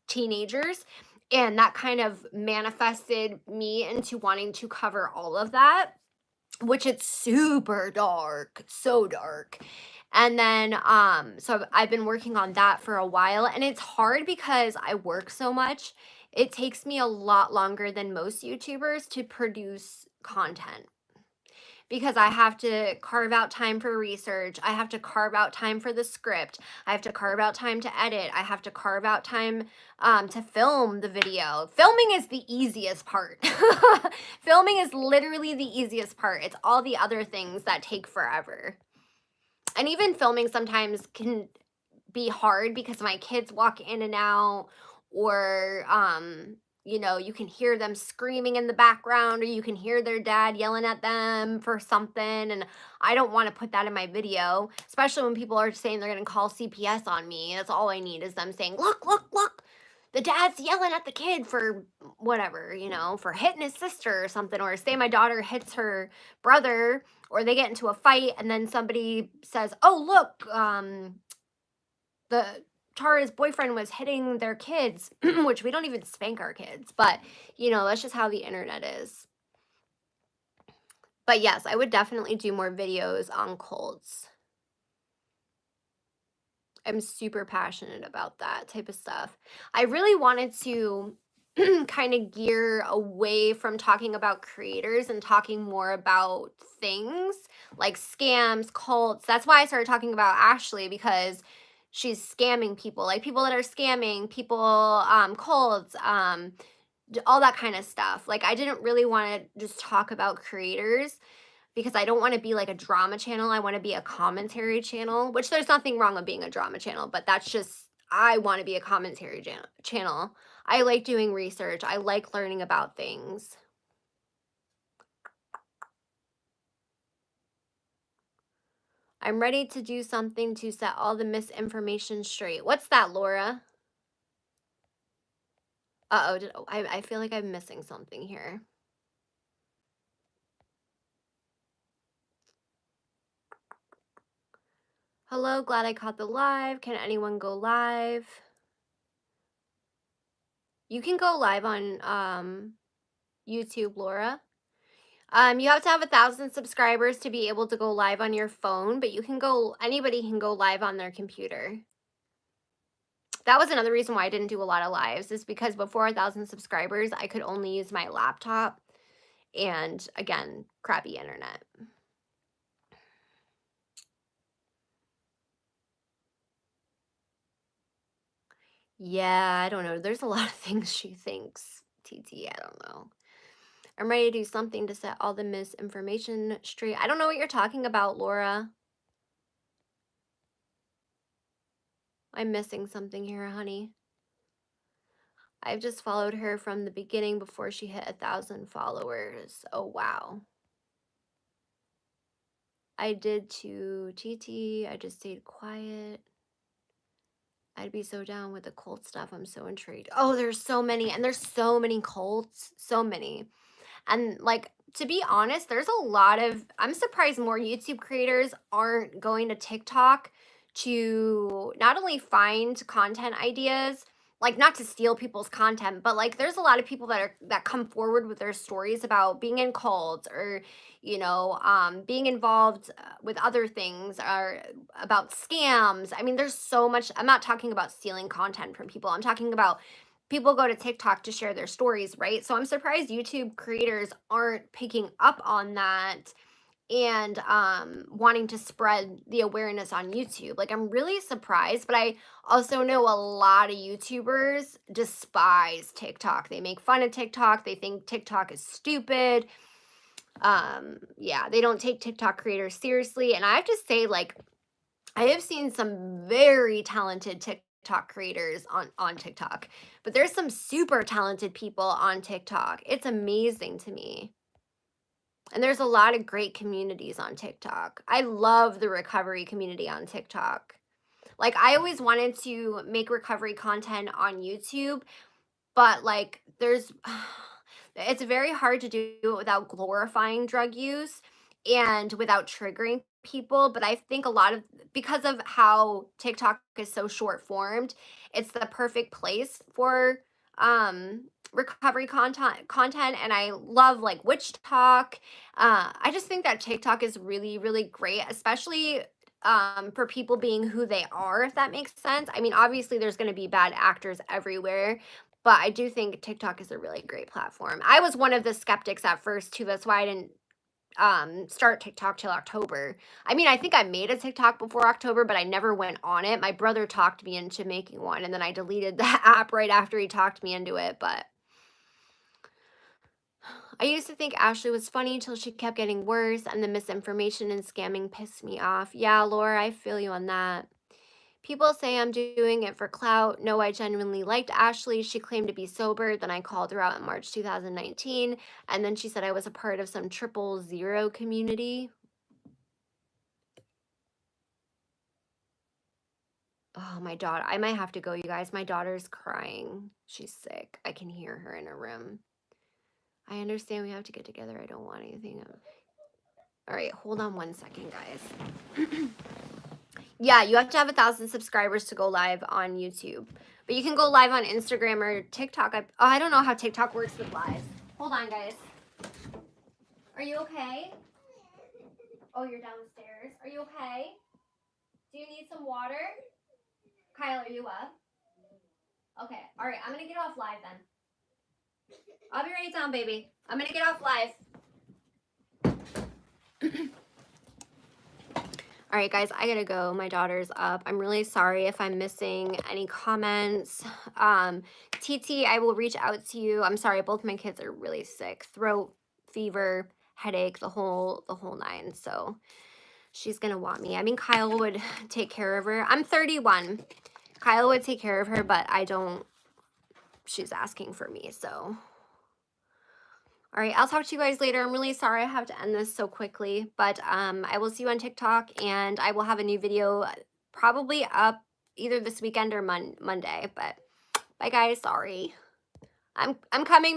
teenagers, and that kind of manifested me into wanting to cover all of that, which it's super dark, so dark. And then so I've been working on that for a while, and it's hard because I work so much. It takes me a lot longer than most YouTubers to produce content because I have to carve out time for research. I have to carve out time for the script. I have to carve out time to edit. I have to carve out time to film the video. Filming is the easiest part. Filming is literally the easiest part. It's all the other things that take forever. And even filming sometimes can be hard because my kids walk in and out, or you know, you can hear them screaming in the background, or you can hear their dad yelling at them for something, and I don't want to put that in my video, especially when people are saying they're going to call CPS on me. That's all I need is them saying, look, look, look, the dad's yelling at the kid for whatever, you know, for hitting his sister or something, or say my daughter hits her brother, or they get into a fight and then somebody says, oh look, the Tara's boyfriend was hitting their kids, which we don't even spank our kids, but you know, that's just how the internet is. But yes, I would definitely do more videos on colds. I'm super passionate about that type of stuff. I really wanted to kind of gear away from talking about creators and talking more about things like scams, cults. That's why I started talking about Ashley, because she's scamming people, like people that are scamming people, cults, all that kind of stuff. Like I didn't really want to just talk about creators because I don't want to be like a drama channel. I want to be a commentary channel, which there's nothing wrong with being a drama channel, but that's just, I want to be a commentary channel. I like doing research. I like learning about things. I'm ready to do something to set all the misinformation straight. What's that, Laura? Uh-oh, I feel like I'm missing something here. Hello, glad I caught the live. Can anyone go live? You can go live on YouTube, Laura. You have to have 1,000 subscribers to be able to go live on your phone, but you can go, anybody can go live on their computer. That was another reason why I didn't do a lot of lives, is because before 1,000 subscribers, I could only use my laptop and, again, crappy internet. Yeah, I don't know. There's a lot of things she thinks, TT. I don't know. I'm ready to do something to set all the misinformation straight. I don't know what you're talking about, Laura. I'm missing something here, honey. I've just followed her from the beginning before she hit 1,000 followers. Oh, wow. I did to TT. I just stayed quiet. I'd be so down with the cult stuff. I'm so intrigued. Oh, there's so many. And there's so many cults. So many. And like, to be honest, there's a lot of, I'm surprised more YouTube creators aren't going to TikTok to not only find content ideas, like not to steal people's content, but like there's a lot of people that come forward with their stories about being in cults, or you know, being involved with other things, or about scams. I mean, there's so much. I'm not talking about stealing content from people. I'm talking about people go to TikTok to share their stories, right? So I'm surprised YouTube creators aren't picking up on that and wanting to spread the awareness on YouTube. Like, I'm really surprised, but I also know a lot of YouTubers despise TikTok. They make fun of TikTok. They think TikTok is stupid. Yeah, they don't take TikTok creators seriously. And I have to say, like, I have seen some very talented TikTok creators on TikTok, but there's some super talented people on TikTok. It's amazing to me. And there's a lot of great communities on TikTok. I love the recovery community on TikTok. Like, I always wanted to make recovery content on YouTube, but like there's it's very hard to do it without glorifying drug use and without triggering people, but I think a lot of, because of how TikTok is so short formed, it's the perfect place for recovery content, and I love like witch talk. I just think that TikTok is really, really great, especially for people being who they are, if that makes sense. I mean, obviously there's going to be bad actors everywhere, but I do think TikTok is a really great platform. I was one of the skeptics at first too. That's why I didn't start TikTok till October. I mean, I think I made a TikTok before October, but I never went on it. My brother talked me into making one, and then I deleted the app right after he talked me into it. But I used to think Ashley was funny till she kept getting worse, and the misinformation and scamming pissed me off. Yeah, Laura, I feel you on that. People say I'm doing it for clout. No, I genuinely liked Ashley. She claimed to be sober. Then I called her out in March 2019. And then she said I was a part of some 000 community. Oh, my daughter. I might have to go, you guys. My daughter's crying. She's sick. I can hear her in her room. I understand we have to get together. I don't want anything. All right, hold on one second, guys. Yeah, you have to have 1,000 subscribers to go live on YouTube. But you can go live on Instagram or TikTok. I don't know how TikTok works with lives. Hold on, guys. Are you okay? Oh, you're downstairs. Are you okay? Do you need some water? Kyle, are you up? Okay. All right, I'm going to get off live then. I'll be right down, baby. I'm going to get off live. All right, guys, I gotta go. My daughter's up. I'm really sorry if I'm missing any comments. TT, I will reach out to you. I'm sorry, both my kids are really sick. Throat, fever, headache, the whole nine. So she's gonna want me. I mean, Kyle would take care of her. I'm 31. Kyle would take care of her, but I don't. She's asking for me, so. All right, I'll talk to you guys later. I'm really sorry I have to end this so quickly, but I will see you on TikTok, and I will have a new video probably up either this weekend or Monday. But bye, guys. Sorry. I'm coming.